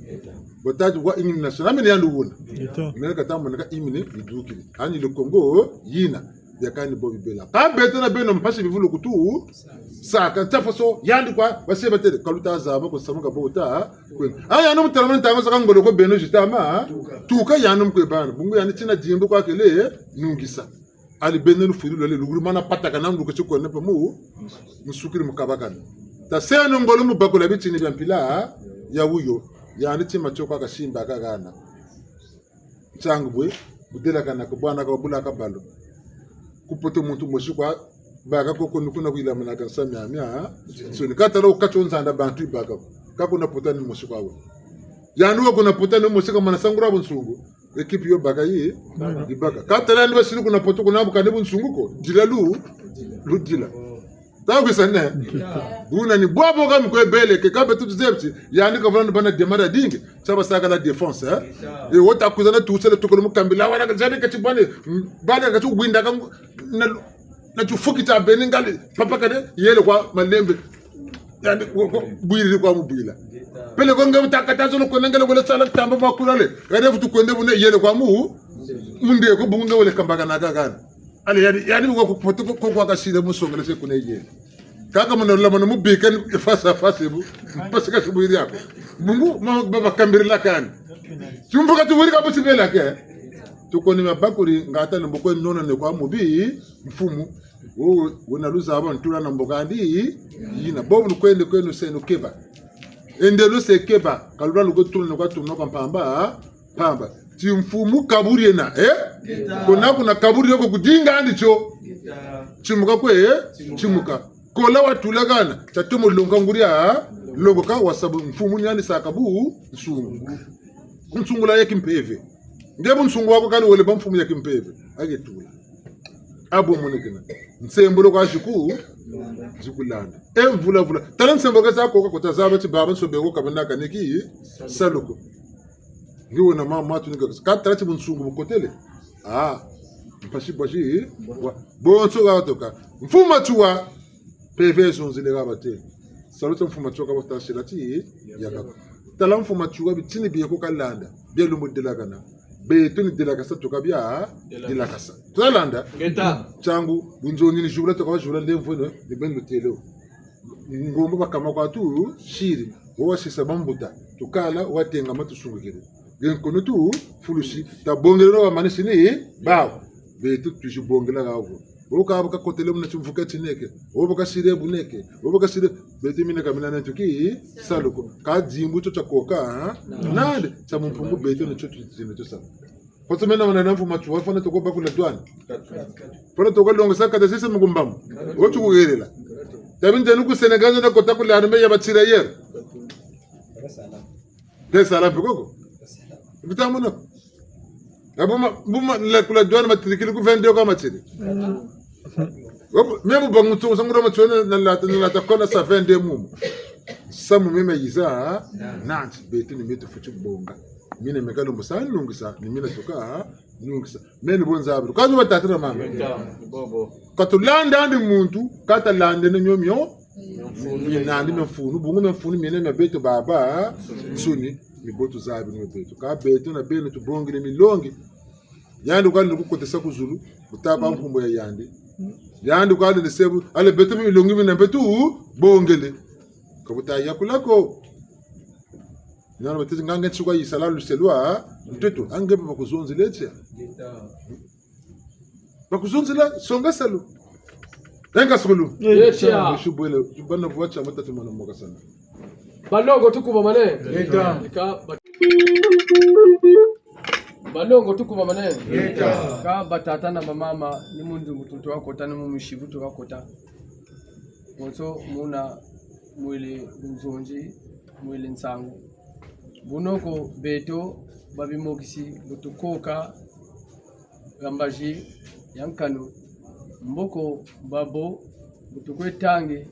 botaji wa imi national mimi yandu wona mimi kata monaka imi ne idukili ani le Congo yina yakani bobi bela ka beta na beno mpasi bivulu kutu saka tafaso yandi kwa baseba tele kaluta zaba ko samuka bota kwen aya no mutalamani tango saka ngolo ko beno jitama tuka yanu mkwe bana bungu yani tina jimbo kwa kele nungisa ali beno fuilo le luguru mana pataka na nduko chiko ne pamu musukiri mukabakani ta seno ngolo mubakula bitini bya mpila ya wuyo yani tima choko akashimba akagana changwe budela kana ko bwana ko bula kabalo kupoto muntu moshikwa baga koko nukuna kuila manaka samya mya so ni katalo ukachonza nda bantu baga kako na potani moshikwa we yanu ko na potani moshika manasangura bunsungu ekipi yo baga yi ibaga katala ndo siku kuna poto kuna bukane bunsungu ko dilalu ludila tawo sana buna ni bobo kam ko bele ke kabe tu zepti yani ko vana bana demara dingi saba saka la défense e wota kuzana tutsele tukolo mukambila wana kazani kachibane bana kachu winda kam na tufukita beningali papa kade yele kwa malembe yani buiri kwa mubila pele ko ngam takatazo no ko ngale ko sala tamba makulale kade futu ko ndebu ne yele kwa mu munde ko bunga wala kambaga naga gana ale yani ko poto ko kwa kasida musongale se ko ne yele kaka mwana la mwana mubikan face à face bu parce que buiri yako mungu baba kambirila kan chumbuka tu wuri ka busibela ke tukoni mabakuri ngata mboko nona ne kwa mubi mfumu wo wonaluza abantu na mbokandi yina bobu kwende kwenu seno keba endelo se keba kalura lugo tulu kwa tulu kwa pamba ti mfumu kaburi na kuna kaburi yoko kudinga ndicho chimuka kwe chimuka kola watula gana tatumo longa nguria longo ka wasabu mfumu nyani sakabu nsungu la yakimpeve ndebo nsungu wako kani wole bamfumu yakimpeve agetula abo monekena nsembolo kwa shiku zikulanda vula tala nsembo ka sako ko tazaba ti baba so bego kabanda kaniki saluko ngiwo na mama tu nika ka tala ti nsungu bukotele mpashi bashi bonso ga toka mfuma tuwa PV zonzile ga bate saluto mfuma tuwa ka botashira ti yakako tala mfuma tuwa bitini biye ko kalanda biye lumbu delagana betuni delakasa toka bia delakasa tulanda changu bunzoni ni jubla toka jubla lemvono ni bendo telo ngomba bakama kwa tu shiri wo sisa bambuta tukala watenga matusungukire genkono tu fulushi tabongero wa manisini bawo betu tujibongela gawo oka abaka kotele muna chumvuka tineke obaka sire buneke obaka sire beti mina kamina na tuki saluko ka jimbu cho chakoka nande cha mumpungu beti no cho tine to sa kwa mena wana namfu machu wafana to goba kula dwan fana to golongo saka de sese mugumbamu ochu kugerela tabinde nuku Senegal na kota kula arme ya batira yer de sala pekoko Bitamuno. Buma la kula juana matrikili ku vende kwa matiri. Memu bangutu sangura machona na la kona sa vende mumu. Samu meme yiza nanti betu ni metu fuchu bonga. Mine mekalo musa nungisa ni mine toka nungisa. Mene bonza abru. Kazu batatira mama. Bobo. Katulanda ndi muntu kata lande ne nyomyo. Nandi mfunu bungu mfunu mine na betu baba suni ni botu zabi ni betu. Ka betu na bene tu bongi ni milongi. Yandi kwa ndi kukotesa kuzulu butaba mkumbo ya yandi. Yandi kwa ndi sebu ale betu milongi mine betu bongele. Kabuta yakulako. Nana batezi nganga chukwa yisala luselwa mtoto angebe bakuzonzi leche. Bakuzonzila songa salu. Enga sulu. Lecha. Shubwele bana buacha matatu mwana mmoja sana. Balongo tukuba mane. Leta. Balongo tukuba mane. Leta. Ka batata na mama ni mundu mtoto wako tani mumishibuto wako ta. Monso muna mwele nzonji mwele nsangu. Bunoko beto babimokisi butukoka gambaji yankano mboko babo butukwetange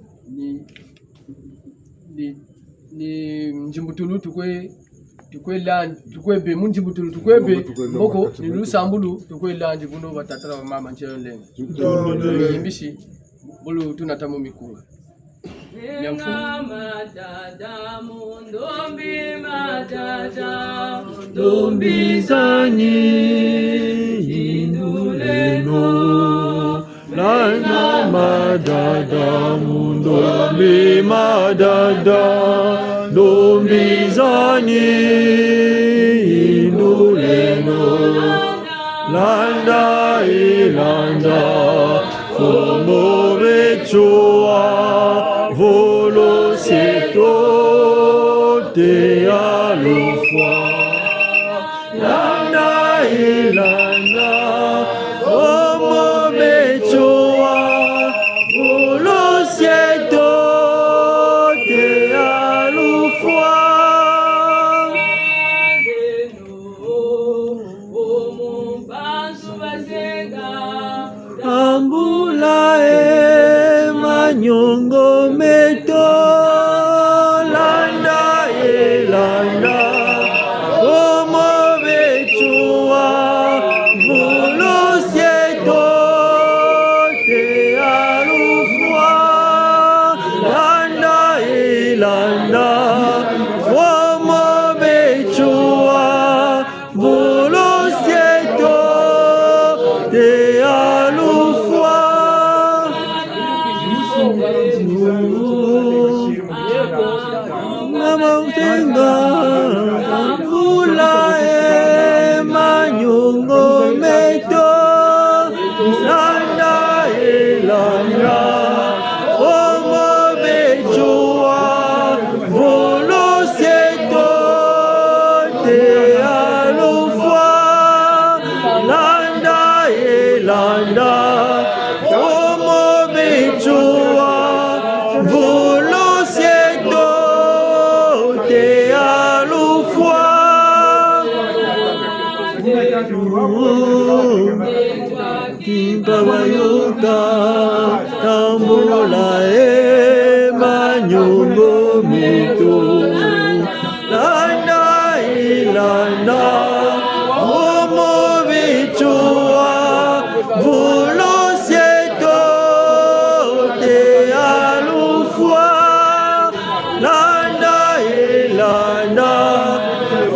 ni njimbutulu tukwe land tukwe be munjimbutulu tukwe be mboko ni lusambulu tukwe land buno batatara mama nchelo lenga yimbishi bulu tunatamu mikunga Ndombi zanyi induleno lana madada mundombi madada ndombi zanyi induleno landa ilanda fomo bechoa volo seto te alufwa landa ilanda fomo bechoa volo seto te alufwa ambula manyongo meto landa landa como bechua volo sieto te alufwa landa landa como bechua volo sieto te alufwa Namautenga Ambula manyungo meto Landa landa Omo bechua Volo seto te alufwa Landa landa Omo bechua Volo seto te alufwa Kimpabayuta Tambula manyungo mito Landa ilanda Omo bichua Volo sieto te alufwa Landa ilanda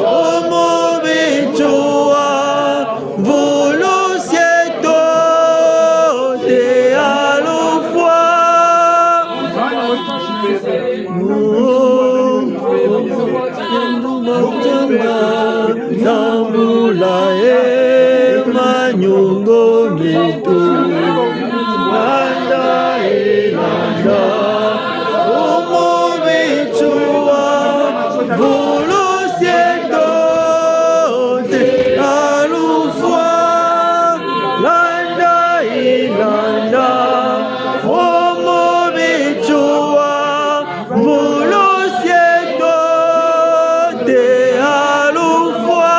Omo bichua Volo sieto te alufwa Tambula manyungo mitu Landa ilanda Omo bichua Volo sieto te alufwa Landa ilanda Omo bichua Volo sieto te alufwa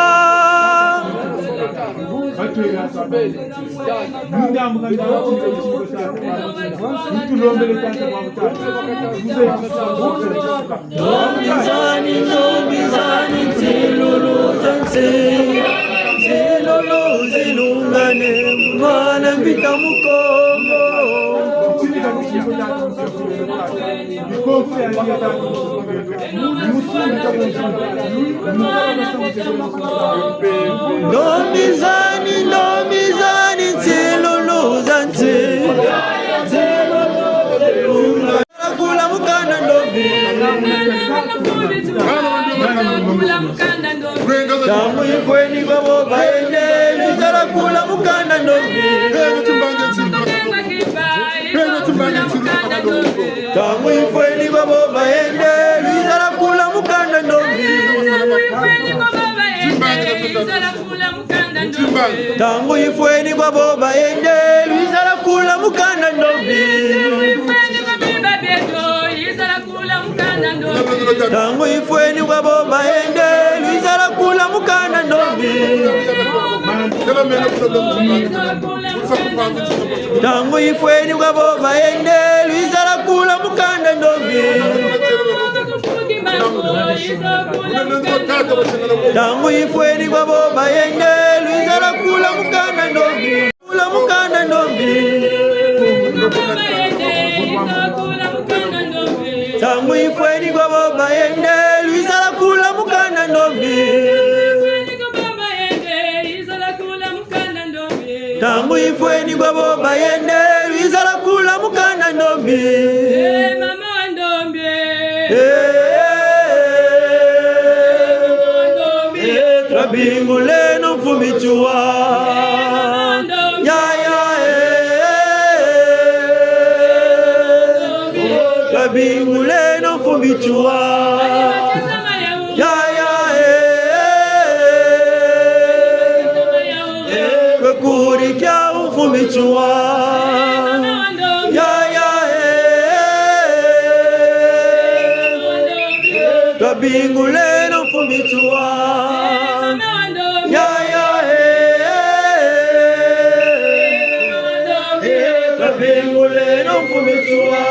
zilungane mwana vita mukongo Nomizani ziluluza nti kula mukanda ndobi Damu ikweni kwa boba ende Vizara kula mukanda ndobi Damu ikweni kwa boba ende Vizara kula mukanda ndobi Tangu ifweni kwa boba ende Vizara kula mukanda ndobi Tangu ifweni kwa boba ende Vizara kula mukanda ndobi Tangu ifweni kwa boba ende Vizara kula mukanda ndobi Tangu ifweni kwa boba ende Vizara kula mukanda ndobi Kula mukanda ndobi Tangu ifweni kwa boba ende Vizara kula mukanda ndobi Tangu ifweni kwa boba ende Vizara kula mukanda ndobi Mama wa ndombi Trabingule no fumichua Trabingule no fumichua Kuri kya ufumichua Trabingule no fumichua Trabingule no fumichua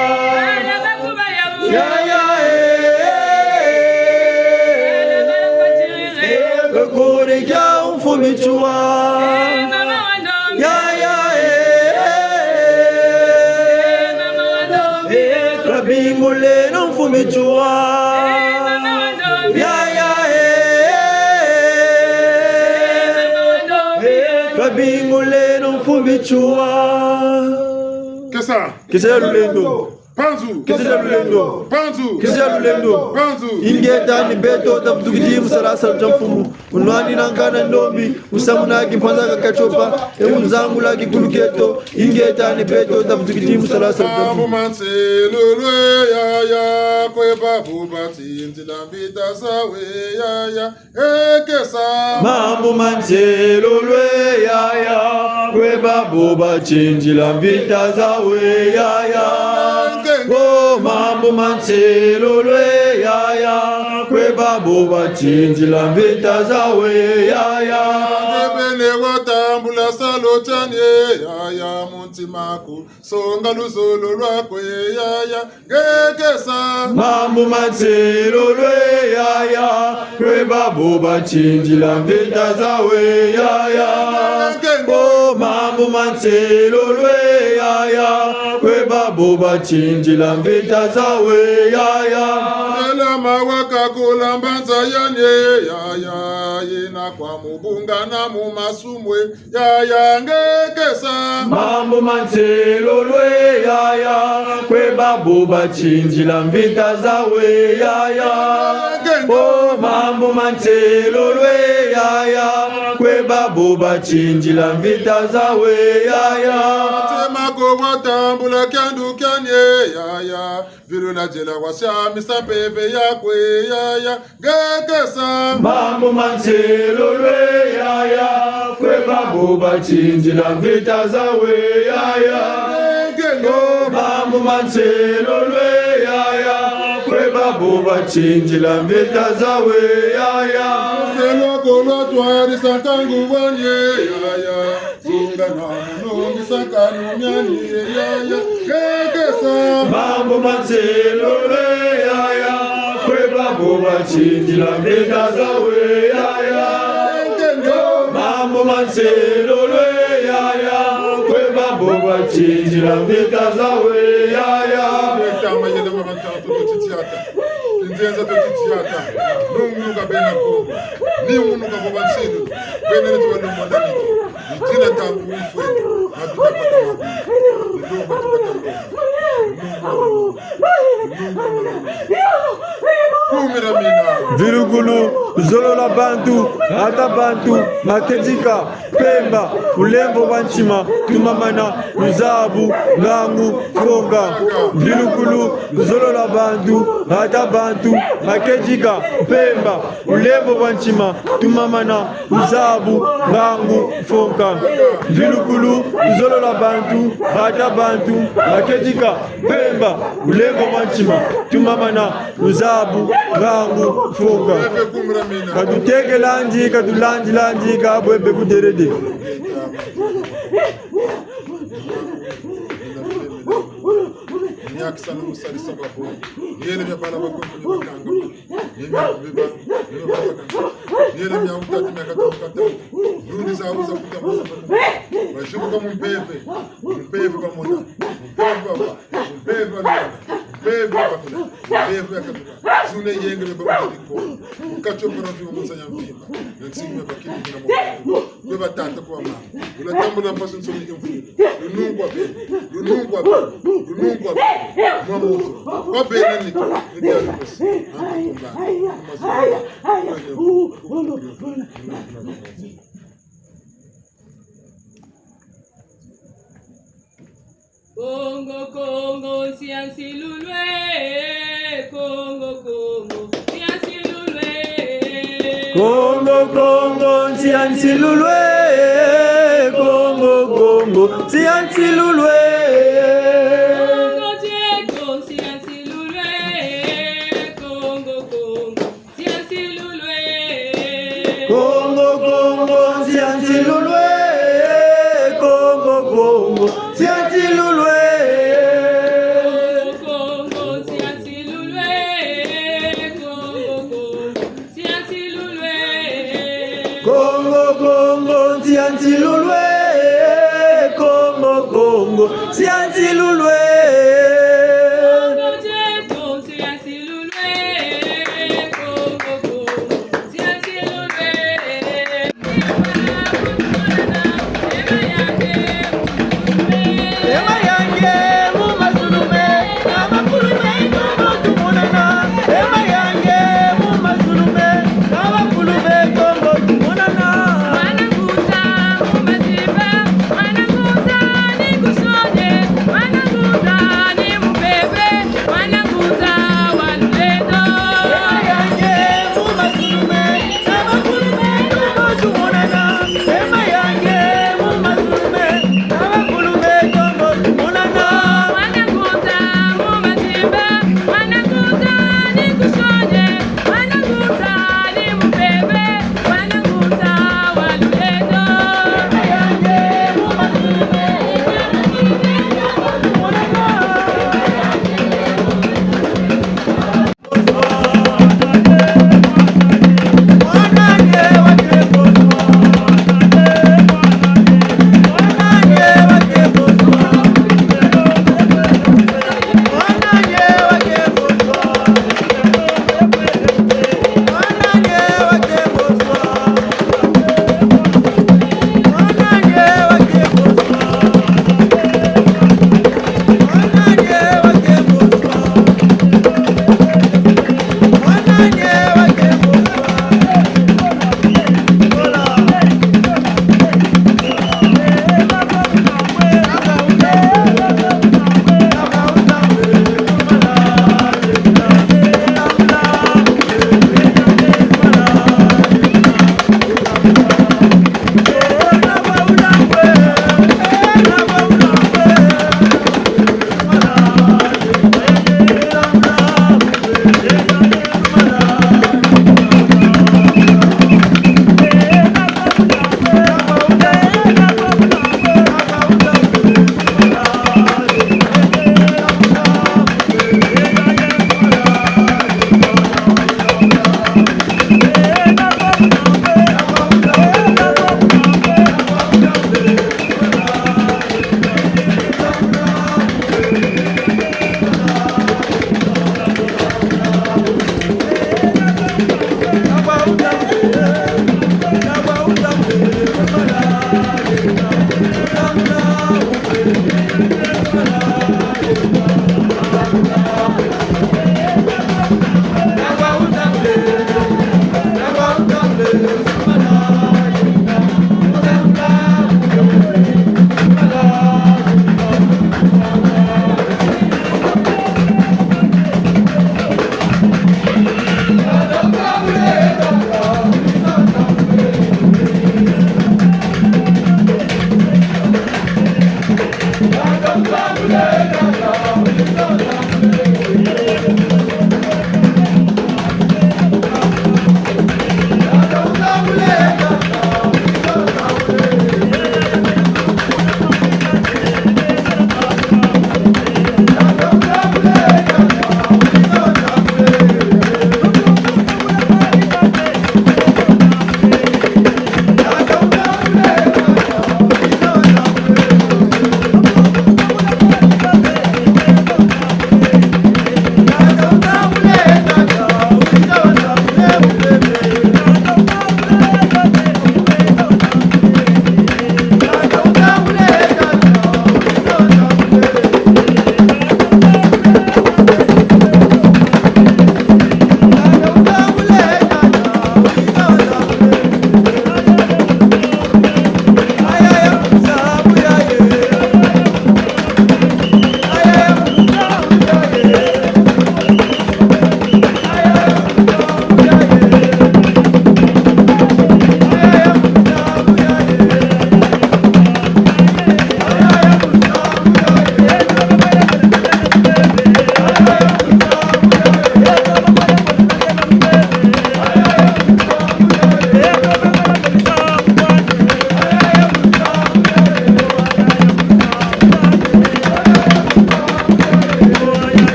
Kuri kya ufumichua Trabingule no fumichua Trabingule no fumichua Kesa lulendo Panzu Kesa lulendo Panzu Kesa lulendo Panzu Ingeta ni beto tabtukiji musarasa jamfumu Unwani nangana ndombi Usamuna kimpanza kakachopa Eunzangu laki kuluketo Ingeta ni beto tabtukiji musarasa jamfumu Mambo manselulwe ya Kwe babu batinzi lambita sawe ya Kesa Mambo manselulwe ya Kwe babu batinzi lambita sawe ya Oh, mambo manselulwe ya Kwe babu batinzi lambita sawe ya Nebele watambula salo chanye ya munti maku Songa luzolo lwakwe ya Gekesa Mambo manselulwe ya Kwe babu batinzi lambita sawe ya Oh, mambo manselulwe ya Kwe babu batinzi lambita sawe ya Elama wakakula mbanza yanye ya Yena kwa mubunga na mumasumwe ya Ngekesa Mambo manselulwe ya Kwe babu batinzi lambita sawe ya Oh, mambo manselulwe ya Kwe babu batinzi lambita sawe ya Temako watambula kyandu kyanye ya Virula jela washamisa peve yakwe ya Gekesa Mambo manselulwe ya Kwe babu batinzi lambita sawe ya Oh, mambo manselulwe ya Kwe babu batinzi lambita sawe ya kolo twari santangu wanye yaya zunga na munongi sakanu nyani yaya kekesa mambo manzelole yaya kweba boba chindila mbeka zawe yaya mambo manzelole yaya kweba boba chindila mbeka zawe yaya metama yenda mabanta tutitiata nzenza tutitiata nungunuka bena kongo ni unuka boba nselu bena netu wano mondani jina tangu ifwe mabita pata mabi Vilugulu, Zolola Bantu, Ata Bantu, Makejika, Pemba, Ulembo Banchima, Tumamana, Luzabu, Ngangu, Fonga. Vilugulu, Zolola Bantu, Ata Bantu, Makejika, Pemba, Ulembo Banchima, Tumamana, Luzabu, Ngangu, Fonga. Vilugulu, Zolola Bantu, Ata Bantu, Makejika, Pemba, Ulembo Banchima, Tumamana, Luzabu, Ngangu, Fonga. Kaduteke lanji, kadulanji lanji, kabwebe kuderede. Nyakisana musali sababu yele bya bala bakonto bakanga yele bya yele bya utati meka tukata nuni za uza kutambuza bashuka mumpeve kwa mona mumpeve yakatuka zune yengele bakonto ukacho parafi musanya mpimba nsinga bakini na mo kwe batata kwa mama unatambula mpaso nsoni imfuyo lunungwa mwamuzo wabena nito ndiyalukosi Congo, Congo, siansi lulwe. Congo, Congo, siansi lulwe. Congo, Congo, siansi lulwe. Congo, Congo, siansi lulwe. Congo, Congo, siansi lulwe. Congo, Congo, siansi lulwe. Congo, Congo, siansi lulwe. Congo, Congo, siansi lulwe. Mana guza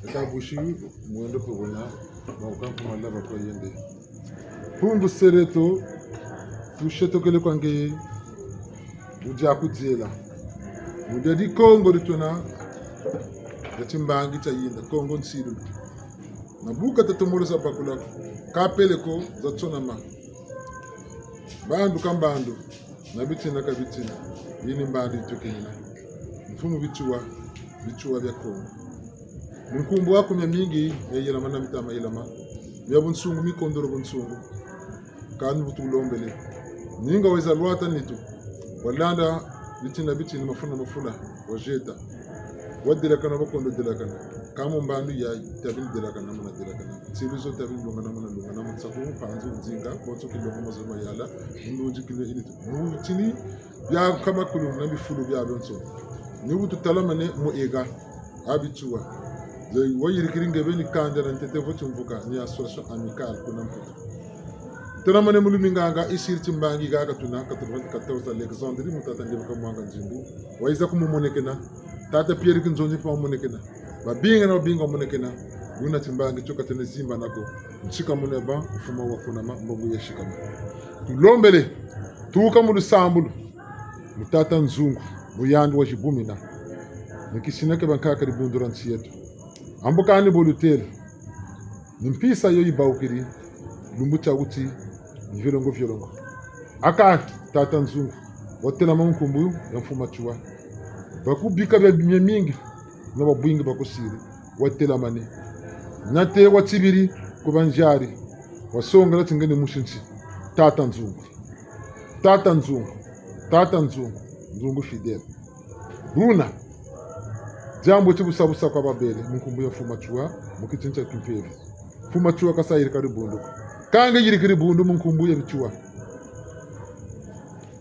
Etabushi mwendo kubona maukampu malaba kwa yende. Pumbu sereto tusheto kele kwange uja kudzela. Mudadi Kongo rituna yatimbangi tayinda Kongo nsiru. Nabuka tatomoro za bakula kapele ko zatsona ma. Bandu kambandu na bitina kabitina yini mbandi tukina. Mfumu bichuwa vya Kongo. Mkumbu wako mingi yela mana mitama ilama. Ya bunsungu mikondoro bunsungu. Kanu butulombele. Ninga weza lwata nitu. Walanda bitina mafuna wajeta. Wadila kana bakondo dila kana. Kamu mbandu ya tabini dila kana muna dila kana. Sibizo tabini lunga na muna lunga na mutsaku panzu nzinga koto kilongo mazoma yala. Nduji kile ilitu. Chini ya kama kulu na bifulu bya bonso. Ni wutu talamane mo ega abichuwa. Wayirikiringe beni kanja na ntete votu mvuka ni association amicale kuna mputa. Talamane muluminganga isirti mbangi gaga tuna 94 Alexandrie mutata ndibuka mwanga nzimbu. Waiza kumumonekena tata Pierre kinzonji pa monekena. Babinga na babinga monekena. Wina timbangi choka tene zimba nako. Nchika muneba ufuma wakunama mbongo yeshikama. Tulombele tuka mulu sambulu. Mutata nzungu muyandu wa jibumina. Nikisinake bankaka ribundura nsi yetu. Ambukani bolutele. Nimpisa yo ibaukiri. Lumbucha uti vyolongo. Aka tata nzungu. Watela mkunkumbu ya mfuma chua. Bakubika bya mingi na babwingi bakosiri. Watela mane. Nate watibiri kubanjari. Wasonga la tingene mushinsi. Tata nzungu. Nzungu fidel. Bruna. Jambo chibusabusa kwa babele. Mkumbu ya mfuma chua. Mukichincha kimpevi. Mfuma chua kasa yirikari bundu. Kange yirikari bundu mkumbu ya bichua.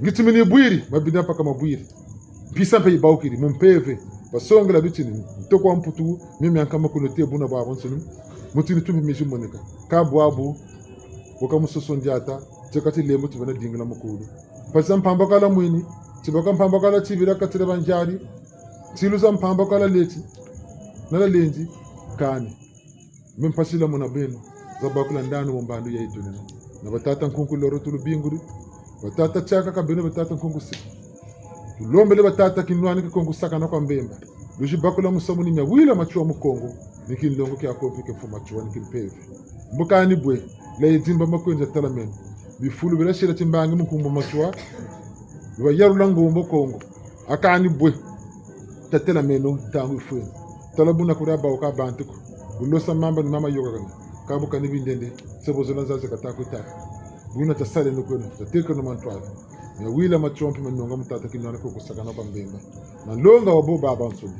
Ngitimini bwiri. Mabina paka mabwiri. Pisa pe ibaukiri. Mumpeve. Basonga la bitini. Toko amputu. Mimi ankama kunotia buna babonsunu. Mutini tumi mishi monika. Kabu abu. Waka musosonjata. Chakati lembu tibana dingla mukulu. Pasa mpambakala mwini. Tibaka mpambakala tibira katira banjari. Tiluza mpambakala leti. Nala lenzi. Kani. Mimpasila muna beno. Zabakula ndani wambandu ya itunina. Na batata nkunku loro tulu binguru. Batata chaka kabino batata nkunku si. Tulombele batata kinwani kikongu saka na kwa mbemba. Luji bakula musamu ni nyawila machua mukongo. Niki nlongo kia kopi ke fuma chua niki mpevi. Mbukani bwe. La yedzimba makwenja talameni. Bifulu bila shira timbangi mkumbu machua. Biwa yaru lango mbokongo. Akani bwe. Tatela meno tangu ifuen. Talabuna kuraba waka bantuku. Bulosa mamba ni mama yoga gani. Kabu kanibi ndende. Sebo zola zaze kataku itaka. Buna tasale nukwenu. Tatirka numantuwa. Nyawila machua mpi manonga mtata kinwana kukusakana kwa mbemba. Na longa wabo baba nsuni.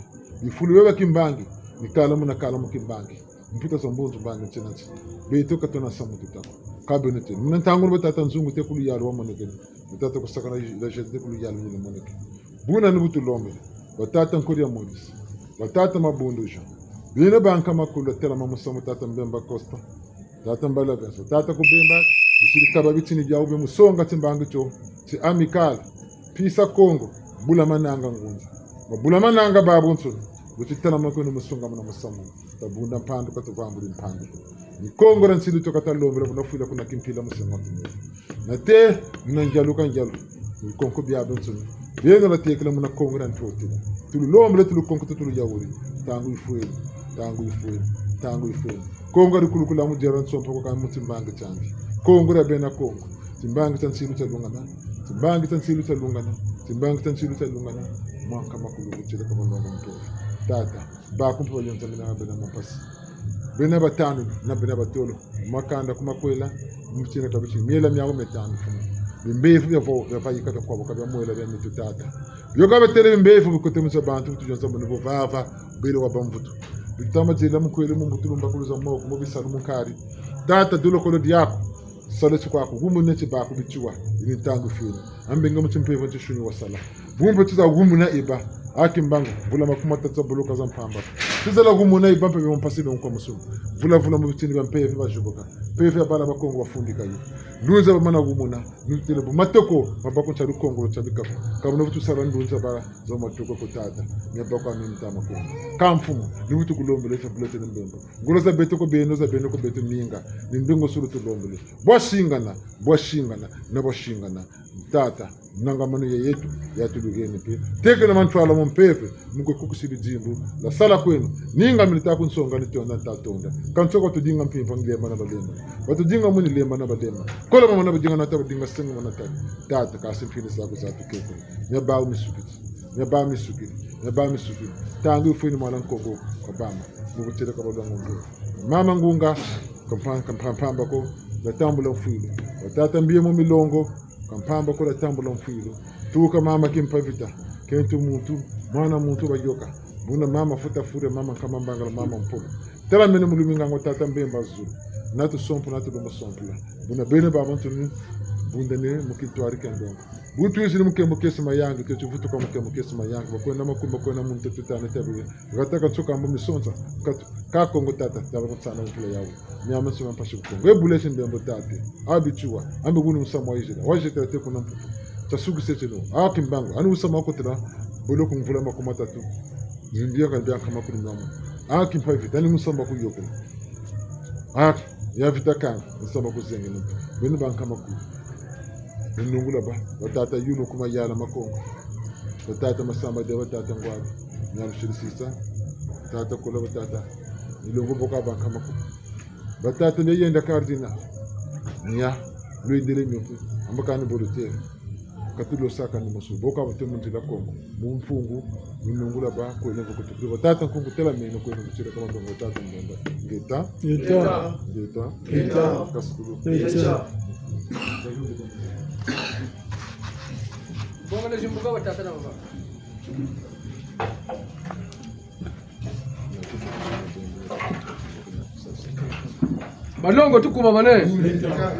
Bifulu wewa kimbangi. Nikalamu na kalamu kimbangi. Mpita zombunzu bangi nchenanchi. Beito katona samu tutako. Kabe nete. Mnantangulu batata nzungu tekulu yaru wa monekeni. Batata kusakana la jete tekulu yaru nyele moneke. Buna nubutu lombe. Batata nkuri ya modisi. Batata mabunduja. Bina banka makulu tela mamusamu tata mbemba costa. Tata mbala venso. Tata kubemba. Isiri kababiti ni jaube musonga timbangi cho. Si amikala. Pisa Kongo. Bula mananga ngunza. Bula mananga babu nsuni. Wachitana makwenu musunga muna musamu. Tabunda mpandu katubambuli mpandu. Ni Kongo na nsilu tokata lombela munafuila kuna kimpila musenga tumeli. Na te muna njalu ka njalu. Ni konko biyabu nsuni. Biyenga la tekela muna Kongo na ntotila. Tulu lombela tulu konko tulu yawuri. Tangu ifueli. Kongo rikulukula mujera nsompa kwa kama mutimbanga changi. Kongo rabena Kongo. Timbanga tansilu talungana. Mwaka makulu kuchila kama longa mtofu. Tata, bakumpa walionza mina bena mapasi. Bena batanu na bena batolo. Makanda kumakwela, mchina kabichi. Miela miyago metanu fumu. Bimbefu ya vayikata kwa wakabia mwela ya mitu tata. Yoka betele bimbefu bikote msa bantu. Tujonza mnibo vava, bele wabamvutu. Bitama jela mkwele mmbutulu mbakuluza mwoku, mbisalu mkari. Tata dulo kolo diako. Sale chukwaku, gumu neche baku bichua. Ini tangu fili. Ambenga mchimpevu nchishuni wasala. Bumbo tuza gumu na iba. Aki mbangu, vula makuma tata buluka za mpamba. tuzala kumona ibampe bempasi benkwa musumu vula mubitini bampefe bajuboka pefe abana bakongo bafundika yi nduza bamana kumona nutile matoko mabako tsalu kongo tsadika kabona vutusala ndunza bara zo matoko kutata nyabako amintama ko kamfumo nibutu kulombele fe bulete ndembo ngulo za beto ko beno za beno ko beto minga ndingo sulu tulombele bwashingana na bwashingana tata nangamano yetu yatulugeni pe teke na mantwala mompefe muko kukusiri dzimbu la sala kwenu ninga milita kunsonga nitonda tatonda kansoko tudinga mpimpa ngilemba na balema watudinga muni lemba na balema kola mama badinga na tabadinga senga mona tata kasimpini sako zatu keko nyaba misukiti tangu funi mwana nkogo kabama mukutele kabadongo ngo mama ngunga kampamba ko la tambula mfuilo watata mbiye mu milongo kampamba ko la tambula mfuilo tuka mama kimpavita kentu muntu mwana muntu bayoka buna mama futa fure mama kama mbangala mama mpogo tela mene muluminga ngo tata mbemba zulu natu sompo natu domo sompla buna bene ba montu ni bunda ne mukitwari kendo butu yisi mukembo kesi mayangi te tuvutu kwa mukembo kesi mayangi bakona makumba kona muntu tutana tabi gataka tsoka mbo misonza ka kongo tata taba kutsana mpula yawo nyama sima mpashu kongo ebuleshin dembo tate abichua ambe gunu msamwa yijira wajita te kuna mpupu tasugu seteno akimbango anu usama kotra bolo kumvula makoma tatu zindia kalbia kama kuni mama akimpa vita ni musamba kuyoko ya vita kan musamba kuzengene benu banka makuru nungula ba watata yuno kuma yala makongo watata masamba de watata ngwaba nyam shirisisa tata kula watata ilongo boka banka makuru watata ne yenda kardina nya luindele nyopu ambakani borote katulo saka ni musu boka batemunzi la kongo mumfungu nungula ba ko ne bokutu watata kongo tela meno ko ne kuchira kama ndo watata mbenda ngeta kasukuru Bonga jumbuka watata na baba. Balongo tukuma mane.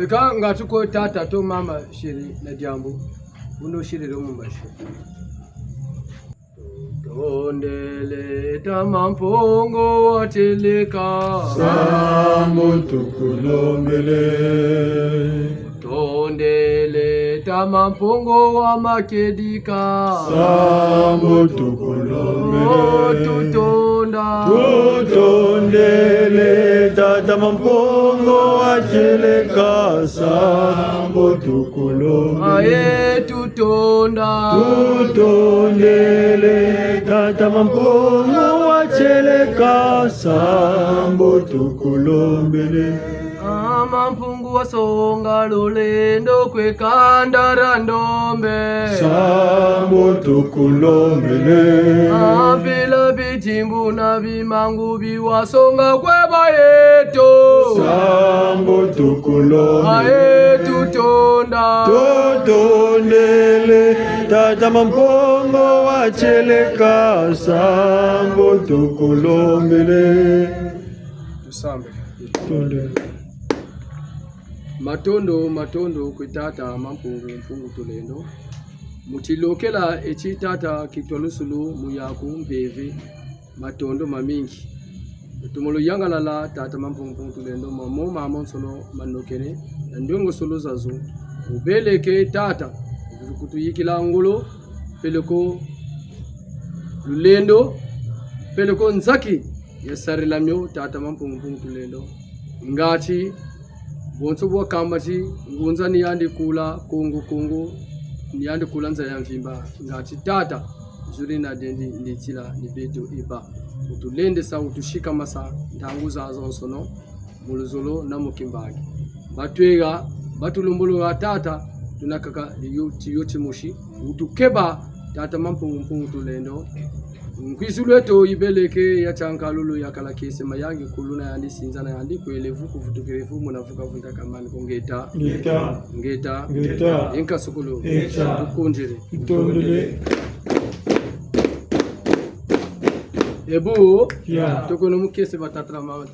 Ika ngatuko tata to mama shiri na jambo. Uno shiri lo mumbashi. Tondele tamampongo wateleka Sambo tukulombele Tondele tamampongo wa makedika Sambo tukulombele Tutondele tata mampongo wateleka Sambo tukulombele Aye tutondele tata mampongo wateleka Sambo tukulombele Mampungu wasonga lulendo kwekandara ndombe Sambo tukulombele Apila bitimbu na bimangu biwasonga kweba yeto Sambo tukulombele Ae tutonda tutondele tata mampongo wateleka Sambo tukulombele Tusambe tondele Matondo kwetata mpungu tulendo mutilokela echitata kitwalusulu muyaku mpeve matondo mamingi tumolo yangalala tata mpungu tulendo mamo mamonsono manokene ndongo solo zazo ubeleke tata kutuyikila ngulo peleko lulendo peleko nzaki yasarilamyo tata mpungu tulendo ngati bonso bwa kambati ngunza ni yandi kula kongo ni yandi kula nza ya mvimba ngati tata zuri na dendi nditila ni beto iba utulende sa utushika masa ndanguza azonsono muluzolo na mukimbagi batwega batulumbulu wa tata tunakaka yoti mushi utukeba tata mpungu tulendo Nkwisulweto ibeleke ya chankalulu ya kalakese mayangi kuluna yandi sinzana yandi kuelevu kufutukirefu munavuka vunta kamani kongeta ngeta inka sukulu tukunjire tondele ebu tukono mukese batatra mama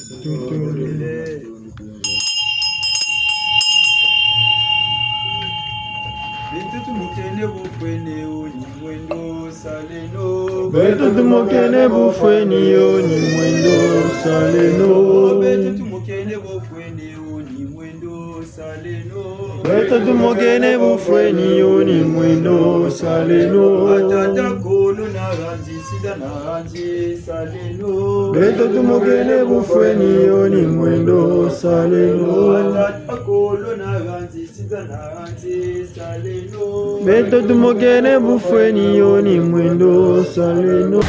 Beto tumokene bufweni oni mwendo saleno. Beto tumokene bufweni oni mwendo saleno. Beto tumokene bufweni oni mwendo saleno. Beto tumokene bufweni oni mwendo saleno. Atata kolo na ranzi sida na ranzi saleno. Beto tumokene bufweni oni mwendo saleno. Atata kolo na ranzi sida na ranzi saleno. Beto tumokene bufweni oni mwendo saleno.